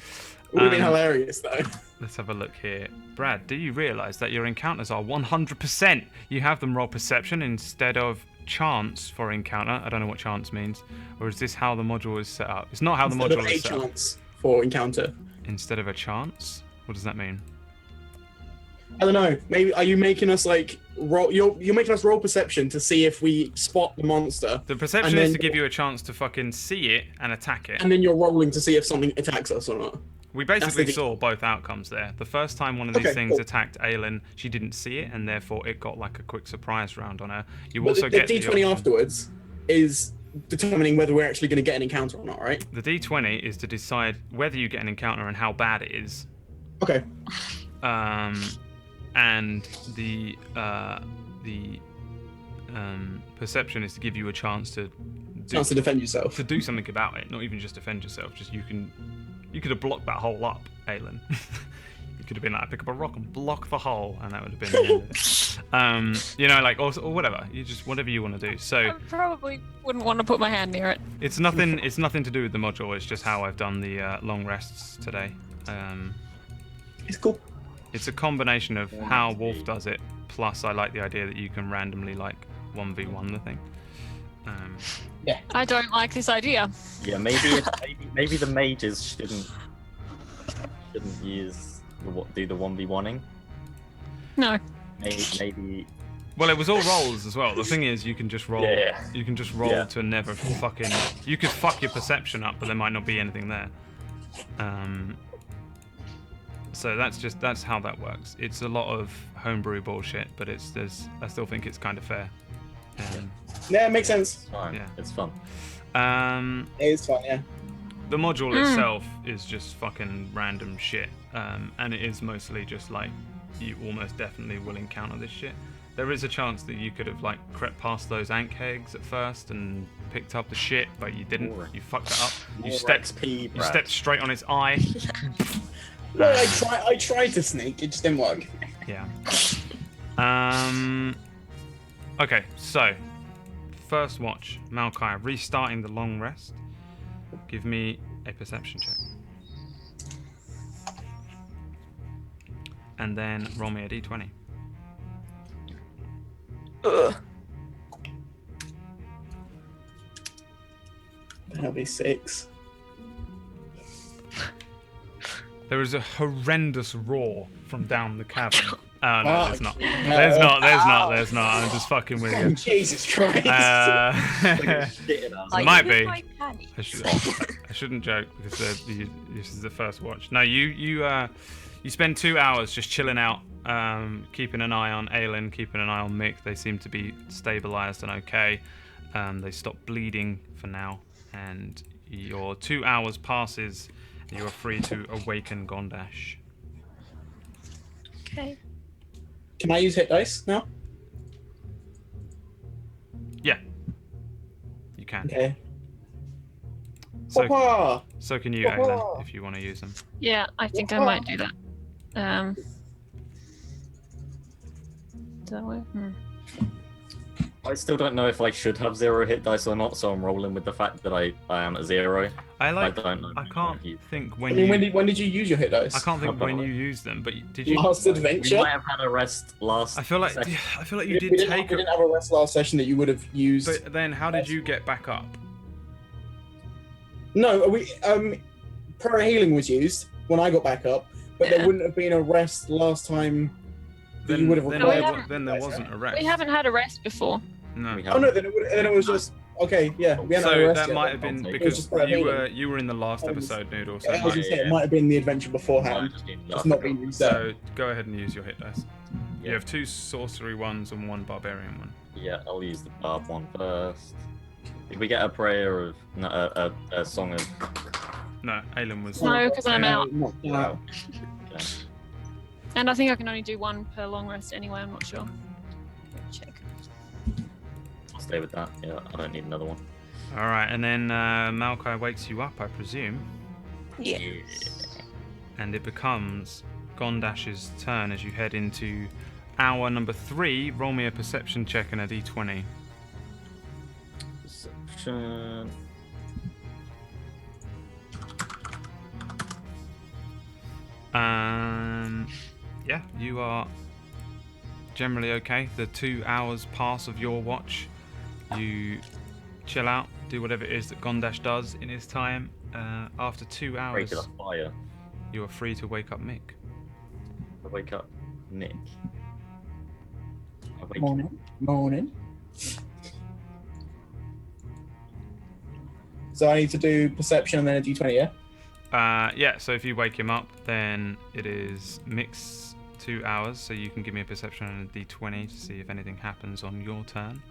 Would have been hilarious though. Let's have a look here. Brad, do you realise that your encounters are 100%? You have them roll perception instead of chance for encounter. I don't know what chance means. Or is this how the module is set up? It's not how Instead the of module a is set up. chance for encounter. Instead of a chance? What does that mean? I don't know. Maybe are you making us like roll? You're making us roll perception to see if we spot the monster, The perception And is then- to give you a chance to fucking see it and attack it. and then you're rolling to see if something attacks us or not. We basically the- saw both outcomes there. The first time one of these Okay, things cool. attacked Aelin, she didn't see it, and therefore it got like a quick surprise round on her. You But also the get D20 option- afterwards is determining whether we're actually going to get an encounter or not, right? The D20 is to decide whether you get an encounter and how bad it is. Okay. And the perception is to give you a chance to Chance to defend yourself. to do something about it. Not even just defend yourself. Just you could have blocked that hole up, Aelin. You could have been like, pick up a rock and block the hole, and that would have been the end of it. You know, like or whatever. You just whatever you want to do. So I probably wouldn't want to put my hand near it. it's nothing. It's nothing to do with the module. It's just how I've done the long rests today. It's cool. It's a combination of how Wolf does it, plus I like the idea that you can randomly like 1v1 the thing. I don't like this idea. Yeah, maybe the mages shouldn't use do the 1v1ing. No. Maybe Well, it was all rolls as well. The thing is, you can just roll. Yeah. You can just roll Yeah. to never fucking. You could fuck your perception up, but there might not be anything there. So that's how that works. It's a lot of homebrew bullshit, but I still think it's kind of fair. Yeah, it makes sense. it's fine. Yeah. It's fun. It is fun, yeah. The module itself is just fucking random shit, and it is mostly just like you almost definitely will encounter this shit. There is a chance that you could have like crept past those ant kegs at first and picked up the shit, but you didn't. More- You fucked it up. You More stepped. XP, You Brad. stepped straight on its eye. Well, I tried to sneak, it just didn't work. Yeah. Okay, so first watch, Malkai, restarting the long rest. Give me a perception check. And then roll me a d20. Ugh. That'll be 6. There is a horrendous roar from down the cavern. Oh, no, there's not. Fuck. There's not. I'm just fucking with you. Jesus Christ. Shitting us. I might use be. my panties. I shouldn't joke because this is the first watch. No, you spend 2 hours just chilling out, keeping an eye on Aelin, keeping an eye on Mick. They seem to be stabilized and okay. They stopped bleeding for now, and your 2 hours passes, You are free to awaken Gondash. Okay. Can I use hit dice now? Yeah. You can. Okay. So, Papa! so can you, Aiden, if you want to use them. Yeah, I think I might do that. Does that work? I still don't know if I should have 0 hit dice or not, so I'm rolling with the fact that I am at 0. I don't know. I can't think I when mean, you. when did you use your hit dice? I can't think when you used them, but did you? Last We adventure? might have had a rest last. I feel like session. you we did didn't, take. we didn't have a rest last session that you would have used. But then, how did you get back up? No, prayer healing was used when I got back up, but there wouldn't have been a rest last time. That you would have Then there wasn't a rest. We haven't had a rest before. No. Oh no, then it was just okay. Yeah, we hadn't had a So rest that yet. might have been It was because just prayer healing. you were in the last episode, Noodle. So I was gonna say, it might have been the adventure beforehand. It's not been reset. So go ahead and use your hit dice. You have 2 sorcery ones and 1 barbarian one. Yeah, I'll use the barb one first. Did we get a prayer of a song of? No, Aelin was. No, because I'm out. Wow. Okay. And I think I can only do 1 per long rest anyway, I'm not sure. Check. I'll stay with that. Yeah, I don't need another one. All right, and then Maokai wakes you up, I presume, Yeah. and it becomes Gondash's turn as you head into hour number 3. Roll me a perception check and a d20. Perception. Yeah, you are generally okay. The 2 hours pass of your watch. You chill out, do whatever it is that Gondash does in his time. After 2 hours, Regular fire. you are free to wake up Mick. I wake up Nick. I wake Morning. So I need to do perception and then a d20, yeah? Yeah, so if you wake him up, then it is Mick's 2 hours, so you can give me a perception and a d20 to see if anything happens on your turn.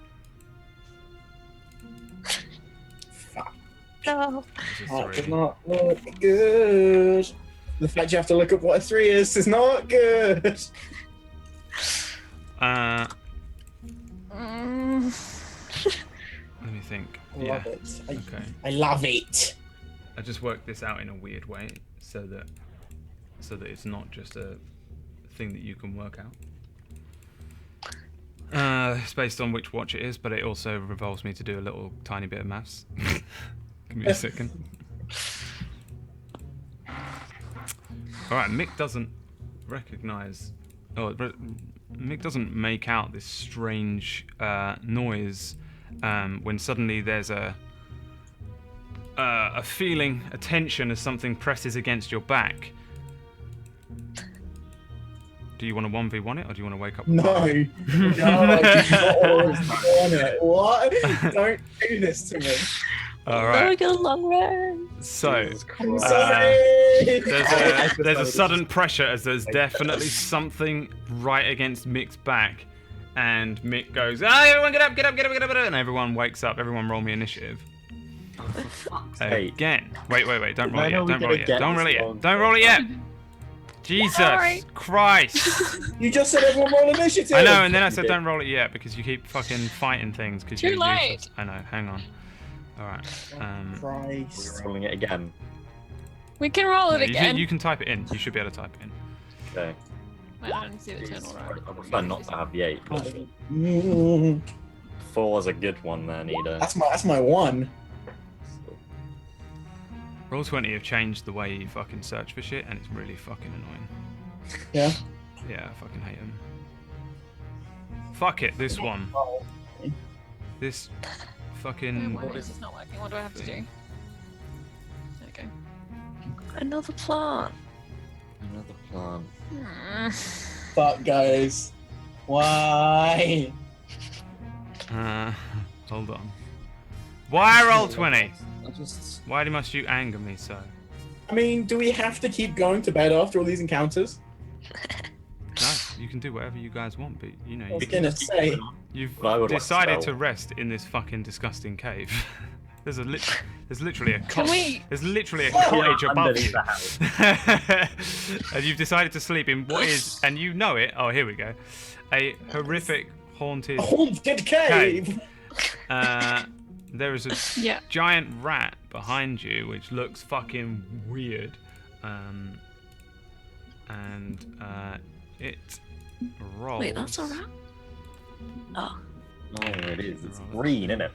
Fuck. No. This is That does 3. not look good. The fact you have to look up what a 3 is not good. Let me think. I Yeah. love it. Okay. I love it. I just worked this out in a weird way so that it's not just a thing that you can work out. It's based on which watch it is, but it also revolves me to do a little tiny bit of maths. Give me a second. Alright, Mick doesn't recognize... Mick doesn't make out this strange noise when suddenly there's a feeling, a tension as something presses against your back. Do you want to 1v1 it, or do you want to wake up? No. No, I do not want it. What? Don't do this to me. Alright, Go long run. so... I'm sorry. There's a sudden pressure as there's definitely something right against Mick's back, and Mick goes, everyone get up, and everyone wakes up. Everyone roll me initiative. Again. Wait, don't roll it yet, don't roll it yet. Jesus Sorry. Christ. You just said everyone roll initiative. I know, and then I said don't roll it yet because you keep fucking fighting things. Too late. Useless. I know, hang on. Alright. Christ. We're rolling it again. We can roll it You again. can type it in. You should be able to type it in. Okay. Wait, I don't see the turn alright. I prefer not to have the 8. Mm, 4 was a good one there, Nita. that's my 1. Roll20 have changed the way you fucking search for shit, and it's really fucking annoying. Yeah. Yeah, I fucking hate them. Fuck it, this one. Oh. This Oh, fucking... why is this not working? What do I have to do? Okay. Another plant. Another plan. Fuck, guys. Why? Hold on. Why Roll20? I just... Why must you anger me so? I mean, do we have to keep going to bed after all these encounters? No, you can do whatever you guys want, but you know, I was gonna say. you've But I would like to decided spell. to rest in this fucking disgusting cave. There's literally a Can we? There's literally a cottage above underneath you. the house. And you've decided to sleep in what is, and you know it. Oh, here we go. A horrific haunted A haunted cave. There is a Yeah. giant rat behind you, which looks fucking weird. It rolls. Wait, that's a rat? Oh, Oh, it is. It's green, isn't it?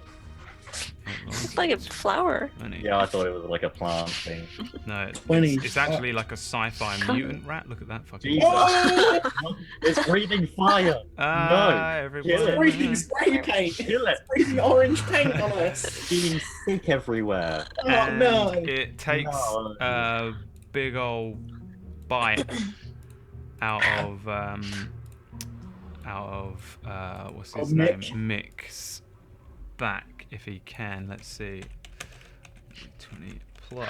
it's like a flower. Yeah, I thought it was like a plant thing. No, 20. it's actually like a sci-fi mutant rat. Look at that fucking. Jesus. Oh, It's breathing fire. Everyone. Kill it. breathing spray paint. Kill it. Breathing orange paint on us. Being sick everywhere. Oh And no. it takes No. a big old bite out of what's his name? Mick. Mick's back, if he can. Let's see. 20 plus.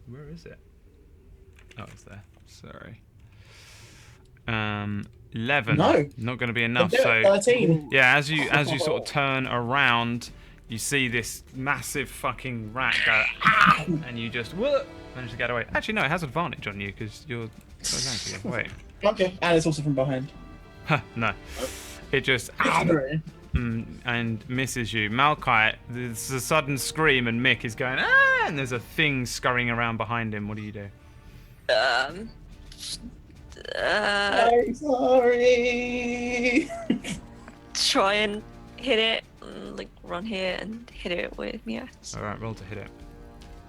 Where is it? Oh, it's there. Sorry. 11. No. Not going to be enough. I'll do So it, 13. yeah, as you sort of turn around, you see this massive fucking rat go, "Ah!" and you just manage to get away. Actually, no, it has advantage on you because you're so angry. Wait, Okay, and it's also from behind. no, it just and misses you. Malkai, there's a sudden scream and Mick is going, ah, and there's a thing scurrying around behind him. What do you do? I'm sorry. Try and hit it, like run here and hit it with my axe. All right, roll to hit it.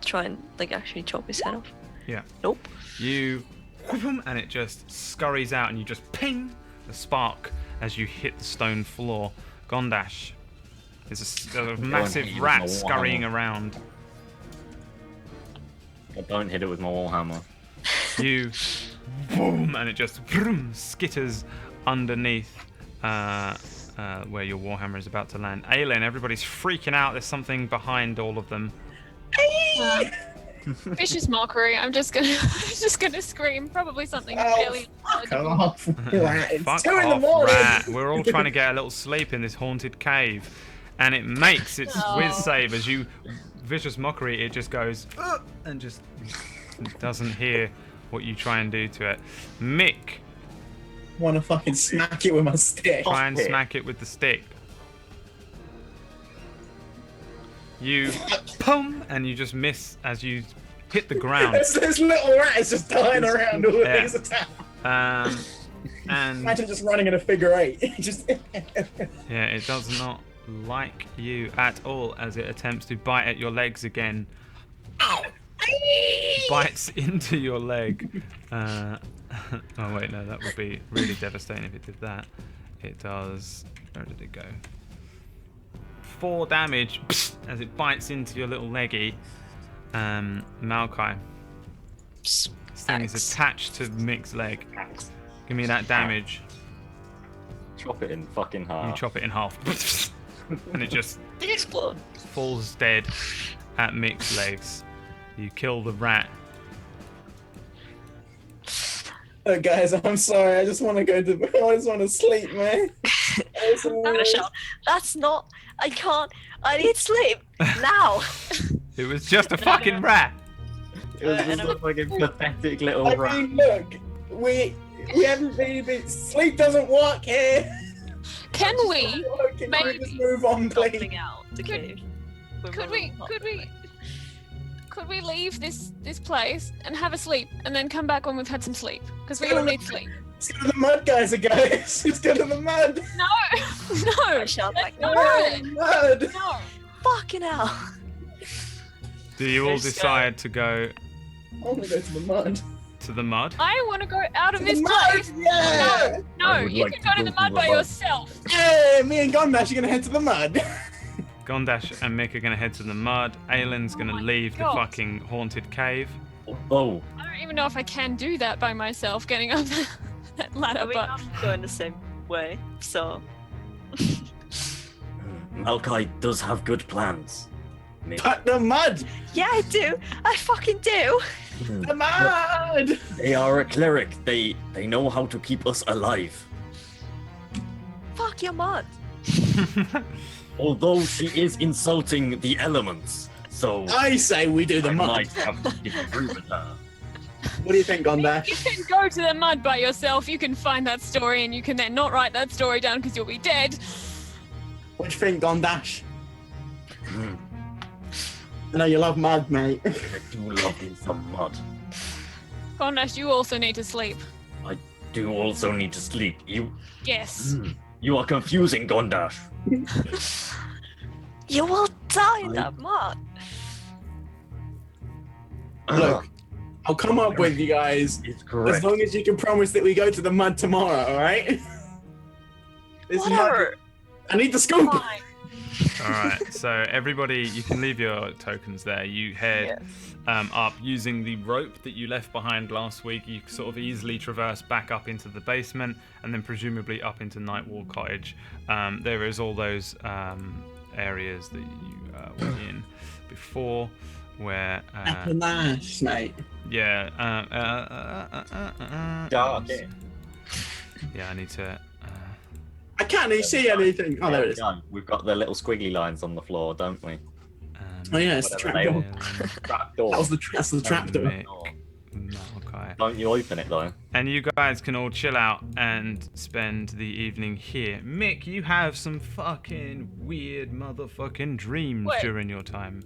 Try and like actually chop his head off. Yeah. Nope. You and it just scurries out and you just ping the spark as you hit the stone floor. Gondash. There's a massive hit you with rat my scurrying warhammer. around. I don't hit it with my warhammer. You boom, and it just vroom, skitters underneath where your warhammer is about to land. Aelin, everybody's freaking out. There's something behind all of them. Vicious mockery. I'm just gonna scream. Probably something fairly Fuck intelligible. off. It's Fuck 2 in the off, morning. rat. We're all trying to get a little sleep in this haunted cave, and it makes its whiz save as you vicious mockery. It just goes and just doesn't hear what you try and do to it. Mick, Wanna fucking smack it with my stick. try and Stop it. smack it with the stick. You pum, and you just miss as you hit the ground. This little rat is just dying around all of Yeah. these attacks. And Imagine just running in a figure 8. Just yeah, it does not like you at all as it attempts to bite at your legs again. Bites into your leg. Oh wait, no, that would be really devastating if it did that. It does. Where did it go? 4 damage as it bites into your little leggy. Malkai. This thing is Axe. attached to Mick's leg. Give me that damage. Chop it in fucking You half. chop it in half. And it just Explode. falls dead at Mick's legs. You kill the rat. guys, I'm sorry. I just want to go to. I just want to sleep, man. I'm gonna shout. That's not. I can't. I need sleep now. It was just a fucking rat. It was just a fucking pathetic little I rat. mean, look, we haven't really been. Sleep doesn't work here. Can we? Can Maybe. we just move on, please? Jumping out the cave. Could we leave this place and have a sleep and then come back when we've had some sleep? Because we all need sleep. Let's go to the mud, guys, guys. Let's go to the mud. No, no, I shout back. no, Mud. no. Fucking hell. Do you all Let's go. decide to go I want to go to the mud. to the mud? I want to go out of To this the mud, place. yeah. No, I would you like can to go to go the to mud the by mud. yourself. Yeah, me and Gondash are gonna head to the mud. Gondash and Mick are going to head to the mud. Aylin's going to my leave the God. fucking haunted cave. Oh, I don't even know if I can do that by myself, getting up that ladder, We but are going the same way, so. Malkai does have good plans. Maybe. But the mud. Yeah, I do. I fucking do. The mud. They are a cleric. They know how to keep us alive. Fuck your mud. Although she is insulting the elements, so I say we do the I mud. might have to disagree with her. What do you think, You Gondash? can go to the mud by yourself. You can find that story, and you can then not write that story down because you'll be dead. What do you think, Gondash? Hmm. I know you love mud, mate. I do love me some mud. Gondash, you also need to sleep. I do also need to sleep. Yes. You are confusing, Gondash. You will die in that mud. Look, I'll come up with you guys It's as correct. long as you can promise that we go to the mud tomorrow, alright? Whatever. I need the scoop! Fine. All right, so everybody, you can leave your tokens there. You head up using the rope that you left behind last week. You sort of easily traverse back up into the basement and then presumably up into Nightwall Cottage. There is all those areas that you were in before where... Nice, mate. yeah. Yeah, I need to... I can't even see anything. Oh, there it is. No, we've got the little squiggly lines on the floor, don't we? Oh, yeah, it's the Whatever trap they door. are. Trap door. That's the trap door. Okay. Don't you open it though? And you guys can all chill out and spend the evening here. Mick, you have some fucking weird motherfucking dreams Wait. during your time.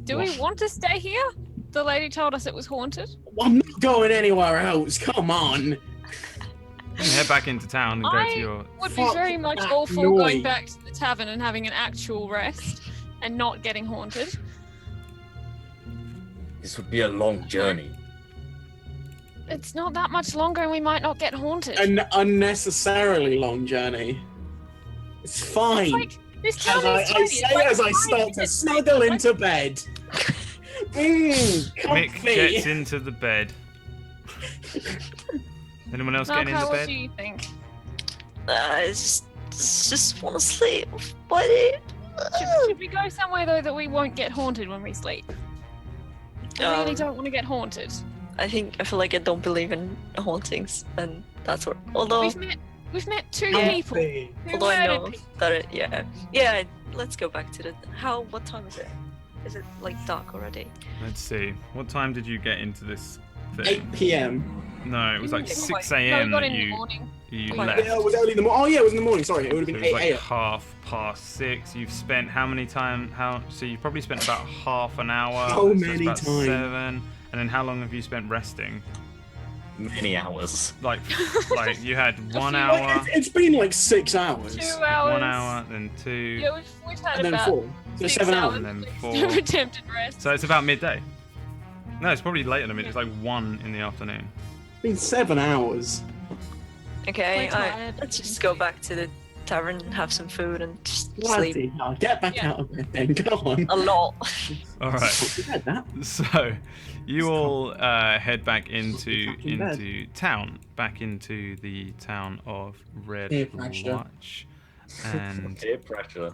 Do we want to stay here? The lady told us it was haunted. I'm not going anywhere else. Come on. You can head back into town and go I to your... would be Fuck very much that all for noise. going back to the tavern and having an actual rest and not getting haunted. This would be a long journey. It's not that much longer and we might not get haunted. An unnecessarily long journey. It's fine. Like, this As town I is tiny. say It's like as I 5 start to minutes. snuggle into bed. Mick Comfy. gets into the bed. Anyone else getting Malkai, into what bed? do you think? I just want to sleep, buddy. Should we go somewhere though that we won't get haunted when we sleep? I really don't want to get haunted. I feel like I don't believe in hauntings, and that's what. Although, We've met two people. Comfy. who although I murdered know people. that yeah. Let's go back to the. What time is it? Is it like dark already? Let's see. What time did you get into this 8 thing? p.m. No, it was like Yeah, 6 No, we a.m. got that in the you morning. left. Yeah, it was early in the morning. Oh, yeah, it was in the morning. Sorry, it would have So been it 8 was like a.m. 6:30. You've spent how many time? So you probably spent about half an hour. So it's many about times. 7. And then how long have you spent resting? Many hours. Like you had 1 few- hour, It's been like 6 hours. 2 hours. 1 hour, then 2, Yeah, we've had And then about 4. So 6 7 hours. and then 4. of attempted rest. So it's about midday. No, it's probably later than midday. It's like 1 in the afternoon. It's been 7 hours. Okay, We're tired. let's just go back to the tavern and have some food and just sleep. Bloody hell. Get back Yeah. out of bed then. Go on. A lot. All right. You had that. So, you all head back into Back in bed. town, back into the town of Red Peer pressure. Larch, and Peer pressure.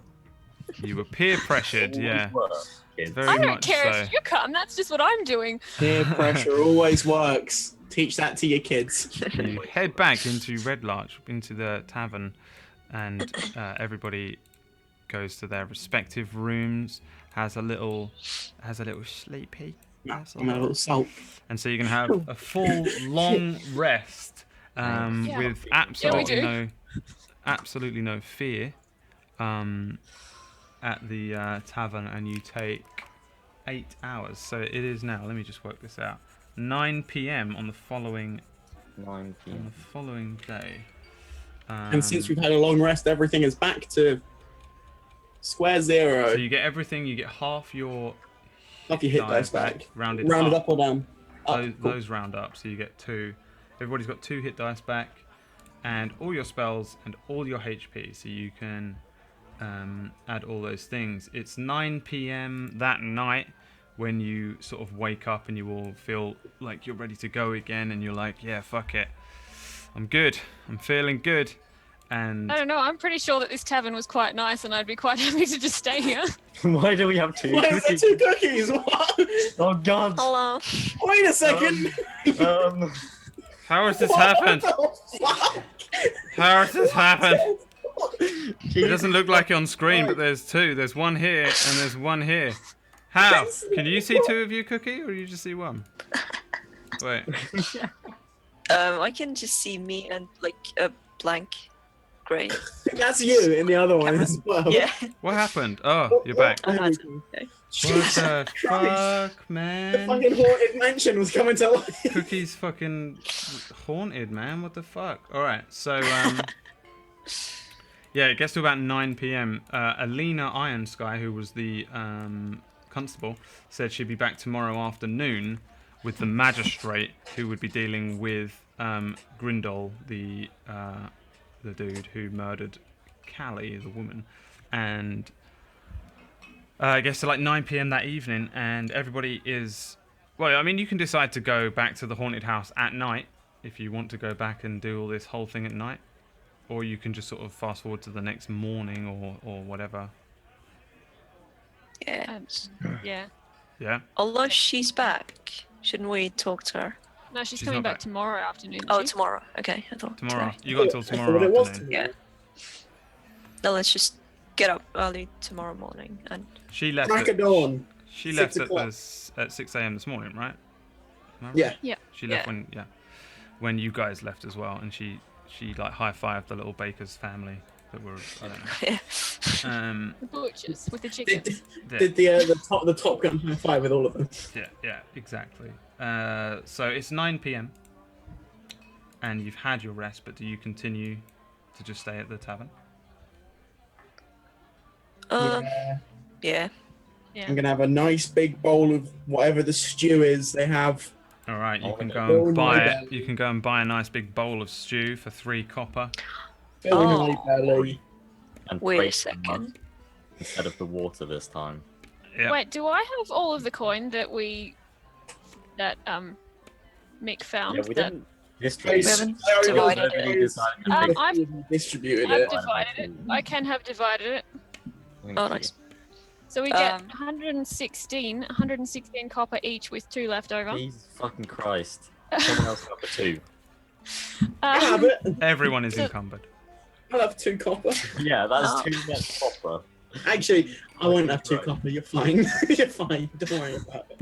you were peer pressured. Yeah, Always work, kids. very I don't much care so. if you come. That's just what I'm doing. Peer pressure always works. Teach that to your kids. You head back into Red Larch, into the tavern, and everybody goes to their respective rooms. Has a little sleepy. Has a I'm a little salt. And so you can have a full long rest Yeah. with do. absolutely no fear at the tavern, and you take 8 hours. So it is now. Let me just work this out. 9 p.m. on the following 9 p.m. day. And since we've had a long rest, everything is back to square zero. So you get everything. You get half your Half your hit dice back. rounded Rounded up. up or down? Up. Those, Cool. those round up, so you get 2. Everybody's got 2 hit dice back, and all your spells and all your HP, so you can add all those things. It's 9 p.m. that night when you sort of wake up and you all feel like you're ready to go again, and you're like, yeah, fuck it, I'm good, I'm feeling good. And I don't know. I'm pretty sure that this tavern was quite nice, and I'd be quite happy to just stay here. Why do we have 2 Why is there cookies? 2 cookies? What? Oh god. Hello. Wait a second. Um, how has this What happened? the fuck? How has this happened? It doesn't look like it on screen, but there's two. There's one here and there's one here. How? Can you see two of you, Cookie, or you just see one? Wait. I can just see me and like a blank grey. That's you in the other one as well. Yeah. What happened? Oh, you're back. I had What Jesus the Christ. fuck, The man? fucking haunted mansion was coming to life. Cookie's fucking haunted, man. What the fuck? Alright, so, yeah, it gets to about 9 p.m. Alina Ironsky, who was the constable, said she'd be back tomorrow afternoon with the magistrate who would be dealing with Grindol, the dude who murdered Callie, the woman. And I guess to like 9 p.m. that evening, and everybody is... Well, I mean, you can decide to go back to the haunted house at night if you want to go back and do all this whole thing at night. Or you can just sort of fast forward to the next morning or whatever. Yeah. Yeah. Yeah? Although she's back, shouldn't we talk to her? No, she's She's coming not back back. tomorrow afternoon. Oh, she? tomorrow. Okay, I thought Tomorrow. today. You got until I tomorrow thought it was afternoon. tomorrow. Yeah. No, let's just get up early tomorrow morning and. She left Crack at, of dawn. she 6 left o'clock. at 6 a.m. this morning, right? Am I right? Yeah. Yeah. She left Yeah. when you guys left as well, and she like high-fived the little Baker's family that were, I don't know. Yeah. The butchers with the chickens. Did the top gun high five with all of them? Yeah, exactly. So it's 9 p.m. and you've had your rest, but do you continue to just stay at the tavern? Yeah. Yeah. Yeah. I'm gonna have a nice big bowl of whatever the stew is they have. All right, you can Oh, go and buy my it. belly. You can go and buy a nice big bowl of stew for 3 copper. Filling Oh. my belly. And Wait a break the mud second. instead of the water this time. Yeah. Wait, do I have all of the coin that Mick found? Yeah, we that didn't distribute. We haven't I already divided got it. Nobody decided to pick I've distributed I've it. divided it. I can have divided it. Thank Oh, you. nice. So we get Um, 116 copper each with 2 left over. Jesus fucking Christ. Someone else got the 2. I'll have it. Everyone is So- encumbered. I'll have 2 copper. Yeah, that Oh. is too much copper. Actually, I won't have 2 Right. copper. You're fine. You're fine. Don't worry about it.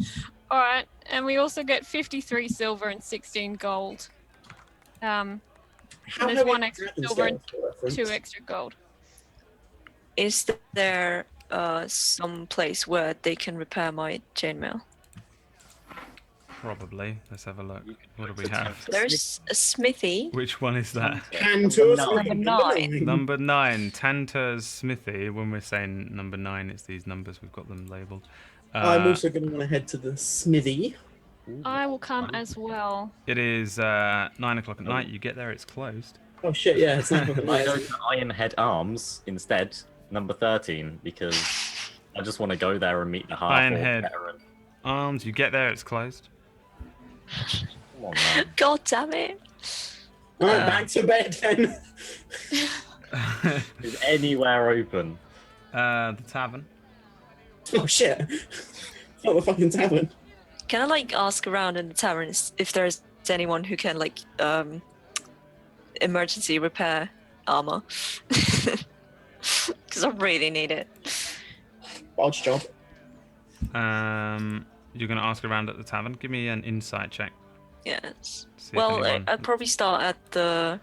All right, and we also get 53 silver and 16 gold. How There's heavy one is extra Dragon's silver Gate for reference? 2 extra gold. Is there some place where they can repair my chainmail? Probably. Let's have a look. You could What do put we the have? There's a smithy. Which one is that? Cantor Number nine. Number 9, Tanter's Smithy. When we're saying number 9, it's these numbers. We've got them labelled. I'm also going to want to head to the smithy. I will come as well. It is 9 o'clock at night. You get there, it's closed. Oh shit! Yeah, it's not fucking I go nice. to Ironhead Arms instead, number 13, because I just want to go there and meet the half Ironhead. veteran. Arms, you get there, it's closed. Come on, man. God damn it! Alright, back to bed then. Is anywhere open? The tavern. Oh shit! It's not the fucking tavern. Can I like ask around in the taverns if there's anyone who can like emergency repair armor? Because I really need it. Bodge job. You're going to ask around at the tavern. Give me an insight check. Yes. See if Well, anyone- I'd probably start at the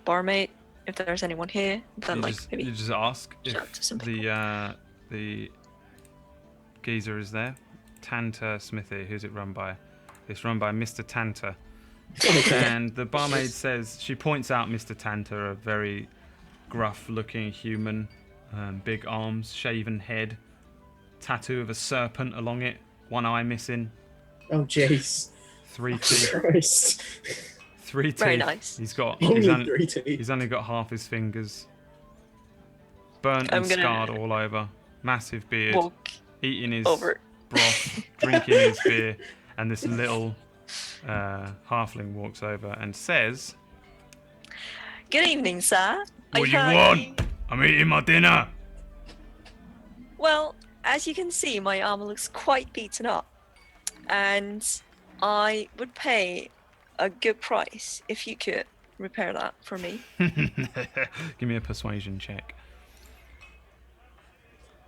barmaid if there's anyone here. Then you like just, maybe you just ask shout if to some people. the geezer is there. Tanter Smithy. Who's it run by? It's run by Mr. Tanter. And the barmaid says, she points out Mr. Tanter, a very gruff-looking human, big arms, shaven head, tattoo of a serpent along it, one eye missing, Oh jeez. 3 teeth. Christ. 3 teeth. Very nice. He's got. Only He's, 3 teeth. he's only got half his fingers. Burnt I'm and gonna scarred all over. Massive beard. Walk Eating his over. broth, drinking his beer, and this little halfling walks over and says, Good evening, sir. "What I do you heard want? I'm eating my dinner." Well, as you can see, my armor looks quite beaten up, and I would pay a good price if you could repair that for me? Give me a persuasion check.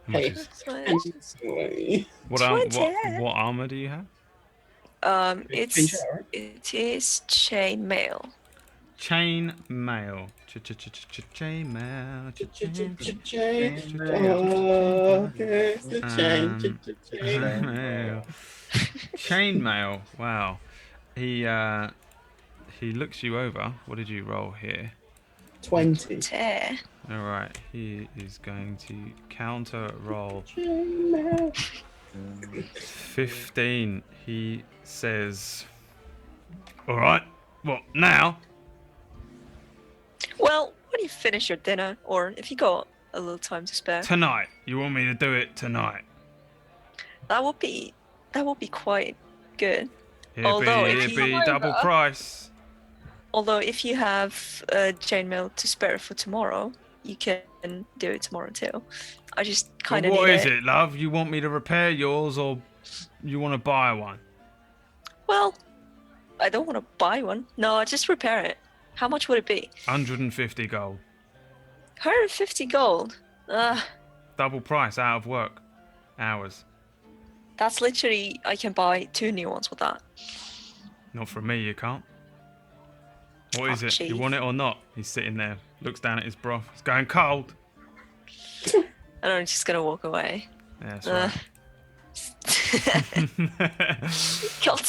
How much Hey. is- Anyway. what armor do you have? It is chain mail. Chain mail. Chain mail. Mail. Chain mail. Wow. He looks you over. What did you roll here? 20. Tear. All right. He is going to counter roll 15. He says, "All right. What now?" Well, when you finish your dinner, or if you got a little time to spare, Tonight. You want me to do it tonight? that would be quite good. It'd be double price. Although if you have chainmail to spare for tomorrow, you can do it tomorrow too. I just kind of What need is it, love? You want me to repair yours, or you want to buy one? Well, I don't want to buy one. No, I just repair it. How much would it be? 150 gold. 150 gold. Double price, out of work. Hours. That's literally, I can buy 2 new ones with that. Not from me, you can't. What is it? You Jeez. want it or not? He's sitting there, looks down at his broth. It's going cold. And I'm just gonna walk away. Yeah, that's right. God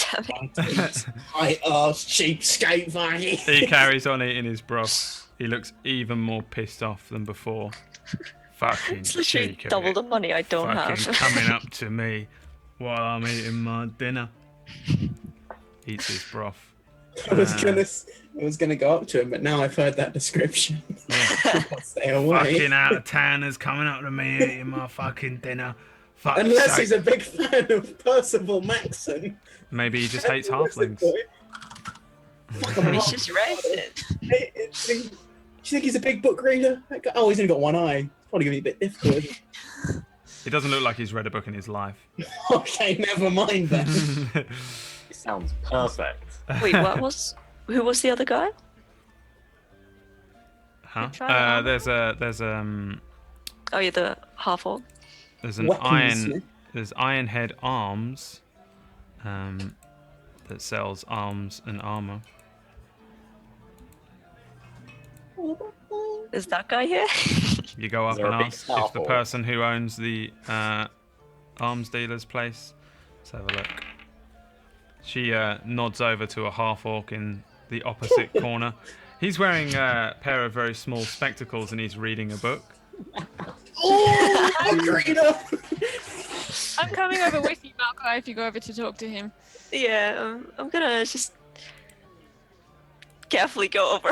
damn it. I ass cheapskate, Vanny. He carries on eating his broth. He looks even more pissed off than before. Fucking It's literally cheek of double it. the money I don't Fucking have. coming up to me while I'm eating my dinner. Eats his broth. I was gonna go up to him, but now I've heard that description. Yeah. Stay away. Fucking out of towners coming up to me eating my fucking dinner. Fuck's Unless sake. he's a big fan of Percival Maxon. Maybe he just hates What's the halflings. point? Fuck him He's up. just racist. Do you think he's a big book reader? Oh, he's only got one eye. It's probably gonna be a bit difficult. Isn't it? He doesn't look like he's read a book in his life. Okay, never mind then. It sounds perfect. Wait, who was the other guy? Huh? Try it There's Oh yeah, the half orc. an Weaponsmith. there's Ironhead Arms, that sells arms and armor. Is that guy here? You go up Is there and a big ask if staff the or- person who owns the arms dealer's place. Let's have a look. She nods over to a half orc in the opposite corner. He's wearing a pair of very small spectacles and he's reading a book. Oh, book reader! I'm coming over with you, Malkai, if you go over to talk to him. Yeah, I'm gonna just carefully go over.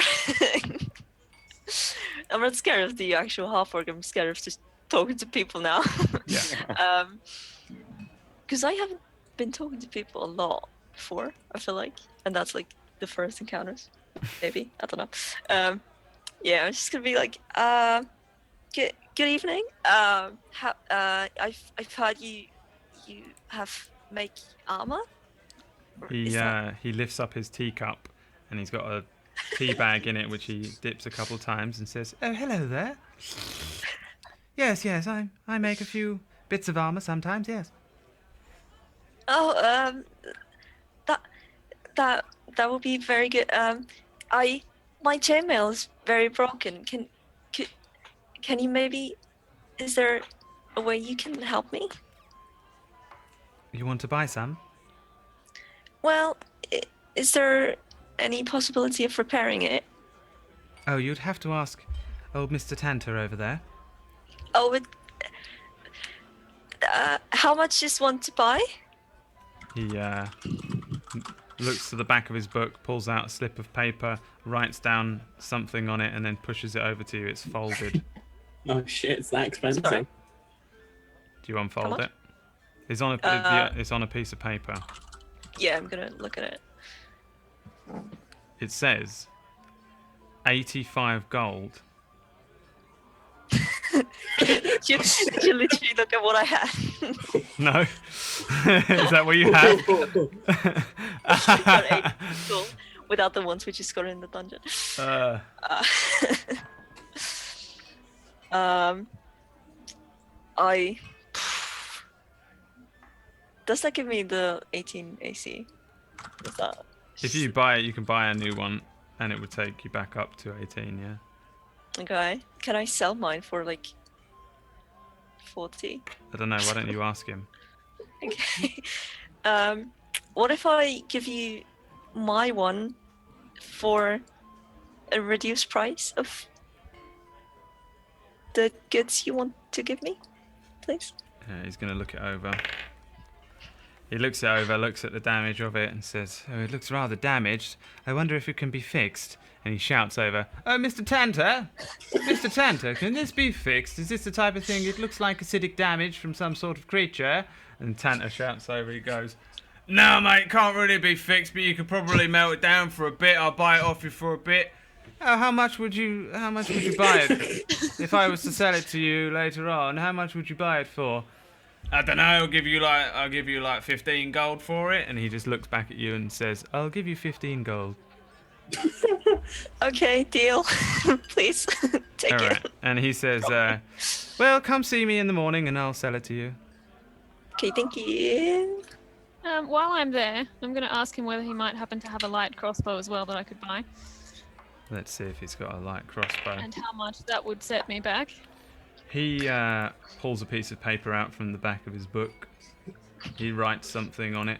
I'm not scared of the actual half orc. I'm scared of just talking to people now. Yeah. Because I haven't been talking to people a lot before. I feel like, and that's like the first encounters. Maybe I don't know. Yeah, I'm just gonna be like, good evening. I've heard you have make armor. Or is that- He lifts up his teacup and he's got a tea bag in it which he dips a couple times and says, "Oh, hello there. Yes, I make a few bits of armor sometimes, yes." Oh, that would be very good. My chainmail is very broken. Can you maybe? Is there a way you can help me? You want to buy some? Well, is there any possibility of repairing it? Oh, you'd have to ask old Mr. Tanter over there. Oh, how much is one to buy? He looks to the back of his book, pulls out a slip of paper, writes down something on it, and then pushes it over to you. It's folded. Oh shit, it's that expensive. Sorry. Do you unfold much? it? It's on it's on a piece of paper. Yeah, I'm gonna look at it. It says 85 gold. Did you literally look at what I had? No? Is that what you have? Got 8 gold. without the ones we just got in the dungeon. I does that give me the 18 AC? Is that... If you buy it, you can buy a new one, and it would take you back up to 18. Yeah. Okay. Can I sell mine for like 40? I don't know. Why don't you ask him? Okay. What if I give you my one for a reduced price of the goods you want to give me, please? He's gonna look it over. He looks it over, looks at the damage of it, and says, "Oh, it looks rather damaged. I wonder if it can be fixed." And he shouts over, "Oh, Mr. Tanter! Mr. Tanter, can this be fixed? Is this the type of thing? It looks like acidic damage from some sort of creature." And Tanter shouts over, he goes, "No, mate, can't really be fixed, but you could probably melt it down for a bit. I'll buy it off you for a bit." "Oh, how much would you buy it? If I was to sell it to you later on, how much would you buy it for?" "I don't know, I'll give you like 15 gold for it." And he just looks back at you and says, "I'll give you 15 gold." Okay, deal. Please take All it. right. And he says, "Well, come see me in the morning and I'll sell it to you." Okay, thank you. While I'm there, I'm going to ask him whether he might happen to have a light crossbow as well that I could buy, Let's see if he's got a light crossbow. and how much that would set me back. He pulls a piece of paper out from the back of his book. He writes something on it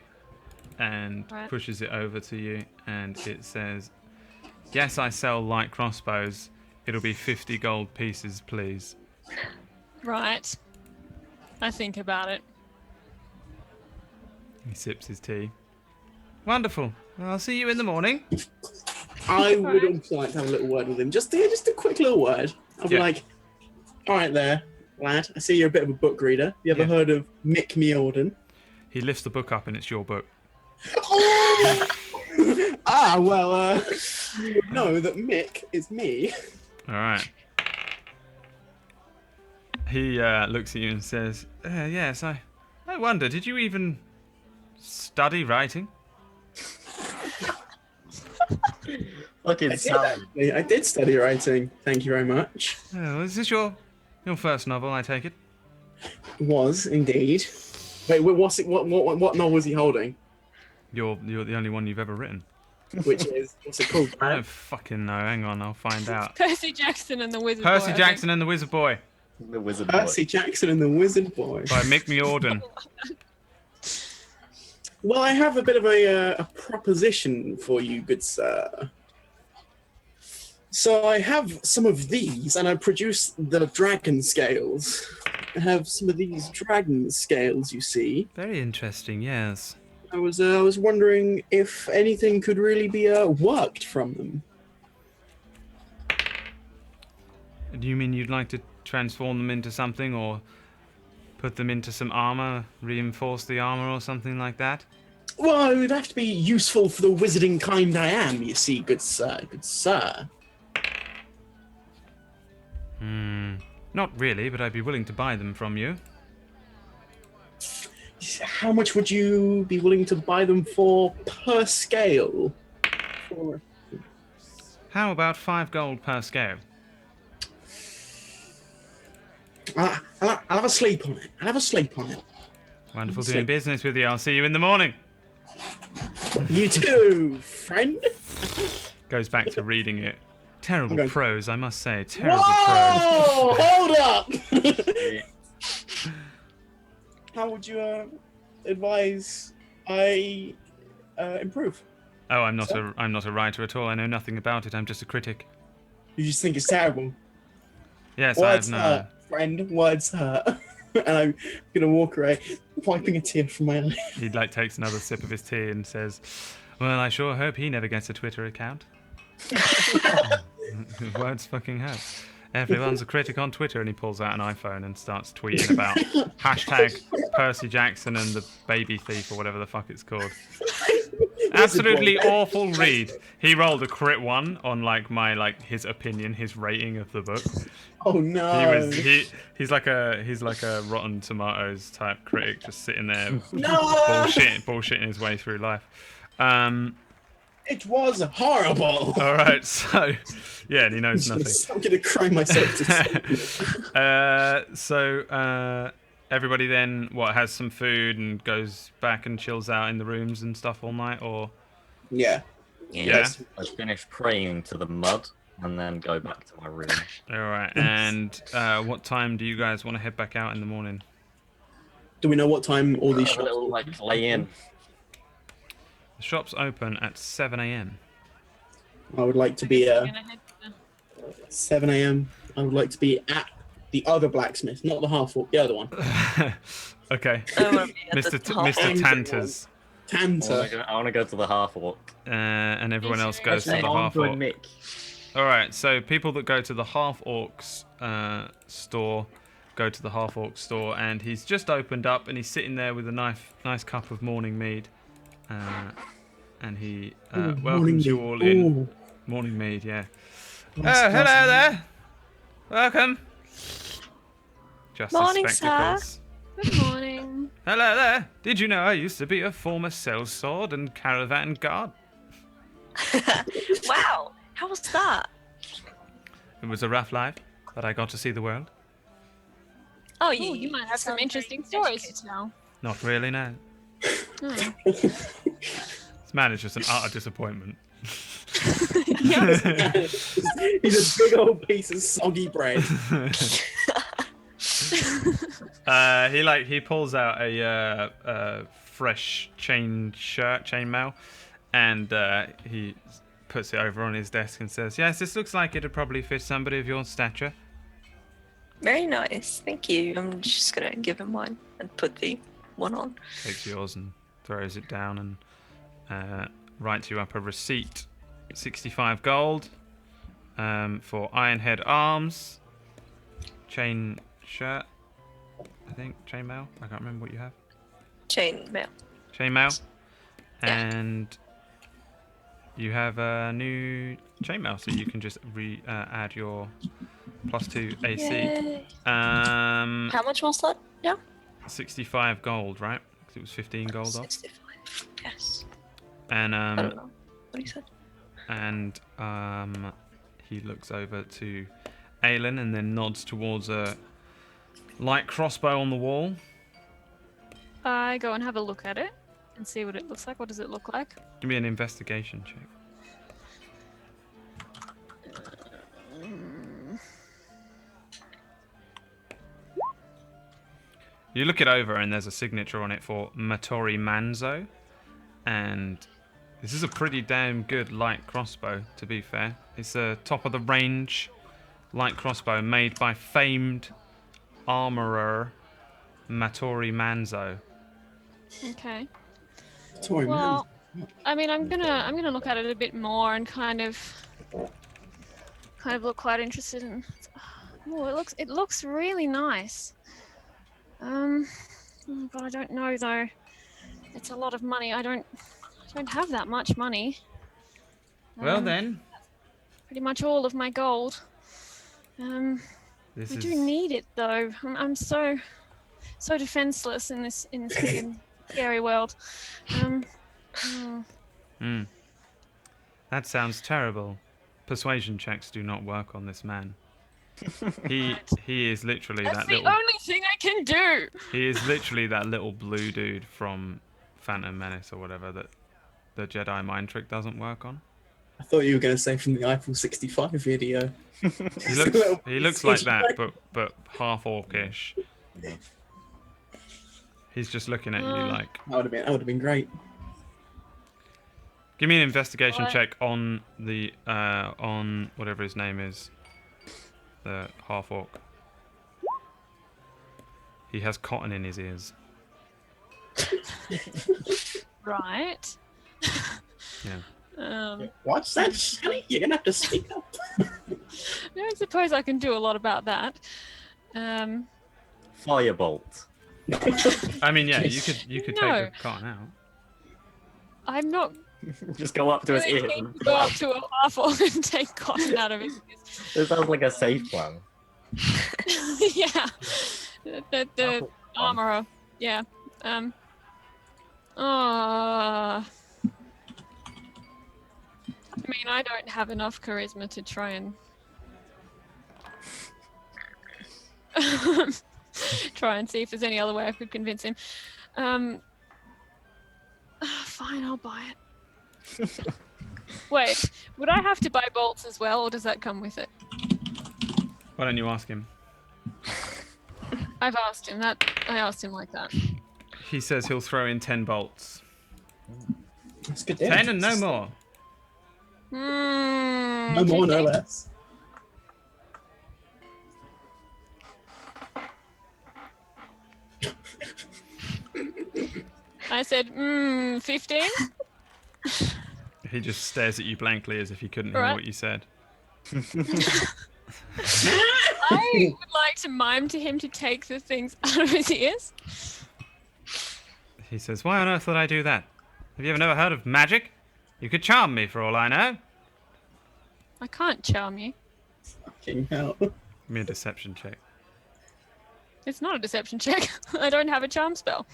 and Right. pushes it over to you, and it says, "Yes, I sell light crossbows. It'll be 50 gold pieces, please." Right. I think about it. He sips his tea. "Wonderful. I'll see you in the morning." I would also like to have a little word with him. Just a quick little word. I'll be Yeah. like, "All right there, lad. I see you're a bit of a book reader. You ever Yeah. heard of Mick Mjolden?" He lifts the book up and it's your book. Oh! Well, you would know that Mick is me. All right. He looks at you and says, "Yes, I wonder, did you even study writing?" Fucking sound. I did study writing. Thank you very much. "Oh, is this your first novel, I take it?" Was indeed. Wait, what's it? What novel was he holding? You're the only one you've ever written. Which is what's it called? I don't fucking know. Hang on, I'll find out. Percy Jackson and the Wizard Percy Boy, Jackson and the Wizard Boy The wizard boy. Percy Jackson and the Wizard Boy. by Mick Mjolden. Well, I have a bit of a proposition for you, good sir. So I have some of these, and I produce the dragon scales. I have some of these dragon scales, you see. Very interesting, yes. I was wondering if anything could really be worked from them. Do you mean you'd like to transform them into something, or put them into some armor, reinforce the armor or something like that? Well, it would have to be useful for the wizarding kind I am, you see, good sir, good sir. Not really, but I'd be willing to buy them from you. How much would you be willing to buy them for per scale? How about 5 gold per scale? I'll have a sleep on it. I'll have a sleep on it. Wonderful Sleep. doing business with you. I'll see you in the morning. You too, friend. Goes back to reading it. Terrible Okay. prose, I must say. Terrible prose. Whoa! Hold up! How would you advise I improve? Oh, I'm not a writer at all. I know nothing about it. I'm just a critic. You just think it's terrible. Yes, I have Words no. hurt, friend. Words hurt. And I'm gonna walk away, wiping a tear from my eye. He takes another sip of his tea and says, "Well, I sure hope he never gets a Twitter account." Words fucking hurt. Everyone's a critic on Twitter, and he pulls out an iPhone and starts tweeting about hashtag Percy Jackson and the baby thief or whatever the fuck it's called. Absolutely awful read. He rolled a crit 1 on his opinion, his rating of the book. Oh no! He's like a Rotten Tomatoes type critic, just sitting there No! bullshitting his way through life. It was horrible. All right, so yeah, and he knows nothing. I'm gonna cry myself to sleep. So everybody then has some food and goes back and chills out in the rooms and stuff all night, or Yeah. yeah. I finish praying to the mud and then go back to my room. All right, and what time do you guys want to head back out in the morning? Do we know what time all these Have a shops little lay in. The shops open at 7 a.m. I would like to be We're gonna head to 7 a.m. I would like to be at the other blacksmith, not the half orc, the other one. Okay, I wanna be at the Mr. half Mr. orc. Tantas, Tanta. I want to go to the half orc. and everyone else goes to Actually, the I want half to join orc. Mick. All right, so people that go to the half orcs store go to the half orc store, and he's just opened up, and he's sitting there with a nice cup of morning mead, and he welcomes you all in. Morning mead, yeah. Nice Hello there. Welcome. Just Morning, spectacles. Good morning. Hello there. Did you know I used to be a former sellsword and caravan guard? Wow, how was that? It was a rough life, but I got to see the world. Oh, Oh, you might have some sound interesting very stories educated. to tell. Not really, no. Hmm. This man is just an utter disappointment. He's a big old piece of soggy bread. He pulls out a fresh chainmail, and he puts it over on his desk and says, "Yes, this looks like it'd probably fit somebody of your stature." Very nice, thank you. I'm just gonna give him one and put the one on. Takes yours and throws it down and writes you up a receipt, 65 gold, for Ironhead arms, chain shirt, I think, chainmail. I can't remember what you have. Chain mail. Chainmail, Yeah. and you have a new chainmail, so you can just add your +2 AC. Yay. Um, How much was that? Yeah. 65 gold, right? Because it was 15 gold off. 65. Yes. And I don't know what he said. and he looks over to Aelin and then nods towards a light crossbow on the wall. I go and have a look at it and see what it looks like. What does it look like? Give me an investigation check. You look it over and there's a signature on it for Matori Manzo, and this is a pretty damn good light crossbow, to be fair. It's a top of the range light crossbow made by famed armorer Matori Manzo. Okay. Sorry, Well, I mean, I'm gonna look at it a bit more and kind of look quite interested in. Oh, it looks really nice. But I don't know though. It's a lot of money. I don't have that much money. Well then, Pretty much all of my gold. this I is do need it though. I'm so defenseless in this big scary world. That sounds terrible. Persuasion checks do not work on this man. He is literally That's that the little. only thing I can do. He is literally that little blue dude from Phantom Menace or whatever that the Jedi mind trick doesn't work on. I thought you were going to say from the Eiffel 65 video. He looks like that, but half orcish. He's just looking at you like. That would have been great. Give me an investigation What? check on the on whatever his name is, the half orc. He has cotton in his ears. Right. Yeah. What's that, Sonny? You're going to have to speak up. I don't suppose I can do a lot about that. Firebolt. I mean, yeah, you could No. take the cotton out. I'm not Just go up to his really ear. keen to go up to a half orc and take cotton out of his ears. This sounds like a safe plan. Yeah. The armorer. Yeah. mean, I don't have enough charisma to try and try and see if there's any other way I could convince him. Fine, I'll buy it. Wait, would I have to buy bolts as well, or does that come with it? Why don't you ask him? I've asked him that. I asked him like that. He says he'll throw in 10 bolts. That's good. 10 and no more. No more, no less. I said, 15? He just stares at you blankly as if he couldn't hear Right. what you said. I would like to mime to him to take the things out of his ears. He says, why on earth would I do that? Have you ever never heard of magic? You could charm me for all I know. I can't charm you. Fucking hell. Give me a deception check. It's not a deception check. I don't have a charm spell.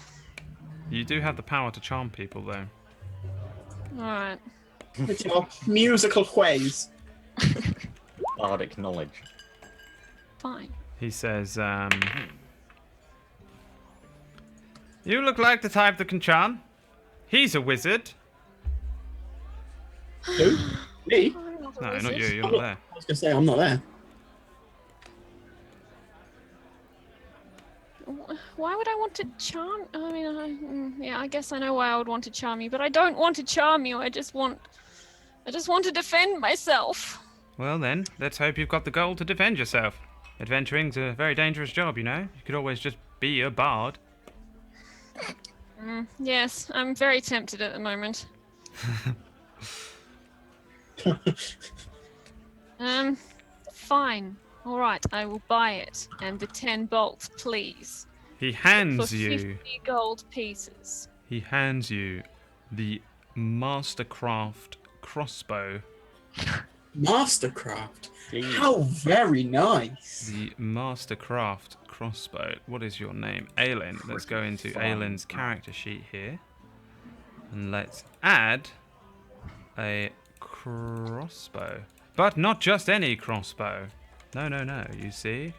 You do have the power to charm people, though. Alright. With your musical ways. Bardic knowledge. Fine. He says, you look like the type that can charm. He's a wizard. Who? Me? I'm not a No, wizard. not you. You're not there. I was gonna say I'm not there. Why would I want to charm? I mean, yeah, I guess I know why I would want to charm you, but I don't want to charm you. I just want to defend myself. Well then, let's hope you've got the gold to defend yourself. Adventuring's a very dangerous job, you know. You could always just be a bard. Yes, I'm very tempted at the moment. Fine. All right, I will buy it. And the 10 bolts, please. He For hands 50 you. gold pieces. He hands you the Mastercraft crossbow. Mastercraft. Jeez. How very nice. The Mastercraft crossbow. What is your name? Aelin. Let's go into Aelin's character sheet here. And let's add a crossbow. But not just any crossbow. No, no, no. You see?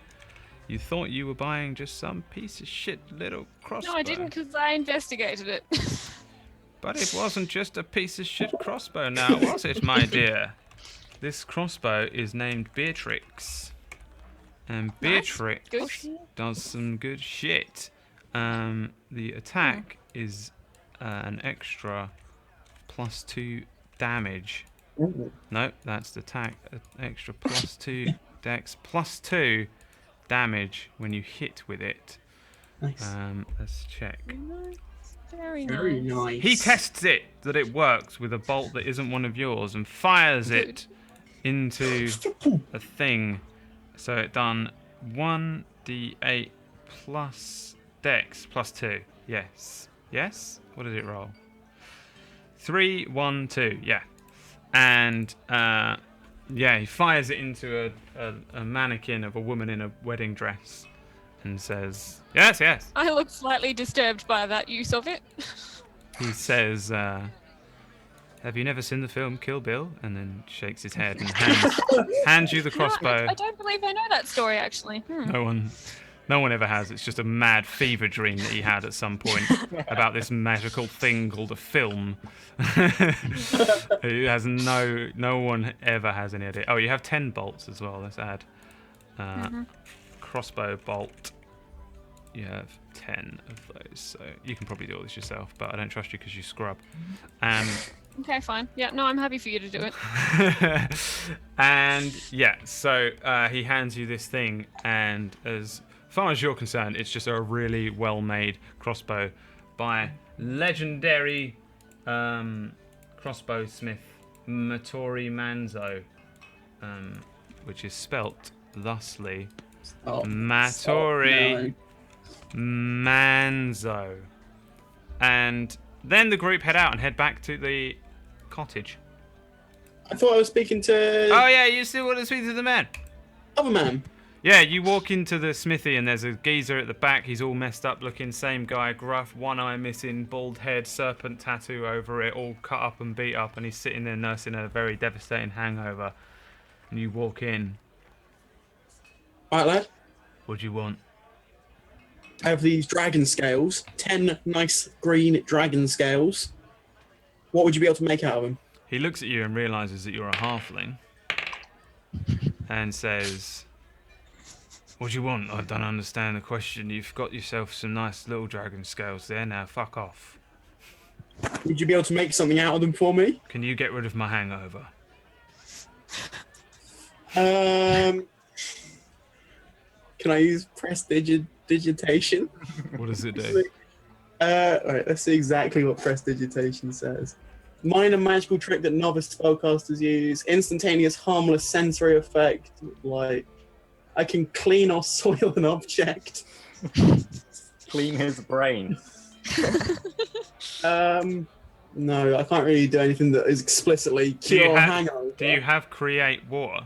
You thought you were buying just some piece of shit little crossbow. No, I didn't, because I investigated it. But it wasn't just a piece of shit crossbow now, was it, my dear? This crossbow is named Beatrix. And Beatrix Good shit. does some good shit. The attack is an extra +2 damage. Ooh. No, that's the attack. Extra +2 dex +2 damage when you hit with it. Nice. Let's check. Nice. Very nice. Very nice. He tests it that it works with a bolt that isn't one of yours and fires it into a thing. So it done 1d8 plus dex +2. Yes. Yes? What did it roll? 3, 1, 2. Yeah. And yeah, he fires it into a mannequin of a woman in a wedding dress and says, yes, yes. I look slightly disturbed by that use of it. He says, have you never seen the film Kill Bill? And then shakes his head and hands you the crossbow. I don't believe I know that story, actually. No one ever has. It's just a mad fever dream that he had at some point about this magical thing called a film. He has no one ever has any idea. Oh, you have 10 bolts as well. Let's add crossbow bolt. You have 10 of those, so you can probably do all this yourself, but I don't trust you because you scrub. Okay, fine. Yeah, no, I'm happy for you to do it. And yeah, so he hands you this thing, and as far as you're concerned, it's just a really well-made crossbow by legendary crossbow smith Matori Manzo, which is spelt thusly. Oh, Matori Manzo. And then the group head out and head back to the cottage. I thought I was speaking to Oh yeah, you still want to speak to the man? other man. Yeah, you walk into the smithy and there's a geezer at the back. He's all messed up looking, same guy, gruff, one eye missing, bald head, serpent tattoo over it, all cut up and beat up, and he's sitting there nursing a very devastating hangover. And you walk in. Right, lad. What do you want? I have these dragon scales, 10 nice green dragon scales. What would you be able to make out of them? He looks at you and realizes that you're a halfling and says, what do you want? I don't understand the question. You've got yourself some nice little dragon scales there. Now, fuck off. Would you be able to make something out of them for me? Can you get rid of my hangover? Can I use prestidigitation? What does it do? Alright, let's see exactly what prestidigitation says. Minor magical trick that novice spellcasters use. Instantaneous harmless sensory effect. Like, I can clean or soil an object. Clean his brain. No, I can't really do anything that is explicitly cure hangover. Do you have create water?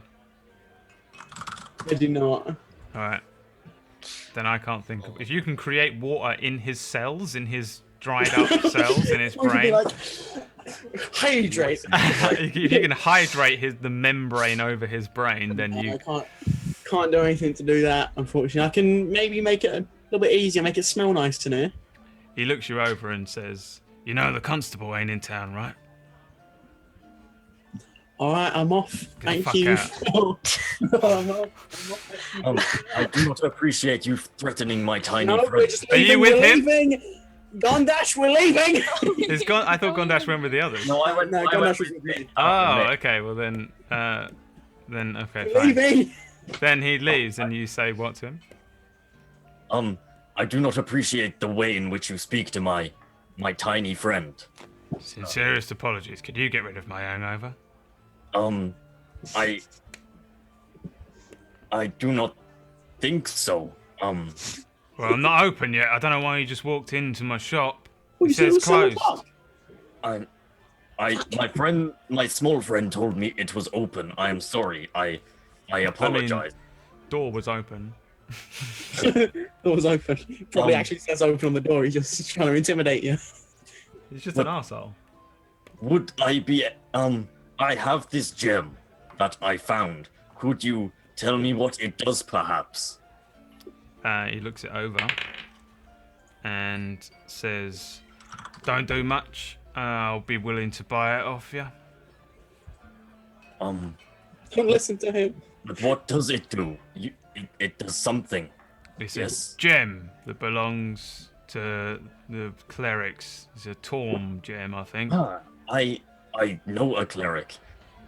I do not. Alright. Then I can't think of... If you can create water in his cells, in his dried up cells, in his brain... Like, hydrate! If you can hydrate the membrane over his brain, then you... I can't do anything to do that, unfortunately. I can maybe make it a little bit easier, make it smell nice in here. He looks you over and says, you know the constable ain't in town, right? Alright, I'm off. Thank you. I'm off. I do not appreciate you threatening my tiny No, friend. we're just Are you leaving, with we're him? leaving. Gondash, we're leaving! I thought Gondash went with the others. No, I went Gondash was with with me. Oh, okay, well then okay, fine. Leaving! Then he leaves and you say what to him? I do not appreciate the way in which you speak to my tiny friend. Sincerest apologies. Could you get rid of my hangover? I do not think so. Well, I'm not open yet. I don't know why you just walked into my shop. Well, It says closed. My small friend told me it was open. I am sorry. I apologize. Door was open. Door was open. Probably actually says open on the door. He's just trying to intimidate you. He's just an arsehole. Would I be, I have this gem that I found. Could you tell me what it does, perhaps? He looks it over and says, don't do much. I'll be willing to buy it off you. Don't listen to him. But what does it do? It does something. It's Yes. a gem that belongs to the clerics. It's a Torm gem, I think. I know a cleric,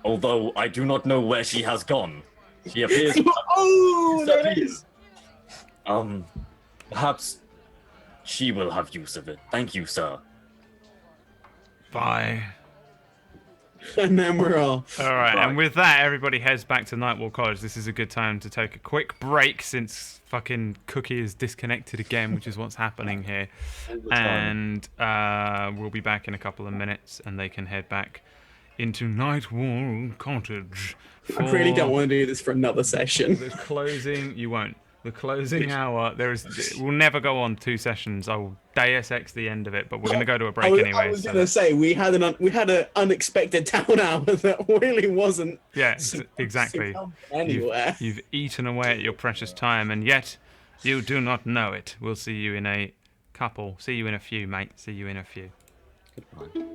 although I do not know where she has gone. She appears. Oh, there it is. Perhaps she will have use of it. Thank you, sir. Bye. And then we're off. All right, Bye. and with that, everybody heads back to Nightwall College. This is a good time to take a quick break since fucking Cookie is disconnected again, which is what's happening here. And we'll be back in a couple of minutes, and they can head back into Nightwall Cottage. I really don't want to do this for another session. The closing, you won't. The closing hour, we'll never go on 2 sessions. I will Deus Ex the end of it, but we're going to go to a break anyway. I was going to say, we had an unexpected town hour that really wasn't. Yeah, exactly. Anywhere. You've eaten away at your precious time, and yet you do not know it. We'll see you in a couple. See you in a few, mate. See you in a few. Goodbye.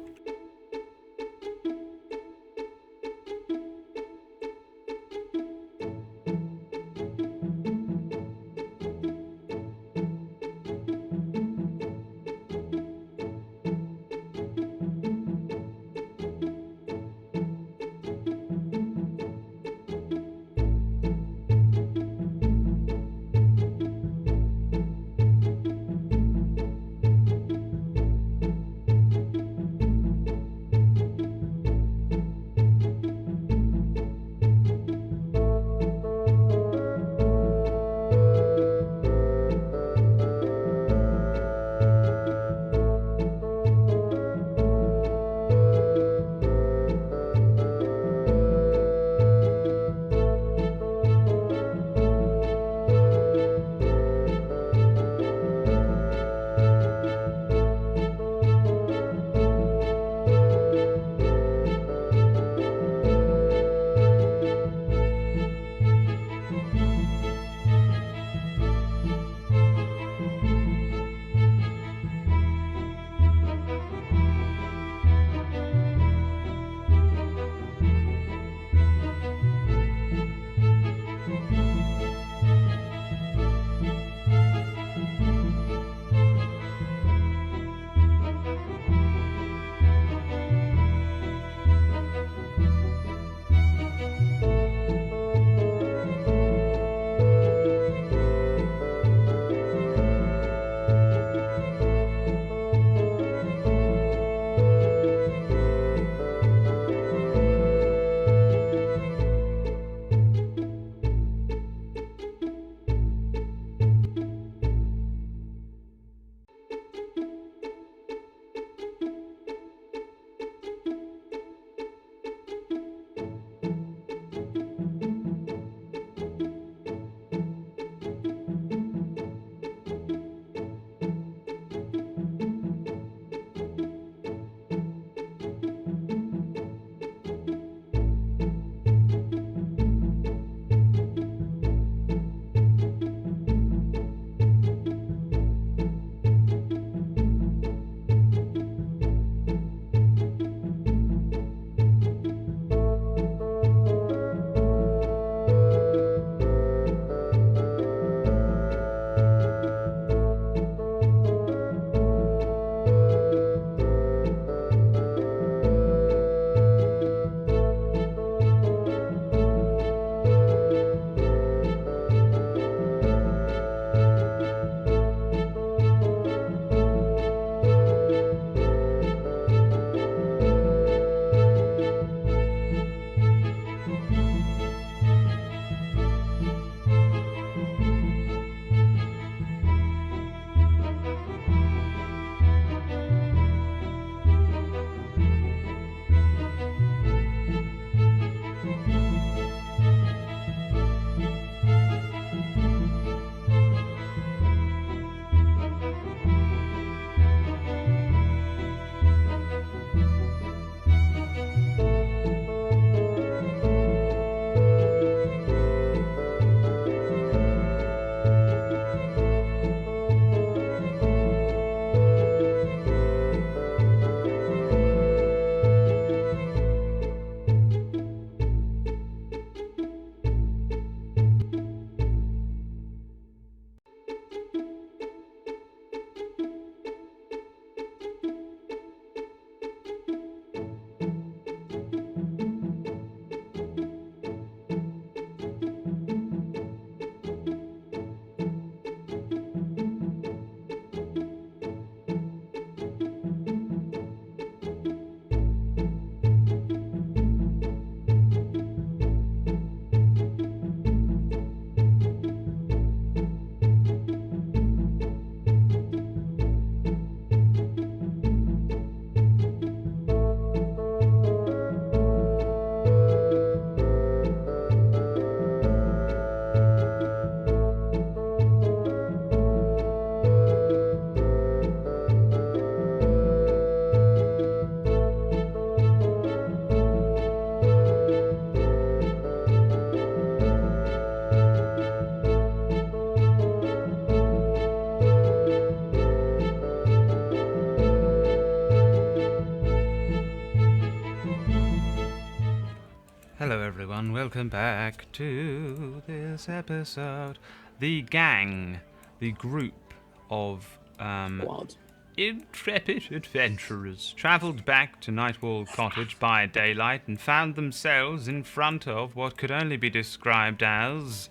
Hello everyone, welcome back to this episode. The gang, the group of Wild. intrepid adventurers travelled back to Nightwall Cottage by daylight and found themselves in front of what could only be described as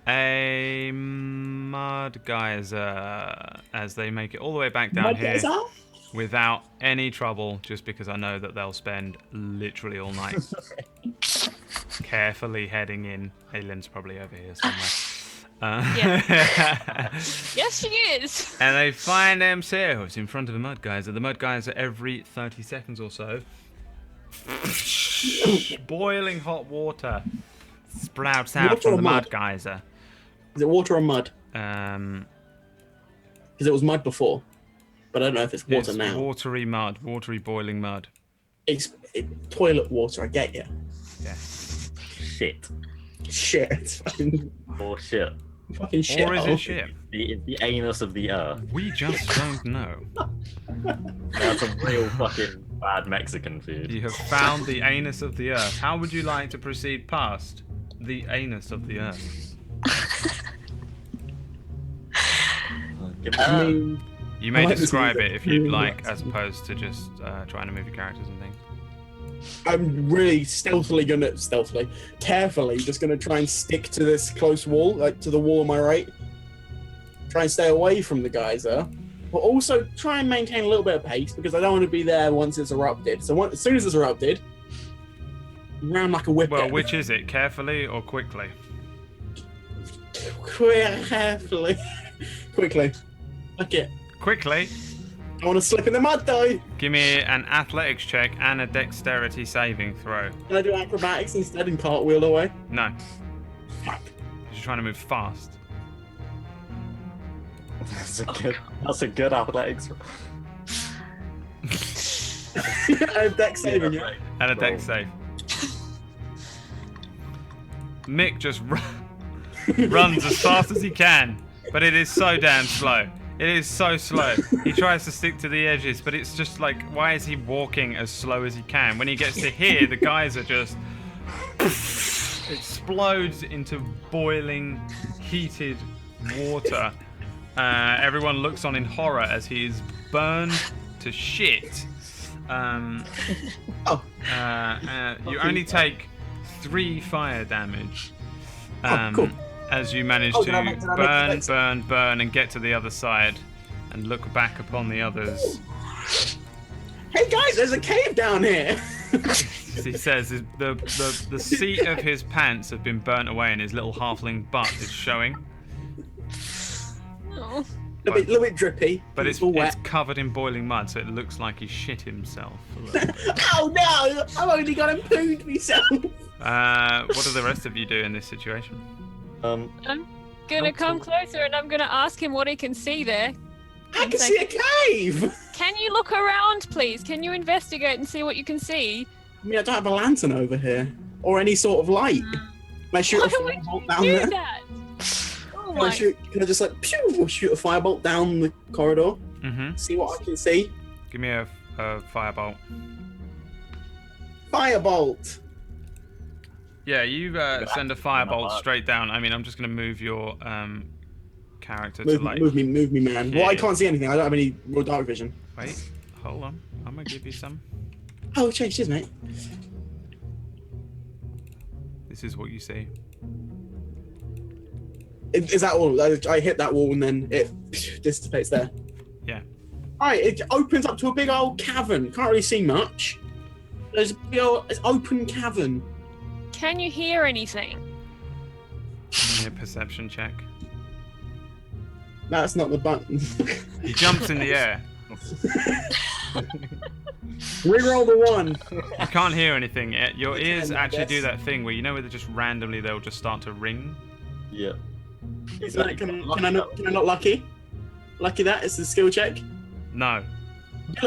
a mud geyser, as they make it all the way back down Mud here geyser? without any trouble, just because I know that they'll spend literally all night carefully heading in. Aylin's probably over here somewhere. Yes, she is. And they find themselves in front of a mud geyser. The mud geyser every 30 seconds or so. Boiling hot water sprouts out Water from or the mud mud? geyser. Is it water or mud? Um, Because it was mud before, but I don't know if it's water it's now. watery mud, watery boiling mud. It's toilet water. I get you. Yeah. Shit. Shit. It's fucking Bullshit. shit. Or is it shit? The anus of the earth. We just don't know. That's a real fucking bad Mexican food. You have found the anus of the earth. How would you like to proceed past the anus of the earth? I mean, You may I like this describe music. it if you'd Really like, nice. as opposed to just trying to move your characters and things. I'm really carefully just gonna try and stick to this close wall, like to the wall on my right. Try and stay away from the geyser, but also try and maintain a little bit of pace because I don't want to be there once it's erupted. So as soon as it's erupted, round like a whip. Well, which is it? Carefully or quickly? Carefully, quickly. Okay. Quickly. I want to slip in the mud though. Give me an athletics check and a dexterity saving throw. Can I do acrobatics instead and cartwheel away? No. Fuck. You're trying to move fast. That's a good athletics. Dex saving, yeah. And a dex save. Mick just runs as fast as he can, but it is so damn slow. It is so slow. He tries to stick to the edges, but it's just like, why is he walking as slow as he can? When he gets to here, the geyser just explodes into boiling, heated water. Everyone looks on in horror as he is burned to shit. You only take 3 fire damage. Cool. As you manage Oh, to did I make the burn, and get to the other side and look back upon the others. Hey guys, there's a cave down here. He says the seat of his pants have been burnt away and his little halfling butt is showing. Oh. little bit drippy. But it's all wet. covered in boiling mud, so it looks like he shit himself. Oh no! I've only got to pood myself. What do the rest of you do in this situation? I'm gonna come closer and I'm gonna ask him what he can see there. I can see a cave. Can you look around, please? Can you investigate and see what you can see? I mean, I don't have a lantern over here or any sort of light. Can I shoot Why a would firebolt you down do there? that? Oh Can my! I just like pew, shoot a firebolt down the corridor? Mm-hmm. See what I can see. Give me a firebolt. Firebolt. Yeah, you send a firebolt straight down. I mean, I'm just going to move your character to like... Move me, man. Yeah. Well, I can't see anything. I don't have any real dark vision. Wait, hold on. I'm going to give you some. Oh, cheers, mate. This is what you see. Is that all? I hit that wall and then it dissipates there. Yeah. Alright, it opens up to a big old cavern. Can't really see much. There's a big old open cavern. Can you hear anything? Give me a perception check. That's not the button. He jumps in the air. Reroll the 1. You can't hear anything. Your ears I actually do guess. that thing where, you know, where they just randomly they'll just start to ring. Yeah. Can I not lucky? Lucky that? It's a skill check? No.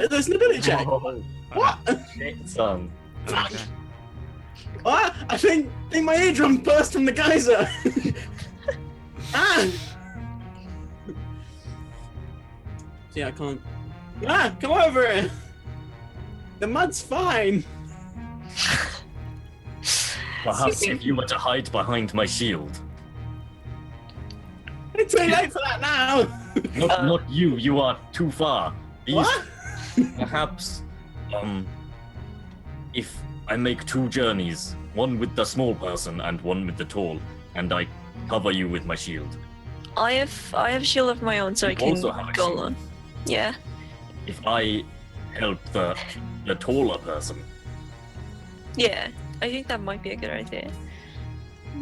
There's an ability check. Oh, What? shit, son. Okay. Ah, I think my eardrum burst from the geyser. Ah! See, I can't. Ah, come over here. The mud's fine. Perhaps if you were to hide behind my shield. It's too late for that now. Not you. You are too far. What? Perhaps, if I make 2 journeys, one with the small person and one with the tall, and I cover you with my shield. I have shield of my own, so I You can also have a go shield. on. Yeah. If I help the taller person, Yeah. I think that might be a good idea.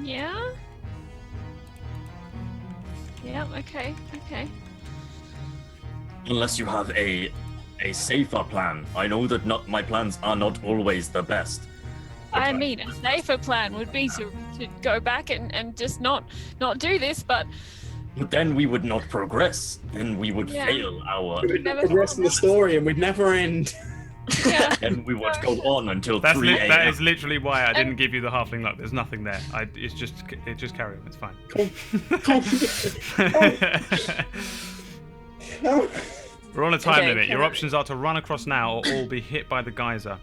Yeah. Yeah. Okay. Okay. unless you have a safer plan. I know that my plans are not always the best. I mean, a safer plan would be to go back and just not do this, but But then we would not progress. Then we would Yeah. fail our. We would Never progress thought in the of that. story and we'd never end. yeah. Then we would go on until That 3 a.m. is literally why I didn't give you the halfling luck. There's nothing there. It's just carry on. It's fine. Oh, We're on a time Okay, limit. Your can I- options are to run across now or all be hit by the geyser.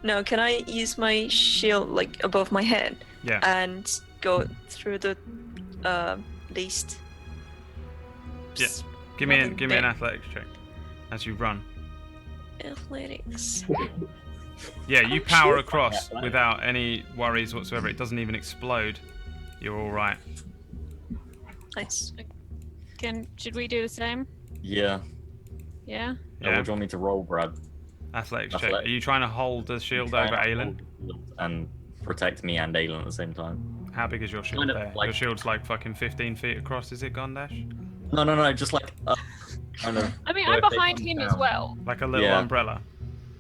No, can I use my shield like above my head Yeah. and go through the least? Yeah. Give me nothing an big. athletics check as you run. Athletics. Yeah, you Oh, power shit. across Yeah. without any worries whatsoever. It doesn't even explode. You're all right. Nice. Should we do the same? Yeah. Yeah. Yeah. What do you want me to roll, Brad? Athletics check. Athletics. Are you trying to hold the shield Try over and Aelin? hold the shield and protect me and Aelin at the same time. How big is your shield Kind of there? like- Your shield's like fucking 15 feet across, is it, Gondash? No, just like kind of. I mean, where I'm they behind come him as down. well. Like a little Yeah. umbrella.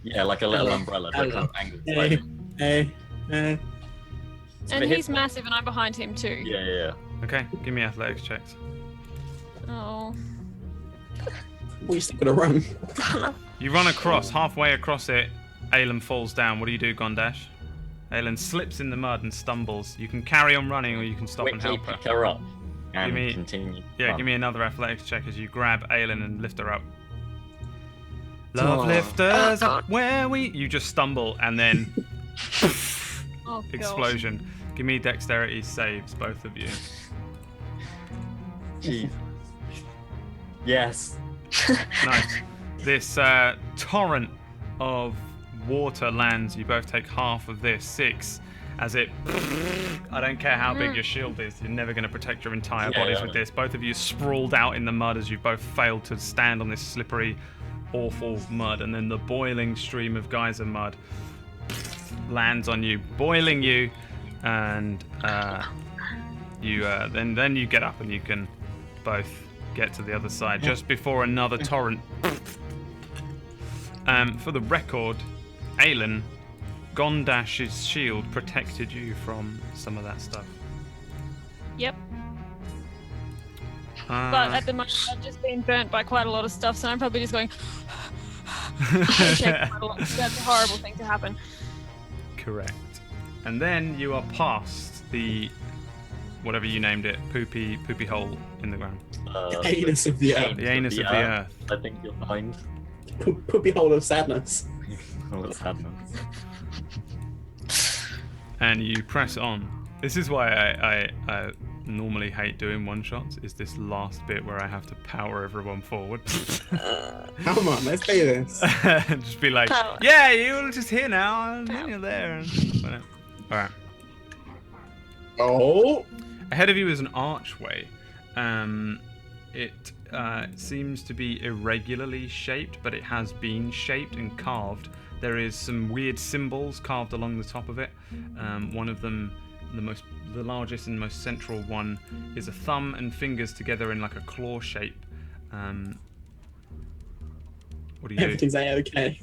Yeah, like a little Hello. umbrella. Hello. That kind of angled hey, slightly. hey. And the hit he's point. massive, and I'm behind him too. Yeah. Okay, give me athletics checks. Oh. We still gotta run. You run across, halfway across it, Aelin falls down. What do you do, Gondash? Aelin slips in the mud and stumbles. You can carry on running or you can stop and Quickly help her. pick her up and me- continue. Yeah, run. give me another athletics check as you grab Aelin and lift her up. Love Oh. lifters up where we... You just stumble and then Oh, gosh. explosion. Give me dexterity saves, both of you. Jeez. Yes. Nice. This torrent of water lands. You both take half of this, 6, as it... I don't care how big your shield is. You're never going to protect your entire Yeah, bodies yeah. with this. Both of you sprawled out in the mud as you both failed to stand on this slippery, awful mud. And then the boiling stream of geyser mud lands on you, boiling you. And you then you get up and you can both get to the other side just before another torrent. For the record, Aelin, Gondash's shield protected you from some of that stuff. Yep. But at the moment, I've just been burnt by quite a lot of stuff, so I'm probably just going. Shaking quite a lot. That's a horrible thing to happen. Correct. And then you are past the whatever you named it, poopy hole in the ground. Anus of the earth. The anus of the earth. I think you'll find. Poopy hole of sadness. Oh, that's happening. And you press on. This is why I normally hate doing one-shots, is this last bit where I have to power everyone forward. Come on, let's do this. Just be like, Power. yeah, you're just here now, and then you're there. Alright. Oh, Ahead of you is an archway. It seems to be irregularly shaped, but it has been shaped and carved. There is some weird symbols carved along the top of it. One of them, the largest and most central one, is a thumb and fingers together in like a claw shape. What do you do? everything's A-okay.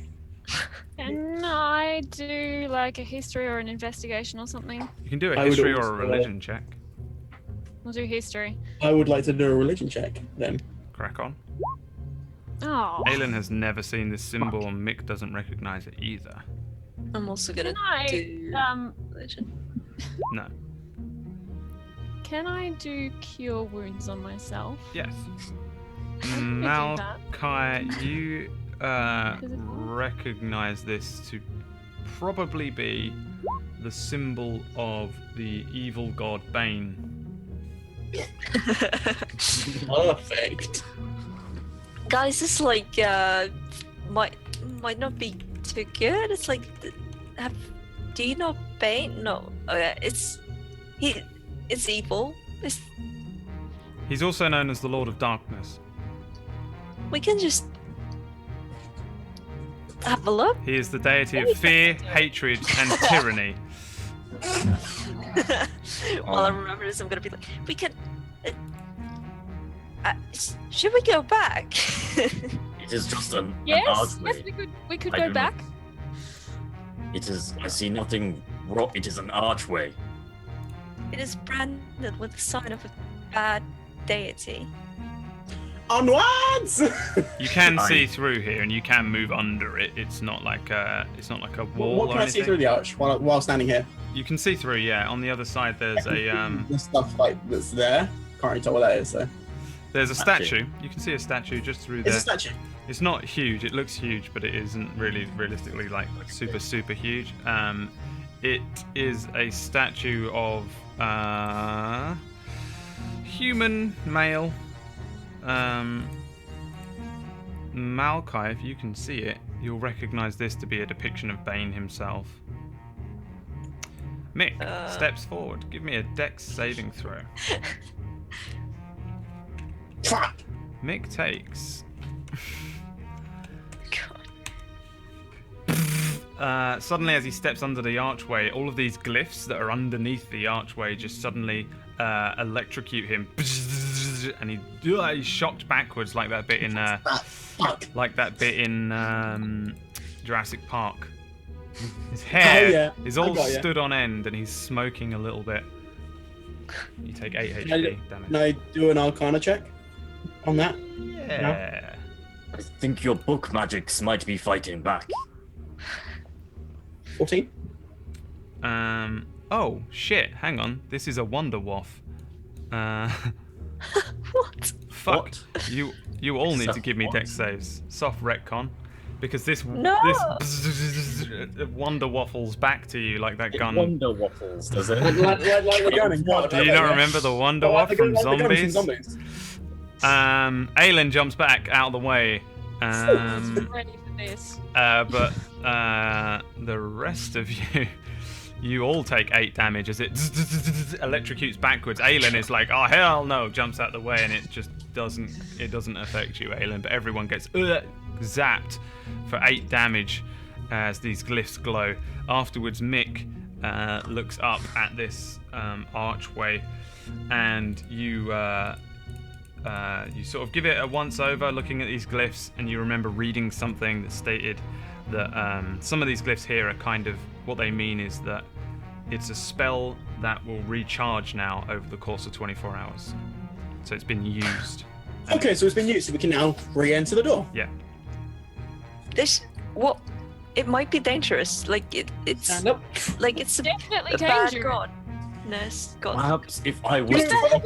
Can I do like a history or an investigation or something? You can do a I would history or a also- religion check. We'll do history. I would like to do a religion check then. Crack on. Oh. Aelin has never seen this symbol, and Mick doesn't recognize it either. I'm also gonna Can I do religion. No. can I do cure wounds on myself? Yes. can we do that? Malachi, you recognize this to probably be the symbol of the evil god Bane. Perfect. Guys, this like might not be too good. It's like, do you know Bane? No. Okay, it's evil. He's also known as the Lord of Darkness. We can just have a look. He is the deity of fear, hatred, and tyranny. While I remember this, I'm gonna be like, we can. Should we go back? It is just an Yes, archway. yes, we could I go do back. It is. I see nothing wrong. It is an archway. It is branded with the sign of a bad deity. Onwards! You can see through here, and you can move under it. It's not like a wall What or can I see anything. through the arch while standing here? You can see through, yeah. On the other side, there's a The stuff like that's there. Can't really tell what that is. So there's a statue. You can see a statue just through it's there. a statue. It's not huge. It looks huge, but it isn't really realistically like super huge. It is a statue of human male. Malkai, if you can see it, you'll recognize this to be a depiction of Bane himself. Mick steps forward. Give me a dex saving throw. Fuck. Mick takes. Suddenly, as he steps under the archway, all of these glyphs that are underneath the archway just suddenly electrocute him, and he's shocked backwards like that bit in Jurassic Park. His hair is all stood on end, and he's smoking a little bit. You take 8 HP damage. Can I do an Arcana check on that? Yeah. I think your book magics might be fighting back. 14. Oh shit! Hang on. This is a Wonder Waff. What? Fuck. What? You all need to Soft give me what? dex saves. Soft retcon. Because this Wonder Waffles back to you like that gun. Wonder waffles, does it? Like we're going in God. Do you not remember the Wonder Waff from Zombies? Aelin jumps back out of the way. Ready for this. But the rest of you, you all take 8 damage as it electrocutes backwards. Aelin is like, oh hell no, jumps out the way, and it just doesn't affect you, Aelin. But everyone gets zapped for 8 damage as these glyphs glow. Afterwards, Mick looks up at this archway, and you sort of give it a once over, looking at these glyphs, and you remember reading something that stated that some of these glyphs here are kind of, what they mean is that it's a spell that will recharge now over the course of 24 hours. So it's been used. Okay, so it's been used, so we can now re-enter the door. Yeah. It might be dangerous. Like it's Stand up. like it's Definitely a bad dangerous. godness. God. Perhaps if I was Use to it.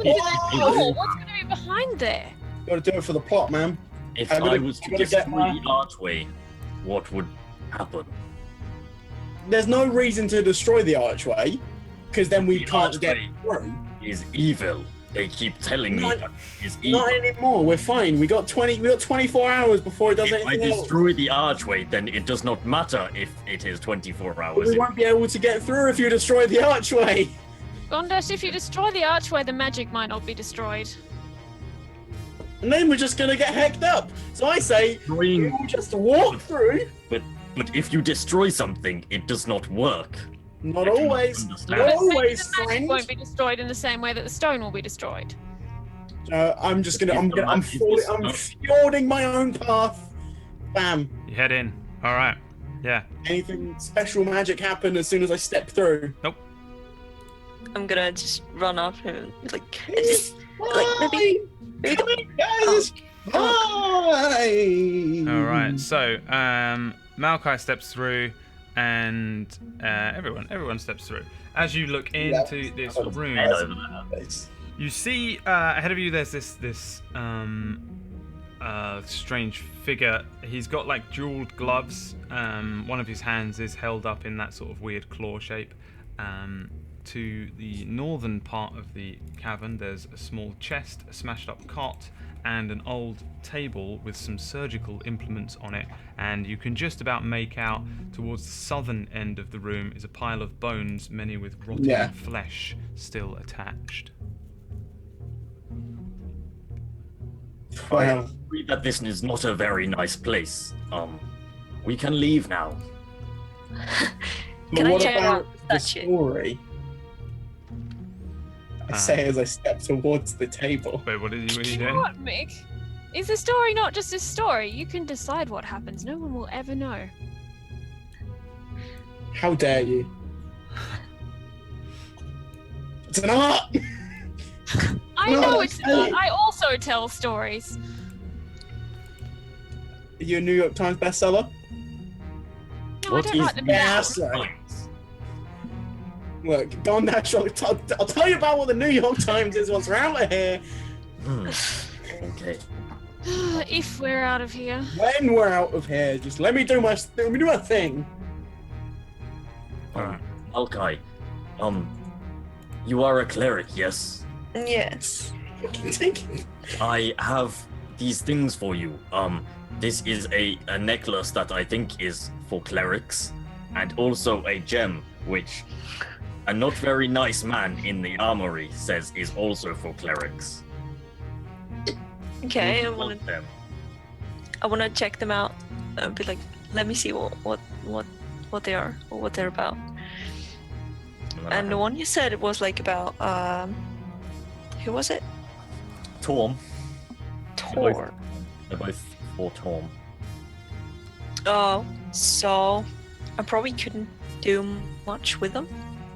Oh, what's going to be behind there? Gotta do it for the plot, man. if I'm I gonna- was to I'm gonna get destroy my- the archway, what would happen? There's no reason to destroy the archway, because then we The can't get archway through. Is evil. They keep telling me Not- that it's evil. Not anymore. We're fine. We got 24 hours before it does If I anything else. destroy the archway, then it does not matter if it is 24 hours. We won't be able to get through if you destroy the archway. Gondash, if you destroy the archway, the magic might not be destroyed. And then we're just gonna get hecked up. So I say, Destroying- we'll just walk through. But if you destroy something, it does not work. Not I do not always. understand. Not But maybe always, the magic friend. won't be destroyed in the same way that the stone will be destroyed. I'm just gonna. I'm If I'm fjording my own path. Bam. You head in. All right. Yeah. Anything special magic happen as soon as I step through? I'm gonna just run off him. Like Bye. maybe Come in, guys. Bye. All right. So Malkai steps through, and everyone steps through. As you look into this room, Head over there. you see ahead of you there's this strange figure. He's got like jeweled gloves. One of his hands is held up in that sort of weird claw shape. To the northern part of the cavern, there's a small chest, a smashed-up cot, and an old table with some surgical implements on it. And you can just about make out towards the southern end of the room is a pile of bones, many with rotting flesh still attached. I agree that this is not a very nice place. We can leave now. But what about the story? I say as I step towards the table. Wait, what are you You know doing? what, Mick? Is the story not just a story? You can decide what happens. No one will ever know. How dare you? It's an art! I know it's not. I also tell stories. Are you a New York Times bestseller? No, What I don't is write them Yeah, down. that's right. Look, go on natural. I'll tell you about what the New York Times is once we're out of here. Okay. If we're out of here. When we're out of here, just let me do my thing. Alkai, you are a cleric, yes? Yes. I have these things for you. This is a necklace that I think is for clerics, and also a gem, which a not very nice man in the armory says is also for clerics. Okay, I Would you wanna want them? check them out. And be like, let me see what they are or what they're about. And the one you said it was like about who was it? Torm. Tor. They're both for Torm. Oh, so I probably couldn't do much with them,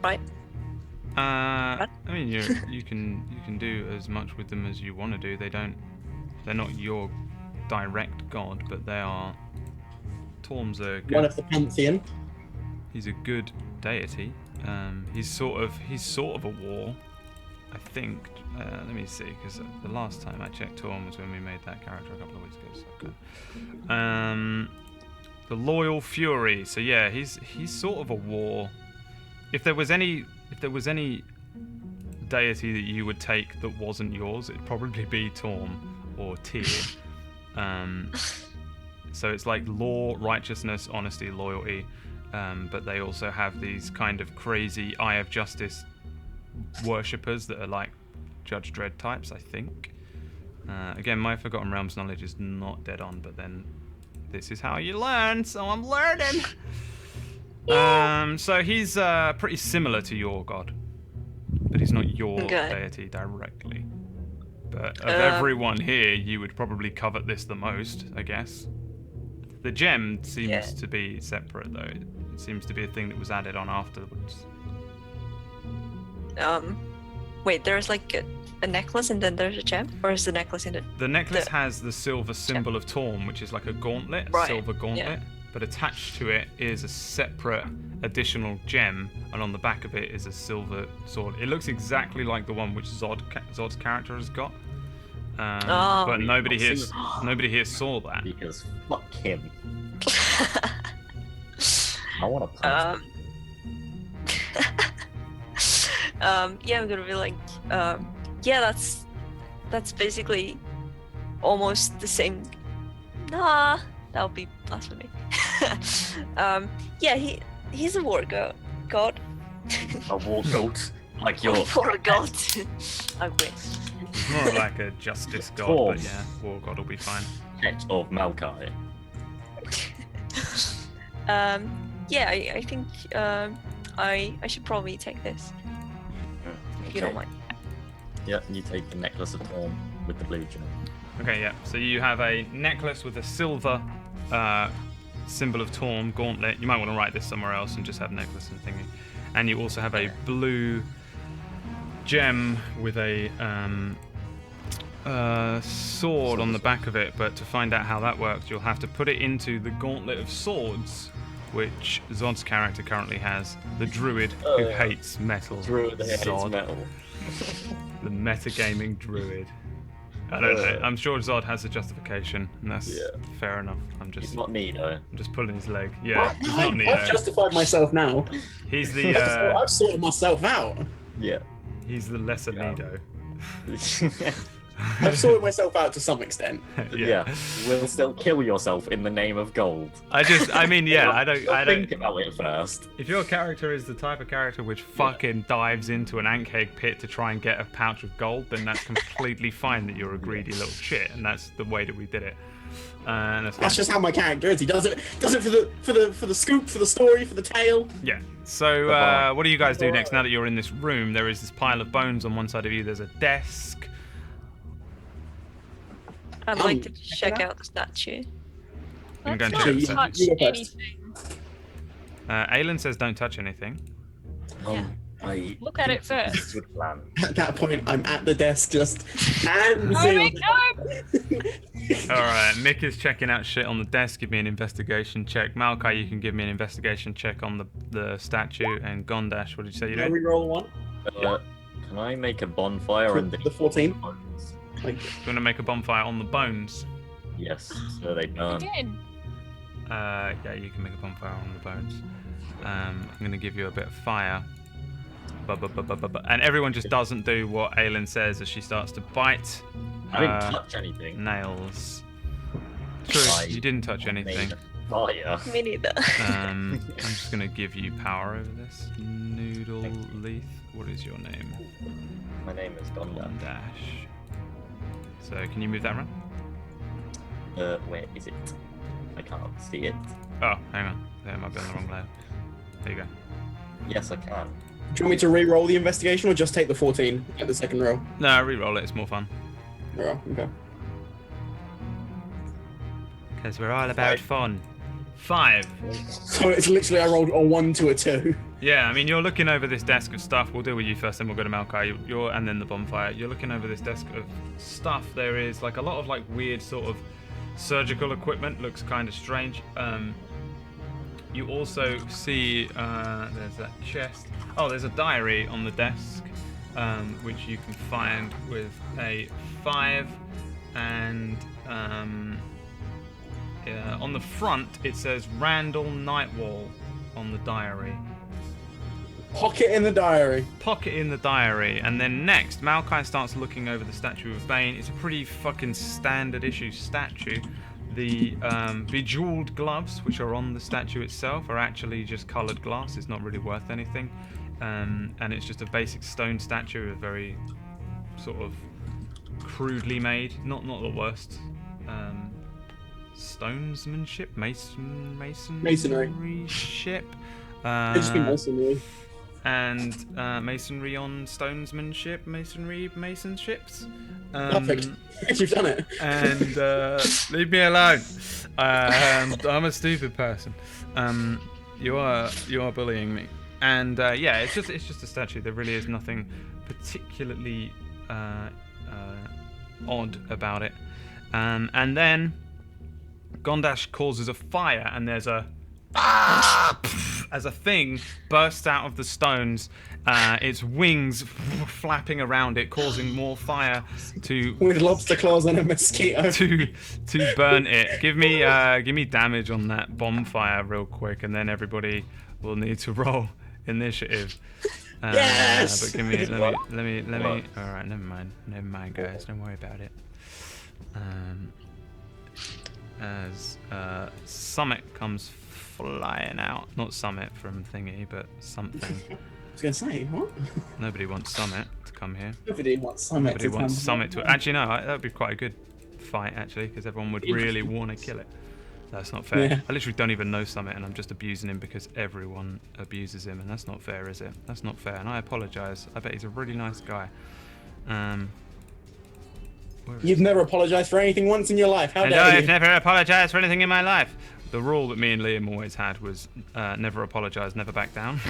right? I mean, you can do as much with them as you want to do. They're not your direct god, but they are. Torm's a good. One of the pantheon. He's a good deity. He's sort of a war, I think. Let me see, because the last time I checked Torm was when we made that character a couple of weeks ago. So okay. The Loyal Fury. So yeah, he's sort of a war. If there was any deity that you would take that wasn't yours, it'd probably be Torm or Tyr. So it's like law, righteousness, honesty, loyalty, but they also have these kind of crazy Eye of Justice worshippers that are like Judge Dredd types, I think. Again, my Forgotten Realms knowledge is not dead on, but then this is how you learn, so I'm learning. So he's pretty similar to your god, but he's not your deity directly. But of everyone here, you would probably covet this the most, I guess. The gem seems to be separate, though. It seems to be a thing that was added on afterwards. Wait, there's like a necklace and then there's a gem? Or is the necklace in it? The necklace has the silver symbol of Torm, which is like a gauntlet, a silver gauntlet. Yeah. But attached to it is a separate additional gem, and on the back of it is a silver sword. It looks exactly like the one which Zod's character has got. But nobody here saw that. Because fuck him. I want to punch him. Yeah, I'm gonna be like, yeah, that's basically almost the same. Nah, that would be blasphemy. Yeah, he's a war god. A war goat, like your war god. I wish. It's more like a justice god, but yeah, war god will be fine. Pet of Malkai. Yeah, I think I should probably take this. If you don't mind. Yeah, you take the necklace of Torm with the blue gem. Okay, yeah. So you have a necklace with a silver symbol of Torm gauntlet. You might want to write this somewhere else and just have necklace and thingy. And you also have a blue gem with a sword on the back of it. But to find out how that works, you'll have to put it into the Gauntlet of Swords, which Zod's character currently has. The druid who hates metal. Druid that hates metal. The metagaming druid. I don't know. I'm sure Zod has a justification, and that's fair enough. He's not Nino. I'm just pulling his leg. Yeah, he's not I've Nino. justified myself now. He's the I've sorted myself out. Yeah. he's the lesser Nido. I've sorted myself out to some extent. Yeah. You will still kill yourself in the name of gold. I don't Think about it first. If your character is the type of character which fucking dives into an ant cake pit to try and get a pouch of gold, then that's completely fine that you're a greedy little shit, and that's the way that we did it. That's just how my character is. He does it for the scoop, for the story, for the tale. Yeah. So what do you guys do next? Now that you're in this room, there is this pile of bones on one side of you. There's a desk. I'd like to check out the statue. I'm going Let's to not check. touch You go first. anything. Aelin says don't touch anything. Look at it first. Good plan. At that point, I'm at the desk, just hands Oh, in. wait, no! Alright, Mick is checking out shit on the desk. Give me an investigation check. Malachi, you can give me an investigation check on the statue. And Gondash, what did you say you Can I did? reroll one? Can I make a bonfire and The 14. bones? Like, You want to make a bonfire on the bones? Yes, so they burn. Again. Yeah, you can make a bonfire on the bones. I'm going to give you a bit of fire. And everyone just doesn't do what Aelin says as she starts to bite I didn't touch anything. nails. True, you didn't touch anything. Made fire. Me neither. I'm just going to give you power over this. Noodle Leith, what is your name? My name is Gonda. Dash. So can you move that around? Where is it? I can't see it. Oh, hang on. That might be on the wrong layer. There you go. Yes, I can. do you want me to re-roll the investigation or just take the 14 at the second row? No, re-roll it. It's more fun. Oh, okay. Because we're all about fun. 5. So it's literally I rolled a 1 to a 2. Yeah, I mean, you're looking over this desk of stuff. We'll deal with you first, then we'll go to Malachi. And then the bonfire. You're looking over this desk of stuff. There is like a lot of like weird sort of surgical equipment. Looks kind of strange. You also see there's that chest. Oh, there's a diary on the desk, which you can find with a 5, and on the front it says Randall Nightwall on the diary. Pocket in the diary. Pocket in the diary, and then next, Malachi starts looking over the statue of Bane. It's a pretty fucking standard issue statue. The bejeweled gloves, which are on the statue itself, are actually just coloured glass. It's not really worth anything, and it's just a basic stone statue, very sort of crudely made. Not the worst. Stonesmanship, masonry ship. It'd just be masonry. And masonry on stonesmanship, masonships. Perfect. You've done it. And leave me alone. I'm a stupid person. You are bullying me. And yeah, it's just a statue. There really is nothing particularly odd about it. And then Gondash causes a fire, and there's a as a thing bursts out of the stones, its wings flapping around it, causing more fire to With lobster claws and a mosquito. to burn it. Give me damage on that bonfire real quick, and then everybody will need to roll initiative. Yes! But give me let me. All right, never mind, guys. Don't worry about it. As Summit comes flying out. Not Summit from Thingy, but something. I was going to say, what? Nobody wants Summit to come here. Nobody wants Summit Nobody to come. wants Summit to... Actually, no, that would be quite a good fight, actually, because everyone would really want to kill it. That's not fair. Yeah. I literally don't even know Summit, and I'm just abusing him because everyone abuses him, and that's not fair, is it? That's not fair, and I apologise. I bet he's a really nice guy. You've never apologised for anything once in your life. How And dare I've you? never apologised for anything in my life. The rule that me and Liam always had was never apologise, never back down.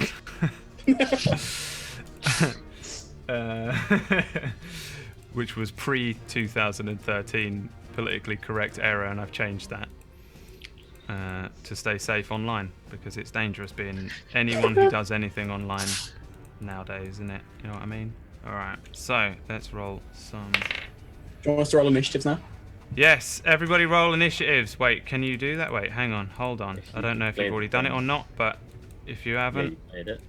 Which was pre-2013 politically correct era, and I've changed that to stay safe online, because it's dangerous being anyone who does anything online nowadays, isn't it? You know what I mean? Alright, so let's roll some you want us to roll initiatives now? Yes, everybody roll initiatives. Wait, can you do that? Wait, hang on, hold on. I don't know if you've already done it or not, but if you haven't, you played it.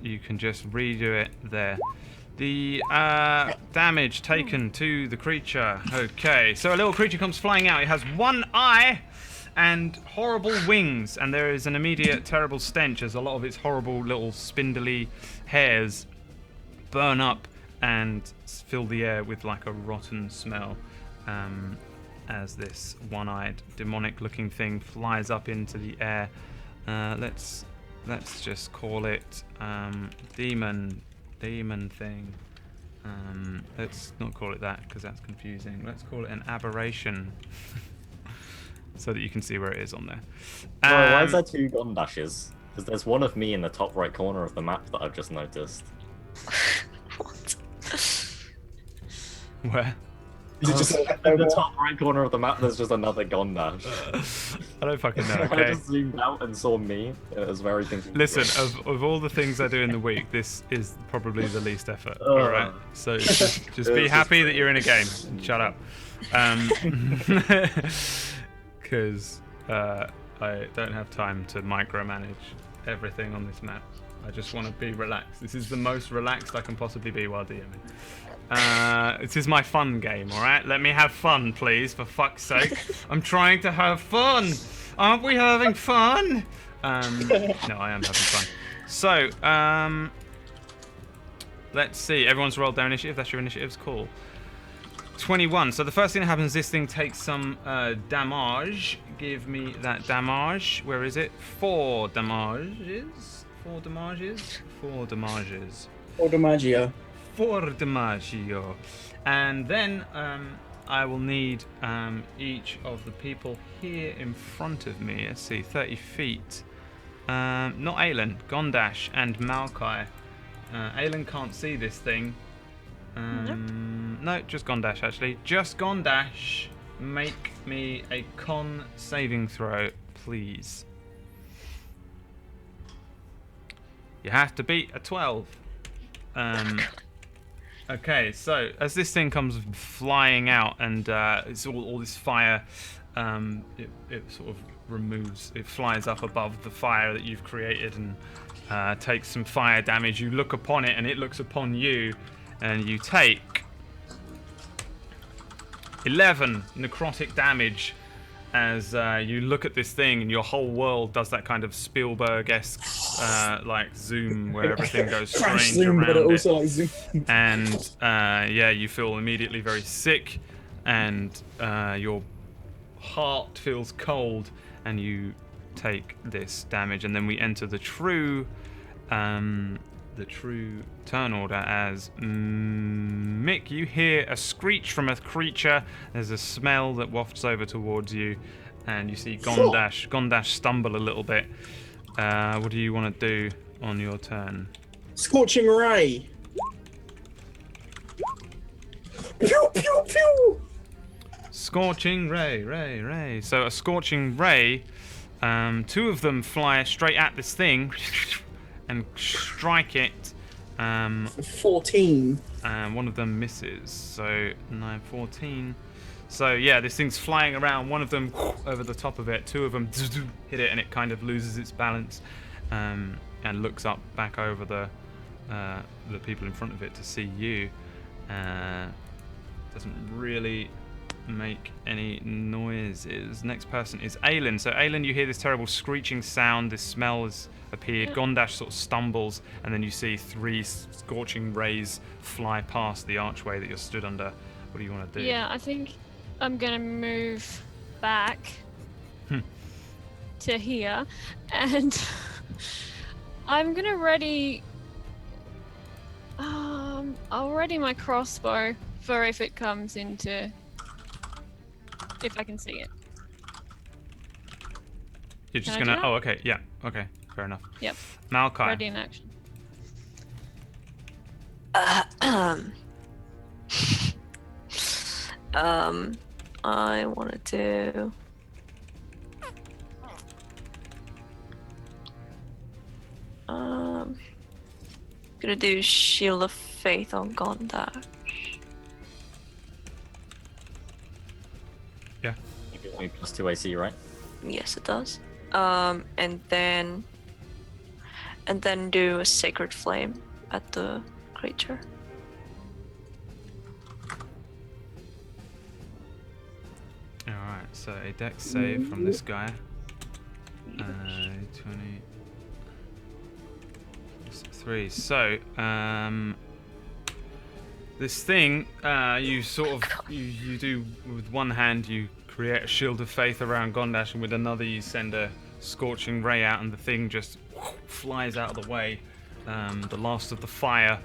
you can just redo it there. The damage taken to the creature. Okay, so a little creature comes flying out. It has one eye and horrible wings, and there is an immediate terrible stench as a lot of its horrible little spindly hairs burn up and fill the air with like a rotten smell. As this one-eyed demonic-looking thing flies up into the air. Let's just call it demon thing. Let's not call it that because that's confusing. Let's call it an aberration, so that you can see where it is on there. Why is there 2 Gondashes? Because there's one of me in the top right corner of the map that I've just noticed. What? Where? Is it just In the top right corner of the map, there's just another Gondash. I don't fucking know. I Okay. just zoomed out and saw me. It was very confusing. Listen, of all the things I do in the week, this is probably the least effort. All right. So just be happy that you're in a game. And shut up. Because I don't have time to micromanage everything on this map. I just want to be relaxed. This is the most relaxed I can possibly be while DMing. This is my fun game, alright? Let me have fun, please, for fuck's sake. I'm trying to have fun! Aren't we having fun? No, I am having fun. So, let's see. Everyone's rolled their initiative. That's your initiatives. Cool. 21. So the first thing that happens, this thing takes some damage. Give me that damage. Where is it? 4 damages. 4 damages? 4 damages. Automagia. 4 Dimaggio. And then I will need each of the people here in front of me. Let's see, 30 feet. Not Aelin, Gondash and Maokai. Aelin can't see this thing. No, just Gondash actually. Just Gondash. Make me a con saving throw, please. You have to beat a 12. Okay, so as this thing comes flying out and it's all this fire, it sort of removes, it flies up above the fire that you've created and takes some fire damage. You look upon it and it looks upon you, and you take 11 necrotic damage as you look at this thing and your whole world does that kind of Spielberg-esque like zoom where everything goes Crash strange zoom, around but it it. also like zoom. And yeah, you feel immediately very sick, and your heart feels cold, and you take this damage. And then we enter the true turn order as Mick. You hear a screech from a creature. There's a smell that wafts over towards you, and you see Gondash stumble a little bit. What do you want to do on your turn? Scorching ray. Pew pew pew. Scorching ray. So a scorching ray. 2 of them fly straight at this thing and strike it. 14. And one of them misses. So 9, 14. So yeah, this thing's flying around. One of them over the top of it. 2 of them hit it, and it kind of loses its balance and looks up back over the people in front of it to see you. Doesn't really make any noises. Next person is Aelin. So Aelin, you hear this terrible screeching sound. This smell has appeared. Gondash sort of stumbles, and then you see 3 scorching rays fly past the archway that you're stood under. What do you want to do? Yeah, I think I'm gonna move back to here, and I'm gonna ready. I'll ready my crossbow for if it comes into. If I can see it. You're just Can I gonna. do that? Oh, okay. Yeah. Okay. Fair enough. Yep. Maokai. Ready in action. I want to do. Gonna do Shield of Faith on Gondash. me plus 2 AC, right? Yes, it does. And then do a sacred flame at the creature. Alright, so a dex save from this guy. 23. So, this thing, you sort of, you do with one hand, you create a shield of faith around Gondash, and with another you send a scorching ray out, and the thing just flies out of the way. The last of the fire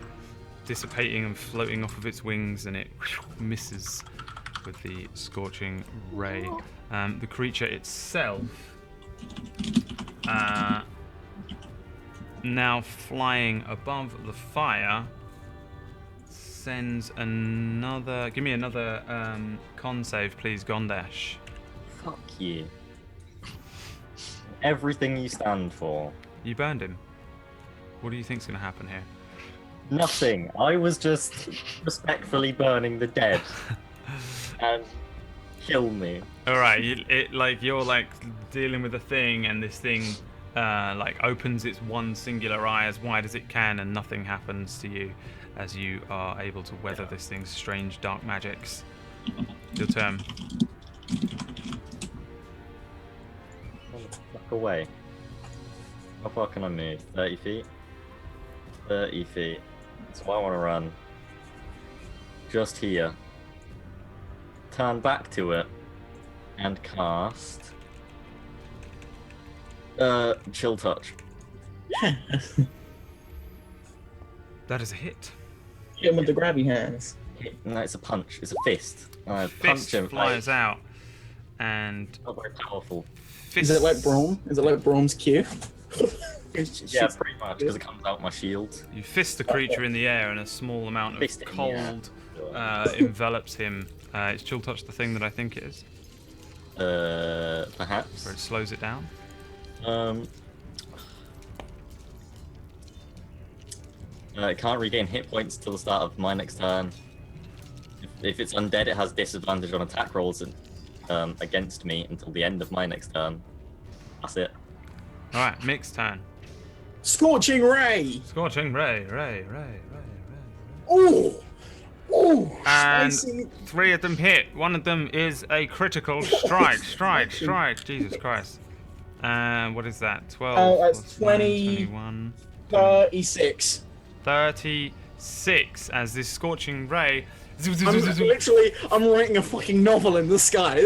dissipating and floating off of its wings, and it misses with the scorching ray. The creature itself, now flying above the fire, sends another. Give me another con save, please, Gondash. Fuck you. Everything you stand for. You burned him. What do you think's going to happen here? Nothing. I was just respectfully burning the dead. And kill me. All right, you're like dealing with a thing, and this thing like opens its one singular eye as wide as it can, and nothing happens to you as you are able to weather this thing's strange dark magics. Your turn. Fuck away. How far can I move? 30 feet? 30 feet. So I want to run just here. Turn back to it and cast Chill Touch. That is a hit. Hit him with the grabby hands. No, it's a punch. It's a fist. I Fist punch him. flies out, and Not very powerful. fist. Is it like Braum? Is it like Braum's Q? Yeah, pretty much, because it comes out my shield. You fist the creature in the air, and a small amount of Fist it in the air. cold envelops him. Is Chill Touch the thing that I think it is? Perhaps. Where it slows it down? It can't regain hit points till the start of my next turn. If it's undead, it has disadvantage on attack rolls against me until the end of my next turn. That's it. Alright, Mick's turn. Scorching ray. Scorching ray. Ooh. Ooh. And Spicy. 3 of them hit. 1 of them is a critical strike. Strike. Jesus Christ. What is that? 12. That's plus 9, 20, 21. 36. 36 as this scorching ray. I'm writing a fucking novel in the sky.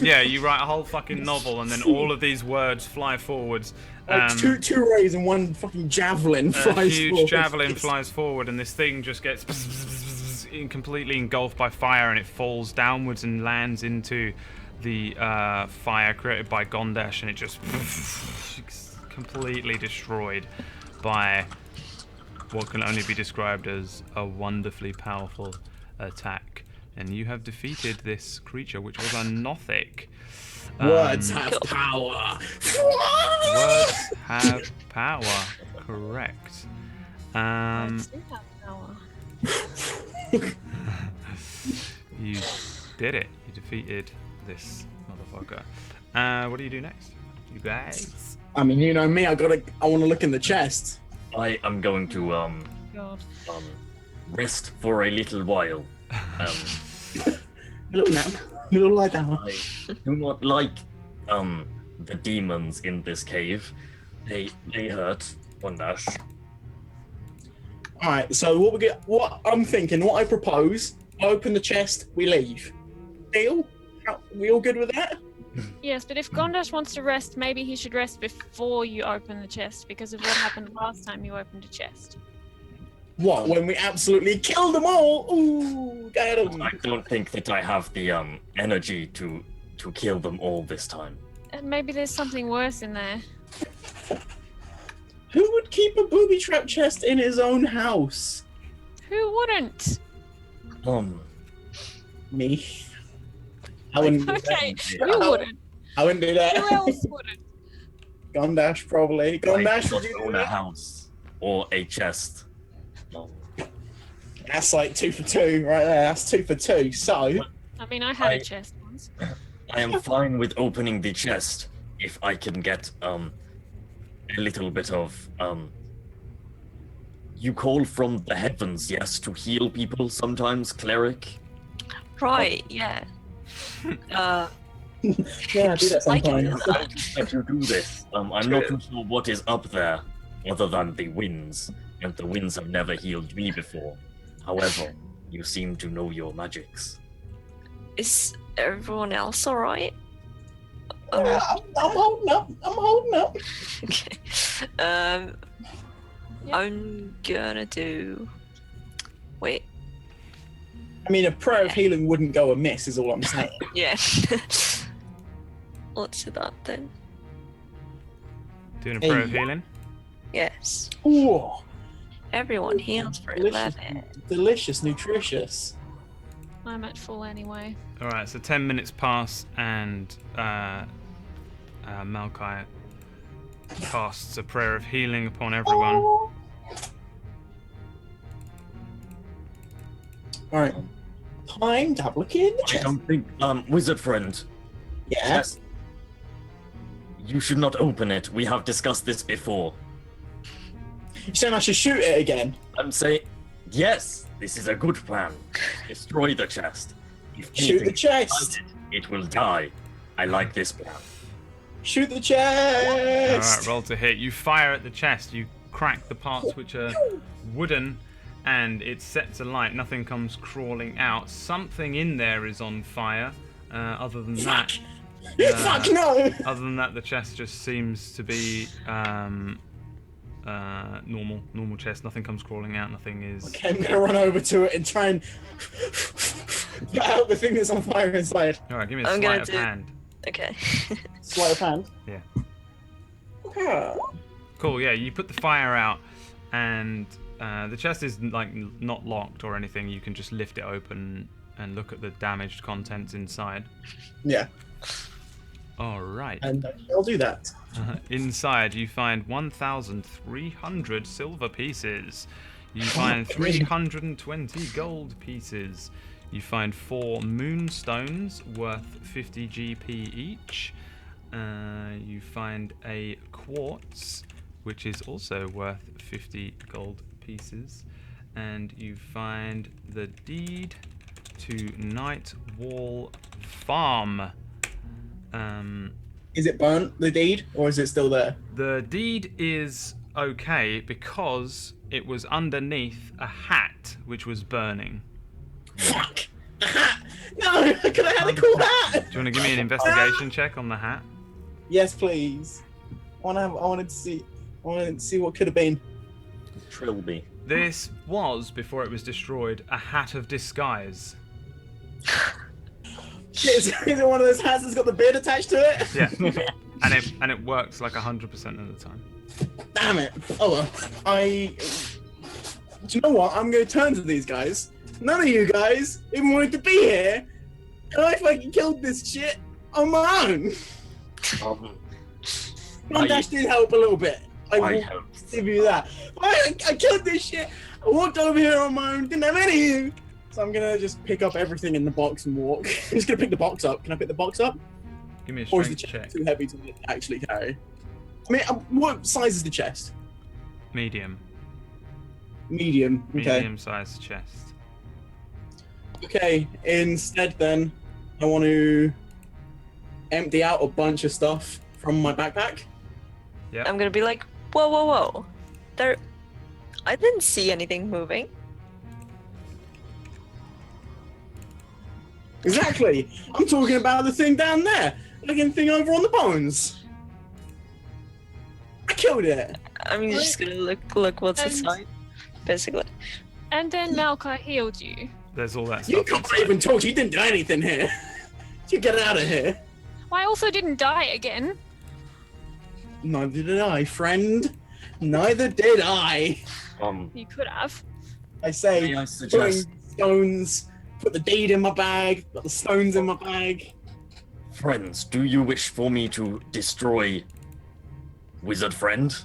Yeah, you write a whole fucking novel, and then all of these words fly forwards. Like two rays and one fucking javelin A flies huge forward. javelin flies forward, and this thing just gets completely engulfed by fire, and it falls downwards and lands into the fire created by Gondash, and it just completely destroyed by what can only be described as a wonderfully powerful attack. And you have defeated this creature, which was a Nothic. Words have power. Words have power. Correct. Words do have power. You did it. You defeated this motherfucker. What do you do next, you guys? I mean, you know me. I want to look in the chest. I am going to God. rest for a little while. A little nap. A little lie down. I do not like the demons in this cave. They hurt. Gondash. All right. So what I'm thinking, what I propose, I open the chest, we leave. Deal? We all good with that? Yes, but if Gondash wants to rest, maybe he should rest before you open the chest because of what happened last time you opened a chest. What? When we absolutely killed them all? Ooh, get 'em. I don't think that I have the energy to kill them all this time. Maybe there's something worse in there. Who would keep a booby trap chest in his own house? Who wouldn't? Me. I wouldn't do Okay, that. you wouldn't. I wouldn't do that. Who else wouldn't? Gondash probably. I Gondash, do would not you do own a that? house or a chest. No. That's like 2 for 2 right there. That's 2 for 2. So, I mean, I had I- a chest once. I am fine with opening the chest if I can get a little bit of You call from the heavens, yes, to heal people sometimes, cleric. Right, yeah. Yeah, I do that I can do sometimes. I'll just let you do this. I'm not too sure what is up there, other than the winds, and the winds have never healed me before. However, you seem to know your magics. Is everyone else alright? Yeah, I'm holding up. I'm holding up. Okay. Yeah. I'm gonna do. Wait. I mean, a prayer of healing wouldn't go amiss, is all I'm saying. Yeah. Let's do that then. Doing a prayer of Hey. healing. Yes. Ooh, Everyone heals for delicious, 11. delicious, nutritious. I'm at full anyway. All right, so 10 minutes pass, and Malkai casts a prayer of healing upon everyone. All right, time to have a look in the I chest. don't think, wizard friend, Yes. you should not open it. We have discussed this before. You saying I should shoot it again? I'm saying, yes, this is a good plan. Destroy the chest. If Shoot the anything chest. inside it will die. I like this plan. Shoot the All chest. right, roll to hit. You fire at the chest. You crack the parts which are wooden, and it sets alight. Nothing comes crawling out. Something in there is on fire. Other than that, Fuck no. other than that, the chest just seems to be normal chest. Nothing comes crawling out. Nothing is. Okay, I'm gonna run over to it and try and get out the thing that's on fire inside. All right, give me a I'm sleight gonna of do- hand. Okay. Sleight of hand. Yeah. Ah. Cool. Yeah, you put the fire out, and the chest is like not locked or anything. You can just lift it open and look at the damaged contents inside. Yeah, All right. and I'll do that. Inside, you find 1,300 silver pieces. You find 320 gold pieces. You find 4 moonstones worth 50 GP each. You find a quartz, which is also worth 50 gold pieces. And you find the deed to Night Wall Farm. Is it burnt, the deed, or is it still there? The deed is okay because it was underneath a hat which was burning. Fuck! A hat! No, I could have had a cool hat! Do you want to give me an investigation check on the hat? Yes, please. I wanted to see what could have been. Trilby. This was, before it was destroyed, a hat of disguise. Is it one of those hats that's got the beard attached to it? Yeah. and it works like 100% of the time. Damn it. Oh well. Do you know what? I'm going to turn to these guys. None of you guys even wanted to be here. And I fucking killed this shit on my own. Dash did help a little bit. I will helped. give you that. I killed this shit. I walked over here on my own. Didn't have any of you. So I'm going to just pick up everything in the box and walk. I'm just going to pick the box up. Can I pick the box up? Give me a Or is the strength chest check. too heavy to actually carry? I mean, what size is the chest? Medium. Medium. Okay. Medium-sized chest. Okay. Instead, then, I want to empty out a bunch of stuff from my backpack. I'm gonna be like, whoa. I didn't see anything moving. Exactly. I'm talking about the thing down there. Looking thing over on the bones. I killed it. I'm just gonna look what's And- inside, basically. And then Malkai healed you. There's all that You stuff can't inside. even talk. You didn't do anything here. You get out of here. I also didn't die again. Neither did I, friend. Neither did I. You could have. I say, May I putting suggest, stones, put the deed in my bag, put the stones in my bag. friends, do you wish for me to destroy Wizard Friend?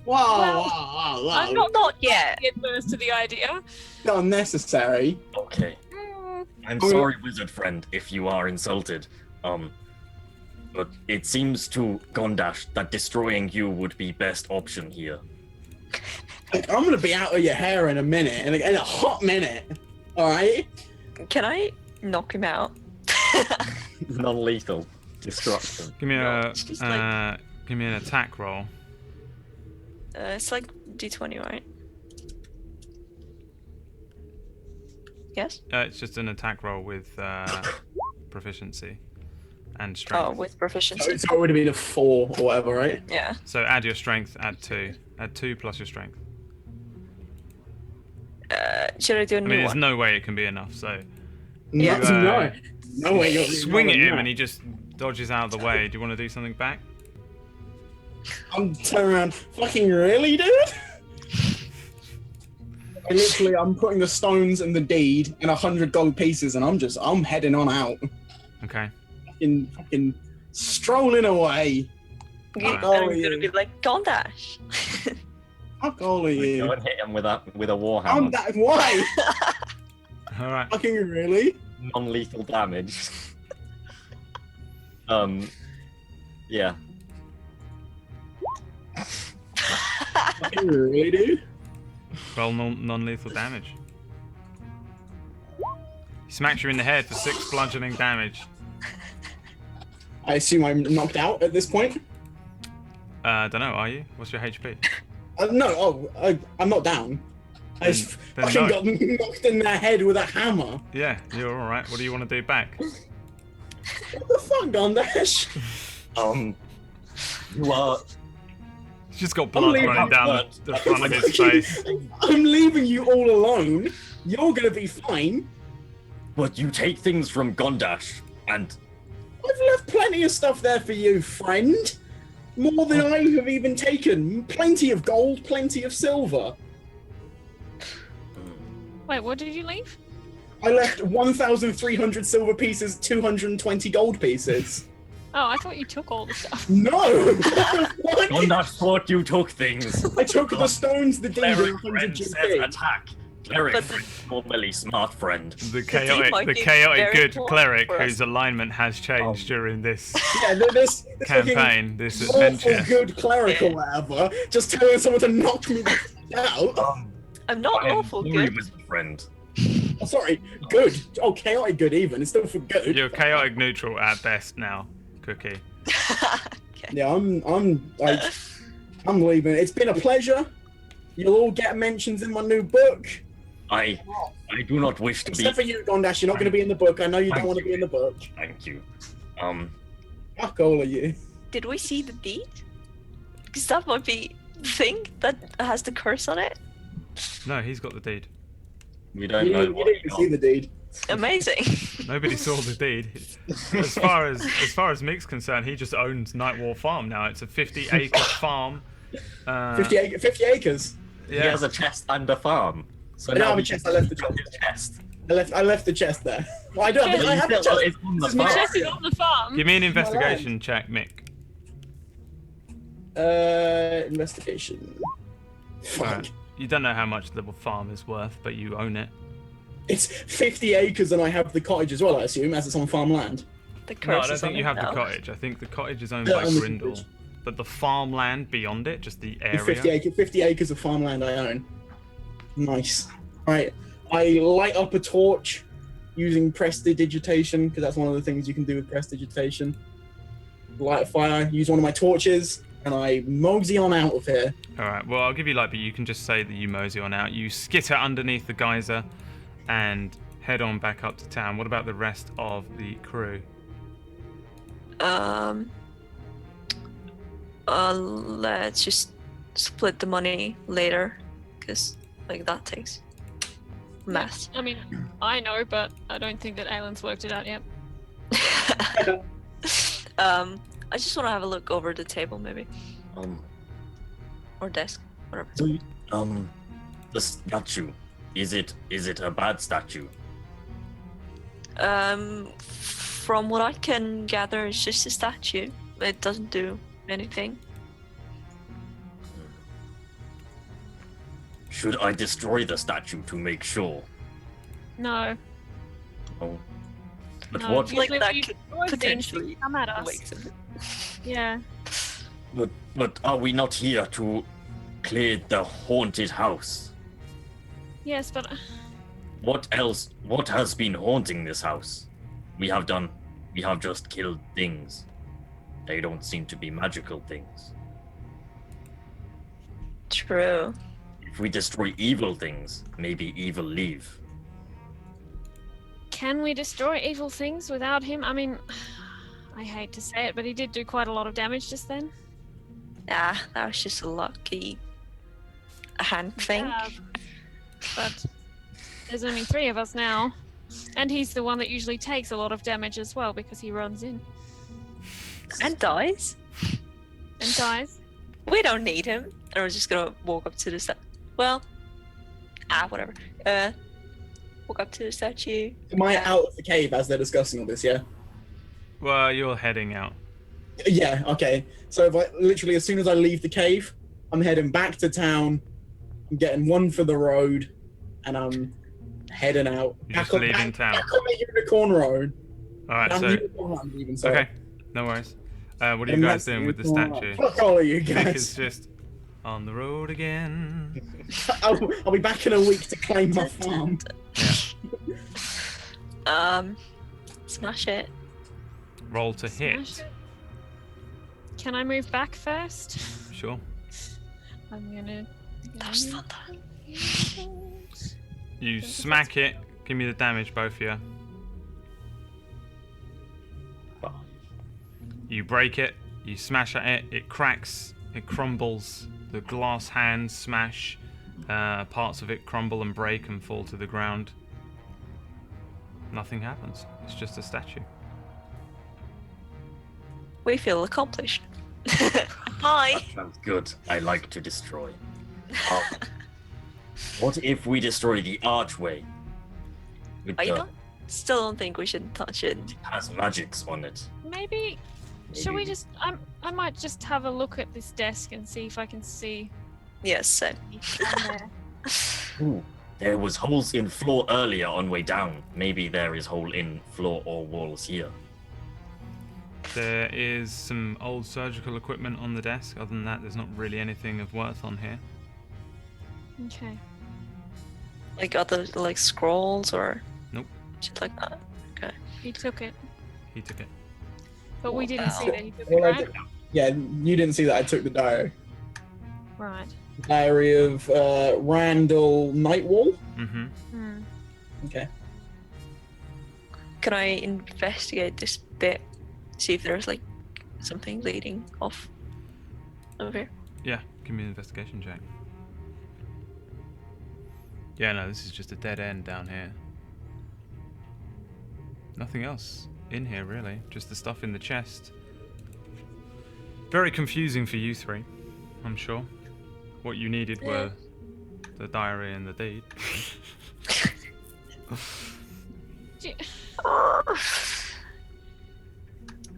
Wow, Well, wow. I'm Not yet. adverse to the idea. Not unnecessary. Okay. Mm, I'm sorry, Wizard Friend, if you are insulted. But it seems to Gondash that destroying you would be best option here. Like, I'm gonna be out of your hair in a minute, in a hot minute. All right. Can I knock him out? Non-lethal destruction. Give me it's just like- give me an attack roll. It's like D20, right? Yes? It's just an attack roll with proficiency and Oh, strength. with proficiency. So it would have been a 4 or whatever, right? Yeah. So add your strength, add 2. Add 2 plus your strength. Should I do a I new mean, there's one? no way it can be enough, so... Yeah. No way. You're Swing at him no. and he just dodges out of the way. Do you want to do something back? I'm turning around. Fucking really, dude? I'm putting the stones and the deed in 100 gold pieces, and I'm heading on out. Okay. Fucking strolling away. I'm Oh, gonna yeah. be like, Gondash! Fuck all of you. Go and hit him with a warhammer. I'm that. Why? Alright. Fucking really? Non-lethal damage. Yeah. Fucking really, dude? Roll non-lethal damage. He smacks you in the head for 6 bludgeoning damage. I assume I'm knocked out at this point. Don't know, are you? What's your HP? No, I'm not down. I just Then fucking no. got knocked in the head with a hammer. Yeah, you're alright. What do you want to do back? What the fuck, Gondash? You are. He's just got blood leaving running down blood. the front of his face. I'm leaving you all alone. You're gonna be fine. But you take things from Gondash, and I've left plenty of stuff there for you, friend. More than I have even taken. Plenty of gold, plenty of silver. Wait, what did you leave? I left 1,300 silver pieces, 220 gold pieces. Oh, I thought you took all the stuff. No! What? Gondash thought you took things. I took the stones, the deed, and Cleric 100 friend says GP. attack. Cleric But friend, normally smart friend. The might chaotic be good very important cleric for us. whose alignment has changed during this Yeah, this fucking campaign, this awful adventure. good cleric or whatever, just telling someone to knock me the fuck out. I'm not I am awful sorry, good. Mr. Friend. Oh, sorry, good. Oh, chaotic good even. It's still for good. You're chaotic neutral at best now, Cookie. Okay. Yeah, I'm leaving. It's been a pleasure. You'll all get mentions in my new book. I do not wish to be. Except for you, Gondash. You're not going to be in the book. I know you don't Thank want to you. be in the book. Thank you. Fuck all of you. Did we see the deed? Because that might be the thing that has the curse on it. No, he's got the deed. We don't You know didn't what even see the deed. Amazing. Nobody saw the deed. As far as Mick's concerned, he just owns Nightwar Farm now. It's a 50-acre farm. 50 acres. He Yeah. has a chest and a farm. So I don't now have a he chest, can I left the cut chest. his chest. I left the chest there. Well, I don't. Yeah, I have the chest. It's on the This is my farm. Chest is on the farm. Give me an investigation check, Mick. Investigation. Fuck. Alright. You don't know how much the farm is worth, but you own it. It's 50 acres, and I have the cottage as well. I assume, as it's on farmland. The No, curse I don't is think on you it have now. the cottage. I think the cottage is owned Yeah, by only Grindel. cottage. But the farmland beyond it, just the The area. 50 acres of farmland I own. Nice. Right. I light up a torch using prestidigitation, because that's one of the things you can do with prestidigitation. Light a fire, use one of my torches, and I mosey on out of here. Alright, well, I'll give you light, but you can just say that you mosey on out. You skitter underneath the geyser and head on back up to town. What about the rest of the crew? Let's just split the money later, because like that takes math. I mean, I know, but I don't think that Aylin's worked it out yet. I just want to have a look over the table, maybe, or desk, whatever. The statue. Is it a bad statue? From what I can gather, it's just a statue. It doesn't do anything. Should I destroy the statue to make sure? No. Oh. But No, what? Like usually that we could destroy things potentially that come at us. wake them. Yeah. But are we not here to clear the haunted house? Yes, but What else? What has been haunting this house? We have just killed things. They don't seem to be magical things. True. If we destroy evil things, maybe evil leave. can we destroy evil things without him? I mean, I hate to say it, but he did do quite a lot of damage just then. Ah, that was just a lucky hand thing. Yeah, but there's only 3 of us now. And he's the one that usually takes a lot of damage as well because he runs in And dies. and dies. We don't need him. And I was just gonna walk up to the whatever. Walk up to the statue. Am I out of the cave as they're discussing all this? Yeah. Well, you're heading out. Yeah. Okay. So if I literally, as soon as I leave the cave, I'm heading back to town. I'm getting one for the road, and I'm heading out. You're just leaving town. Back on the unicorn road. All right, so I'm leaving, sorry. okay, no worries. What are you And guys that's doing with the unicorn statue? road. Fuck all of you Nick guys. is just on the road again. I'll be back in a week to claim my farm. Smash it. Roll to Smash hit. it. Can I move back first? Sure. I'm gonna. That was thunder. You smack it. Give me the damage, both of you. You break it. You smash at it. It cracks. It crumbles. The glass hands smash. Parts of it crumble and break and fall to the ground. Nothing happens. It's just a statue. We feel accomplished. Hi. That sounds good. I like to destroy. What if we destroy the archway? Still don't think we should touch it. It has magics on it. Maybe. Shall we just? I might just have a look at this desk and see if I can see. Yes, so. on there. Ooh, there was holes in floor earlier on way down. Maybe there is hole in floor or walls here. There is some old surgical equipment on the desk. Other than that, there's not really anything of worth on here. Okay. Like other scrolls or Nope. shit like that. Okay. He took it, He took it. but we didn't see that he took it, Well, I right? did- yeah, you didn't see that I took the diary. Right. Diary of Randall Nightwall. Mm-hmm. Hmm. Okay. Can I investigate this bit? See if there's something leading off over here. Yeah, give me an investigation check. Yeah, no, this is just a dead end down here. Nothing else in here, really. Just the stuff in the chest. Very confusing for you 3, I'm sure. What you needed were the diary and the deed.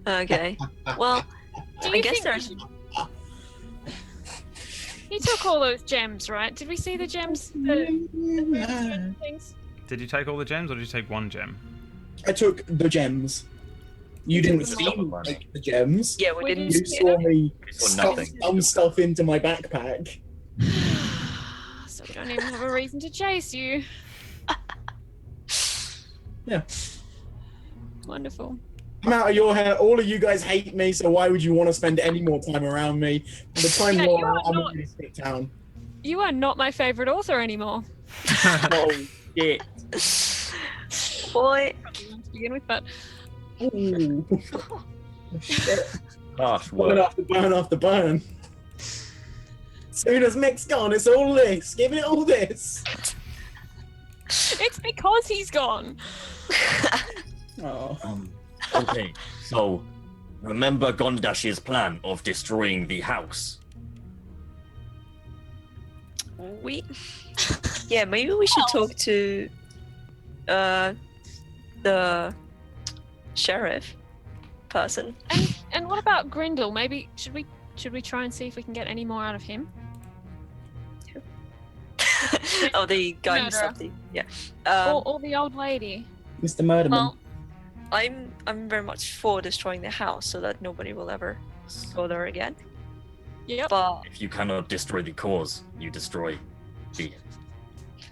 Okay. Well, Do I you guess think there's. he took all those gems, right? Did we see the gems? The things? Did you take all the gems or did you take 1 gem? I took the gems. You didn't see me take the gems. Yeah, we We didn't. You see saw me saw stuff nothing. some stuff into my backpack. So we don't even have a reason to chase you. Yeah. Wonderful. I'm out of your hair. All of you guys hate me, so why would you want to spend any more time around me? By the time Yeah, you're you are out, I'm not- going to stick town. You are not my favorite author anymore. Oh shit! Boy. Probably one to begin with, but Ooh. Shit. Harsh Burn word. after burn after burn. Soon as Mick's gone, it's all this. Give it all this. it's because he's gone. Oh. Okay, so remember Gondash's plan of destroying the house? Yeah, maybe we should talk to the sheriff person. And what about Grindel? Maybe should we try and see if we can get any more out of him? Oh, the guy who Murderer. stopped the. Yeah. Or the old lady? Mr. Murderman. Well, I'm very much for destroying the house so that nobody will ever go there again. Yep. But If you cannot destroy the cause, you destroy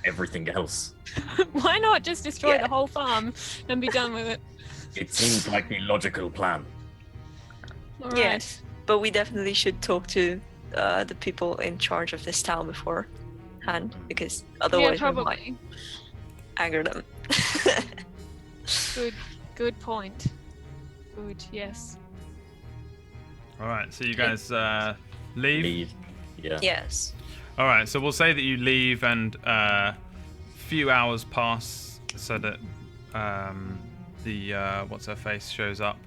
everything else. Why not just destroy Yeah. the whole farm and be done with it? It seems like the logical plan. All right. yes, but we definitely should talk to the people in charge of this town beforehand, because Yeah, otherwise we might probably. anger them. Good point. Good, yes. All right, so you guys leave. Leave. Yeah. Yes. All right, so we'll say that you leave, and a few hours pass, so that the what's her face shows up.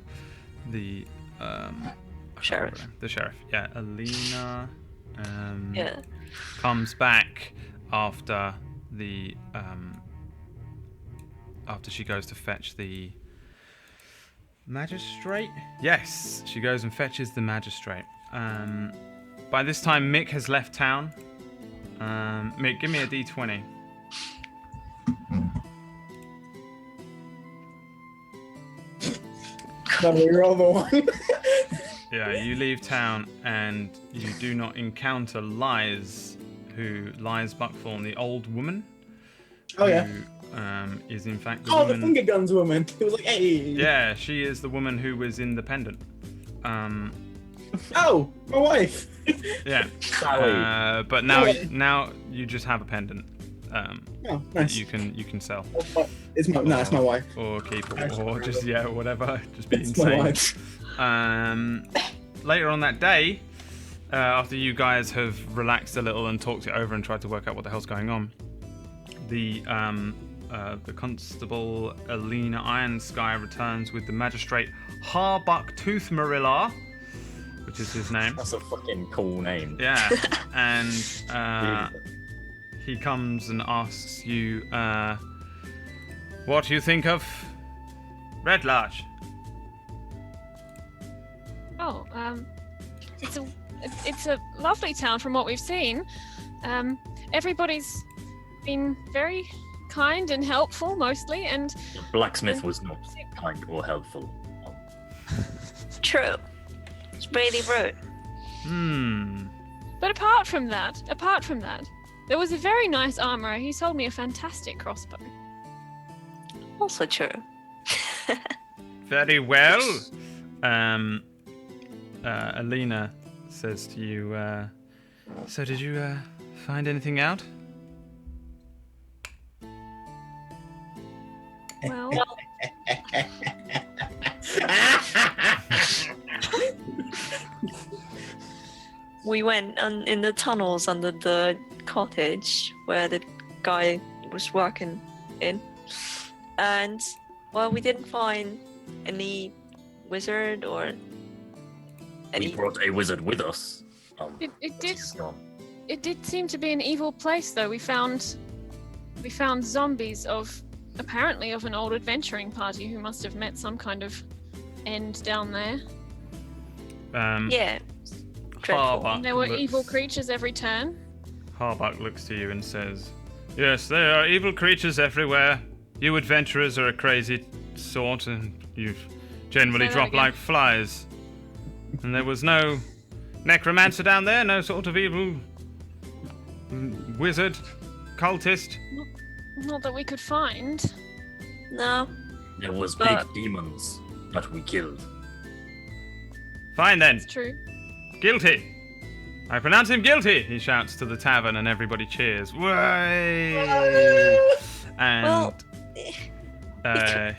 The I can't Sheriff. remember. The sheriff. Yeah, Alina. Yeah. Comes back after the after she goes to fetch the magistrate. Yes, she goes and fetches the magistrate. By this time, Mick has left town. Mick, give me a d20. No, you're on the one. Yeah, you leave town and you do not encounter Lies Buckthorn, the old woman. Oh yeah. Who is in fact the Oh, the woman. finger guns woman. It was like, hey. Yeah, she is the woman who was in the pendant. Oh, my wife. Yeah. Sally. But now you just have a pendant. Oh, That nice. you can sell It's my wife. or keep or just whatever. Just be It's my insane. wife. Later on that day, after you guys have relaxed a little and talked it over and tried to work out what the hell's going on, the constable Alina Ironsky returns with the magistrate Harbuck Toothmarillar, which is his name. That's a fucking cool name. Yeah, and Beautiful. he comes and asks you what you think of Red Larch. Oh, it's a lovely town from what we've seen. Everybody's been very kind and helpful mostly, and The blacksmith was not kind or helpful. True. It's really rude. but apart from that, there was a very nice armorer. He sold me a fantastic crossbow. Also true. Very well. Alina says to you, so did you find anything out? Well, We went in the tunnels under the cottage where the guy was working in, and well, we didn't find any wizard or We any. brought a wizard with us. it did He's gone. it did seem to be an evil place, though. We found zombies of an old adventuring party who must have met some kind of end down there. Yeah. Dreadful. Harbuck And there were looks- evil creatures every turn. Harbuck looks to you and says, yes, there are evil creatures everywhere. You adventurers are a crazy sort, and you generally Say that drop again. like flies. And there was no necromancer down there, no sort of evil wizard, cultist. Not that we could find. No. There was But- big demons that we killed. Fine then, It's true. guilty. I pronounce him guilty, he shouts to the tavern, and everybody cheers. Way! And Well,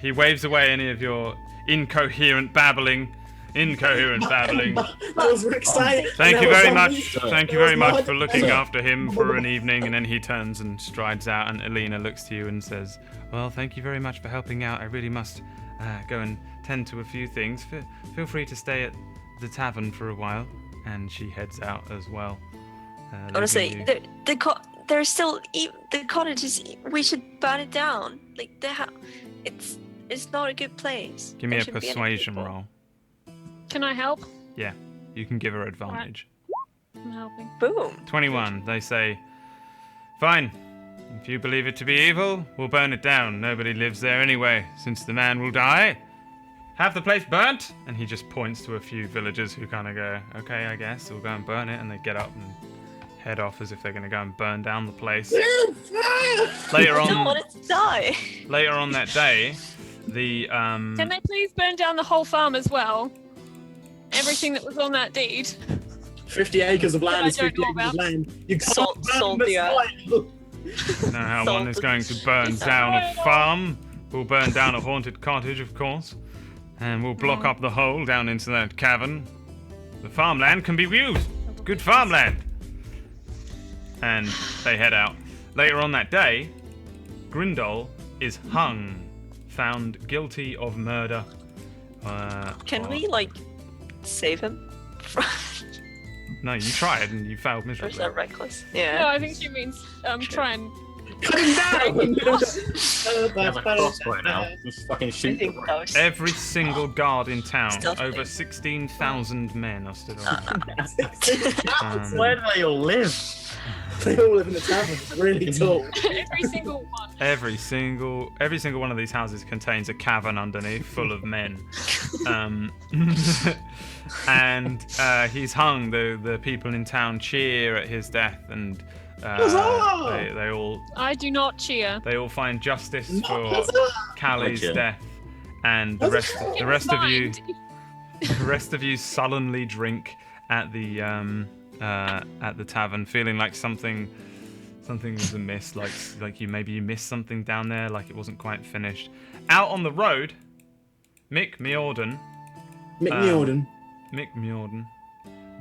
he waves away any of your incoherent babbling. That was exciting. Thank That you was very so much. neat. Thank you That very was much for not- looking after him for an evening. And then he turns and strides out, and Alina looks to you and says, well, thank you very much for helping out. I really must go and tend to a few things. Feel free to stay at the tavern for a while. And she heads out as well. honestly, leaving you- there's still the cottage is. We should burn it down. Like it's not a good place. Give me There a shouldn't be any persuasion people. roll. Can I help? Yeah, you can give her advantage. I'm helping. Boom. 21. They say, fine. If you believe it to be evil, we'll burn it down. Nobody lives there anyway, since the man will die. have the place burnt? And he just points to a few villagers who kind of go, okay, I guess we'll go and burn it. And they get up and head off as if they're going to go and burn down the place. Later I don't on, want it to die. later on that day, the Can they please burn down the whole farm as well? Everything that was on that deed. 50 acres of land I is don't 50 know acres of about. land. You can't Salt- burn salt the the earth. soil. you know how one is going to burn It's down a alright. farm. We'll burn down a haunted cottage, of course. And we'll block up the hole down into that cavern. The farmland can be used. Good farmland. And they head out. Later on that day, Grindol is hung, found guilty of murder. Can we like save him? No, you tried and you failed Or is miserably. that reckless? No, Yeah. I think she means try and. Cut him down! He has a crossbow now. Just fucking I shoot think them. that was. Every single guard in town, Stealth over thing. 16,000 men are stood on. Where do they all live? They all live in the tavern. It's really tall. Every single one. Every single one of these houses contains a cavern underneath full of men. And he's hung. The people in town cheer at his death, and Huzzah! they all I do not cheer. find justice No, for huzzah! Callie's Gotcha. death, and the rest of you. Mind. The rest of you sullenly drink at the tavern, feeling like something was amiss, like you missed something down there, like it wasn't quite finished. Out on the road, Mick Mjordan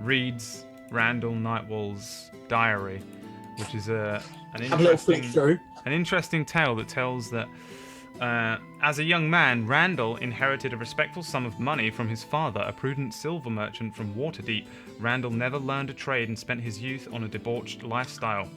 reads Randall Nightwall's diary, which is an Have a little flick through. interesting tale that tells that as a young man, Randall inherited a respectful sum of money from his father, a prudent silver merchant from Waterdeep. Randall never learned a trade and spent his youth on a debauched lifestyle.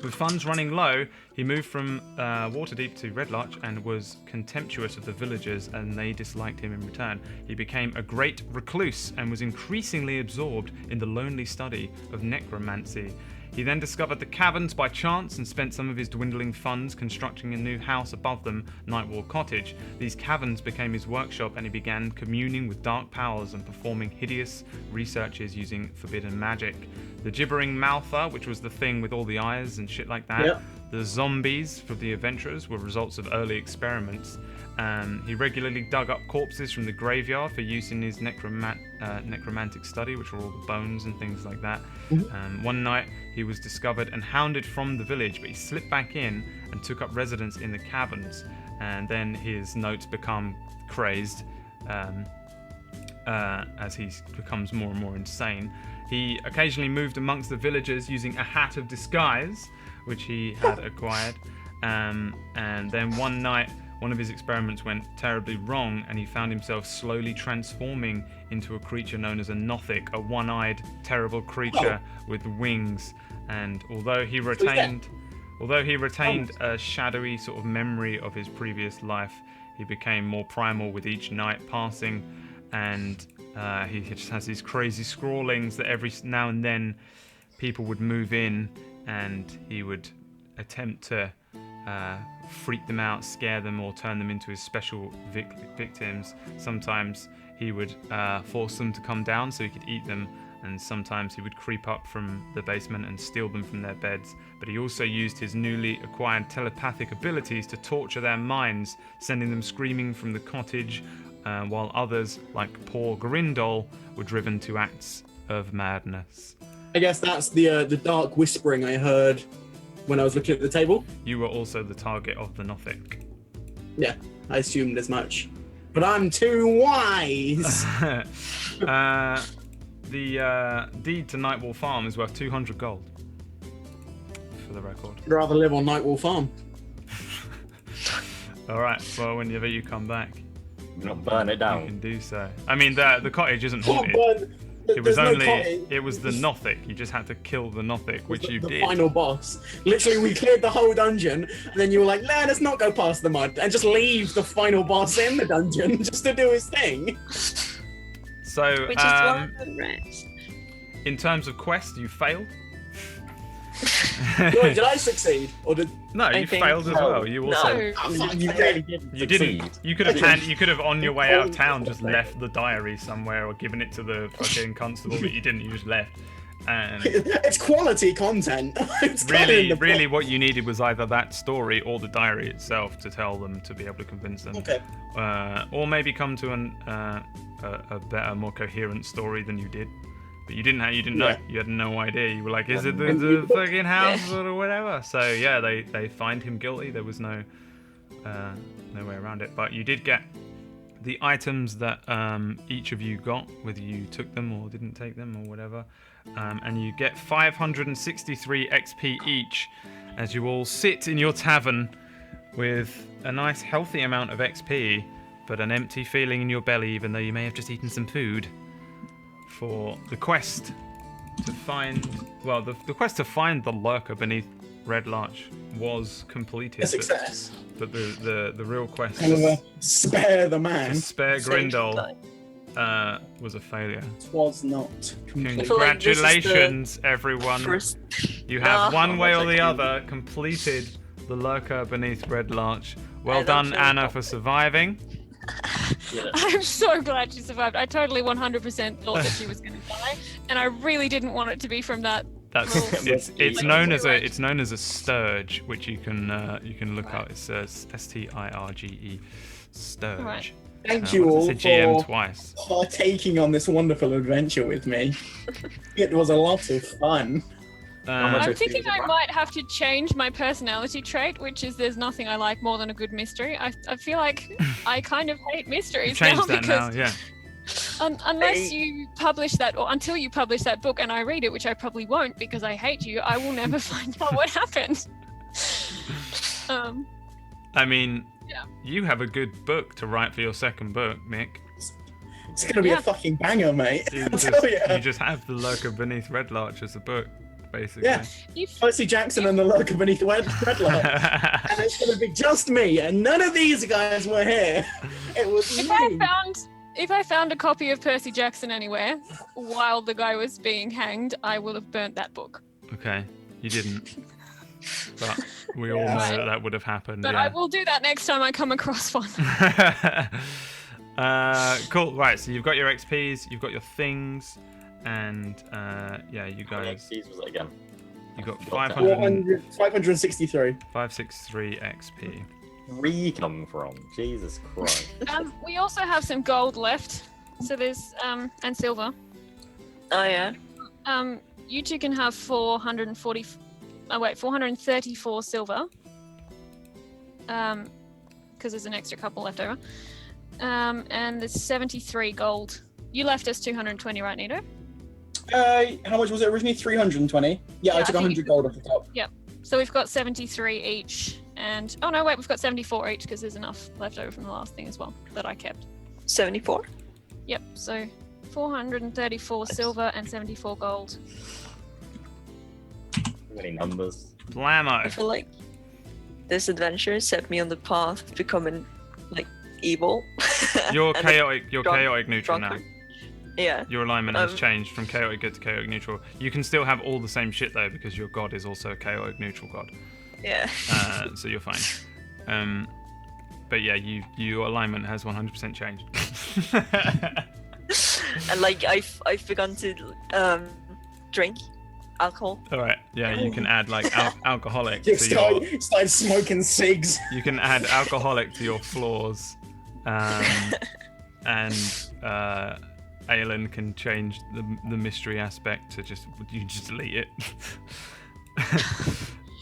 With funds running low, he moved from Waterdeep to Larch and was contemptuous of the villagers, and they disliked him in return. He became a great recluse and was increasingly absorbed in the lonely study of necromancy. He then discovered the caverns by chance and spent some of his dwindling funds constructing a new house above them, Nightwall Cottage. These caverns became his workshop, and he began communing with dark powers and performing hideous researches using forbidden magic. The gibbering mouther, which was the thing with all the eyes and shit like that. Yep. The zombies for the adventurers were results of early experiments. He regularly dug up corpses from the graveyard for use in his necromantic study, which were all the bones and things like that. One night, he was discovered and hounded from the village, but he slipped back in and took up residence in the caverns. And then his notes become crazed as he becomes more and more insane. He occasionally moved amongst the villagers using a hat of disguise, which he had acquired. And then one night, one of his experiments went terribly wrong, and he found himself slowly transforming into a creature known as a Nothic, a one-eyed, terrible creature with wings. And although he retained a shadowy sort of memory of his previous life, he became more primal with each night passing, and he just has these crazy scrawlings that every now and then people would move in, and he would attempt to freak them out, scare them, or turn them into his special victims. Sometimes he would force them to come down so he could eat them, and sometimes he would creep up from the basement and steal them from their beds. But he also used his newly acquired telepathic abilities to torture their minds, sending them screaming from the cottage, while others, like poor Grindol, were driven to acts of madness. I guess that's the dark whispering I heard when I was looking at the table. You were also the target of the Nothic. Yeah, I assumed as much. But I'm too wise! The deed to Nightwall Farm is worth 200 gold, for the record. I'd rather live on Nightwall Farm. Alright, well, whenever you come back, Not burn it you down. can do so. I mean, the cottage isn't Oh, haunted. but It was there's no only, cottage. it was the Nothic. You just had to kill the Nothic, which you the did. final boss. Literally, we cleared the whole dungeon, and then you were like, nah, let's not go past the mud, and just leave the final boss in the dungeon just to do his thing. So, We just want the rest. in terms of quest, you failed. Wait, did I succeed? Or did... No, I you think failed as well. You also. No. You really didn't You didn't. succeed. You could have You could have on your way out of town just left the diary somewhere or given it to the fucking constable, but you didn't. You just left. And It's quality content. It's kinda in really, the really, book. what you needed was either that story or the diary itself to tell them to be able to convince them. Okay. Or maybe come to a better, more coherent story than you did. But you didn't. You didn't know. Yeah. You had no idea. You were like, "Is it the fucking house or whatever?" So yeah, they find him guilty. There was no way around it. But you did get the items that each of you got, whether you took them or didn't take them or whatever, and you get 563 XP each as you all sit in your tavern with a nice healthy amount of XP, but an empty feeling in your belly, even though you may have just eaten some food. For the quest to find, well, the quest to find the lurker beneath Red Larch was completed. A success. But the real quest However, spare the man. to spare Saved Grindel time. was a failure. Was not complete. feel like this is the Congratulations, everyone. First. You have No, one way or the that's okay. other completed the lurker beneath Red Larch. Well I don't done, feel Anna, bad. for surviving. Yeah. I'm so glad she survived. I totally 100% thought that she was going to die, and I really didn't want it to be from that. That's Well, it's like, known as right. it's known as a sturge, which you can look up. It says STIRGE, sturge. Right. Thank you I all said GM for twice. partaking on this wonderful adventure with me. It was a lot of fun. much I'm XP thinking is it, I right? might have to change my personality trait, which is there's nothing I like more than a good mystery. I feel like I kind of hate You mysteries now changed that now, because yeah. unless you publish that, or until you publish that book and I read it, which I probably won't because I hate you, I will never find out what happened. I mean, Yeah. you have a good book to write for your second book, Mick. It's gonna be Yeah. a fucking banger, mate. You I'll just, tell you. you just have the lurker beneath Red Larch as a book, basically. Yeah. If, Percy Jackson and the Lurker beneath the Red Light. And it's gonna be just me, and none of these guys were here. It was me. if I found a copy of Percy Jackson anywhere while the guy was being hanged, I will have burnt that book. Okay, you didn't. But we all know Yeah. that would have happened. But yeah. I will do that next time I come across one. Cool. Right. So you've got your XPs, you've got your things, and yeah, you How many guys, XPs was it again? you got Got that. 563. 563 XP. 3 come from? Jesus Christ. We also have some gold left, so there's and silver. Oh yeah. You two can have 434 silver. Because there's an extra couple left over. And there's 73 gold. You left us 220, right, Nito? How much was it originally? 320. Yeah, I Yeah, took I think 100 gold off the top. So we've got 73 each, and oh no, wait, we've got 74 each because there's enough left over from the last thing as well that I kept. 74. Yep. So 434 silver and 74 gold. Too many numbers. I Blammo. feel like this adventure set me on the path of becoming like evil. You're And chaotic. You're drunk- chaotic neutral now. drunkard. Yeah. Your alignment has Um, changed from chaotic good to chaotic neutral. You can still have all the same shit though, because your god is also a chaotic neutral god. Yeah. So you're fine. But yeah, your alignment has 100% changed. And like I've begun to drink alcohol. All right. Yeah, you can add like alcoholic You to your. started smoking cigs. You can add alcoholic to your flaws, and Aelin can change the mystery aspect to just delete it. I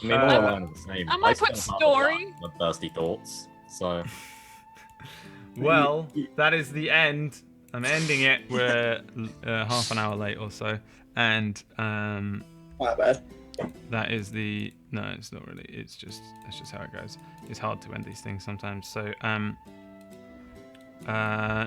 mean, all Uh, around the same. I might put spent half of story. that on thirsty thoughts. So Well, that is the end. I'm ending it. We're half an hour late or so, and My bad. that is the. No, it's not really. It's just that's just how it goes. It's hard to end these things sometimes. So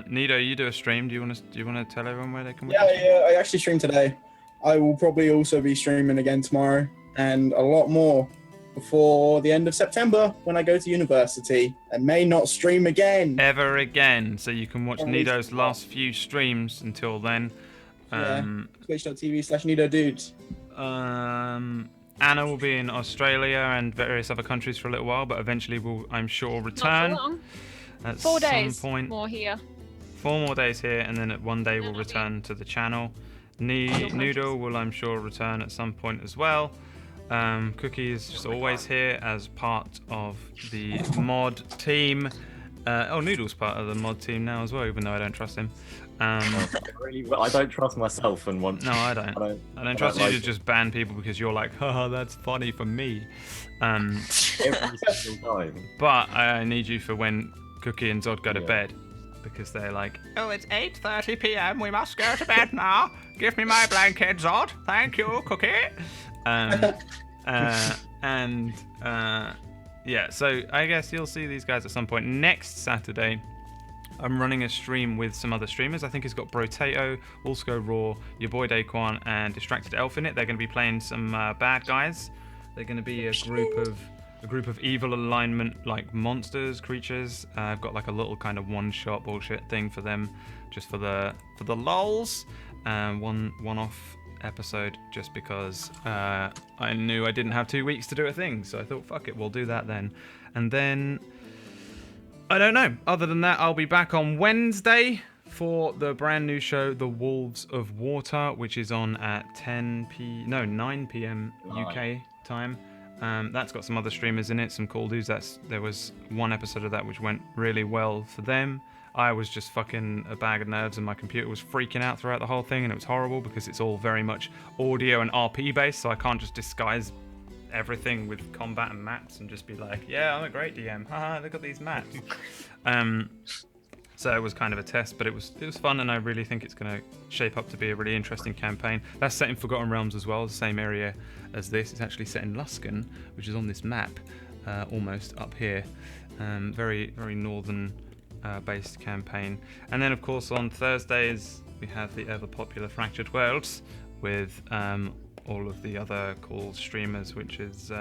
Nido, you do a stream. Do you want to tell everyone where they can watch? Yeah, I actually streamed today. I will probably also be streaming again tomorrow, and a lot more before the end of September when I go to university. I may not stream again. Ever again, so you can watch At Nido's least last few streams until then. Twitch.tv/NidoDudes. Anna will be in Australia and various other countries for a little while, but eventually will, I'm sure, Not return for long. at 4 some days point. more here. 4 more days here, and then at one day Then we'll I'll be return to the channel. Your Noodle will, I'm sure, return at some point as well. Cookie is just always here as part of the mod team. Noodle's part of the mod team now as well, even though I don't trust him. I don't trust myself and want. No, I don't. I don't trust you to just ban people because you're like, haha, that's funny for me. Every single time. But I need you for when Cookie and Zod go to Yeah. bed, because they're like, oh, it's 8:30 p.m. We must go to bed now. Give me my blanket, Zod. Thank you, Cookie. Yeah, so I guess you'll see these guys at some point. Next Saturday, I'm running a stream with some other streamers. I think it's got Brotato, Wolfsco Raw, your boy Daquan, and Distracted Elf in it. They're going to be playing some bad guys. They're going to be a group of evil alignment, like monsters, creatures. I've got like a little kind of one-shot bullshit thing for them, just for the lulz. One-off episode, just because I knew I didn't have 2 weeks to do a thing, so I thought, fuck it, we'll do that then. And then I don't know. Other than that, I'll be back on Wednesday for the brand new show, The Wolves of Water, which is on at 9 p.m. UK time. That's got some other streamers in it, some cool dudes. There was one episode of that which went really well for them. I was just fucking a bag of nerves, and my computer was freaking out throughout the whole thing, and it was horrible because it's all very much audio and RP based, so I can't just disguise everything with combat and maps and just be like, yeah, I'm a great DM. Haha, look at these maps. So it was kind of a test, but it was fun, and I really think it's going to shape up to be a really interesting campaign. That's set in Forgotten Realms as well, the same area as this. It's actually set in Luskan, which is on this map, almost up here. Very, very northern based campaign. And then, of course, on Thursdays, we have the ever popular Fractured Worlds with all of the other cool streamers, which is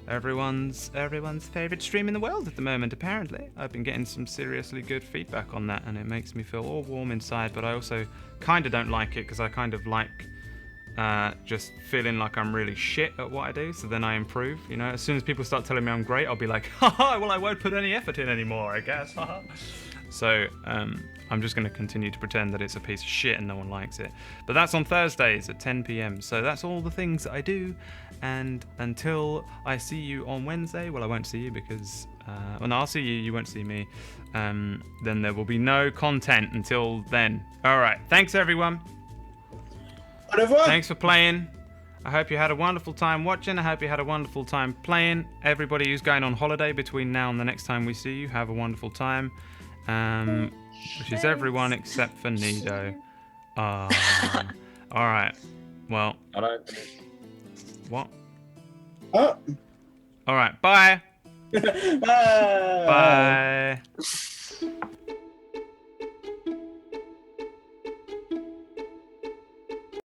everyone's favorite stream in the world at the moment, apparently. I've been getting some seriously good feedback on that, and it makes me feel all warm inside, but I also kind of don't like it because I kind of like just feeling like I'm really shit at what I do, so then I improve, you know. As soon as people start telling me I'm great, I'll be like, haha, well, I won't put any effort in anymore, I guess, haha. So I'm just going to continue to pretend that it's a piece of shit and no one likes it. But that's on Thursdays at 10 p.m. So that's all the things that I do. And until I see you on Wednesday, well, I won't see you because, no, I'll see you, you won't see me. Then there will be no content until then. All right. Thanks, everyone. Whatever. Thanks for playing. I hope you had a wonderful time watching. I hope you had a wonderful time playing. Everybody who's going on holiday between now and the next time we see you, have a wonderful time. Which is everyone except for Nido. Alright. Well. I don't. What? Oh. Alright, bye. Bye. Bye.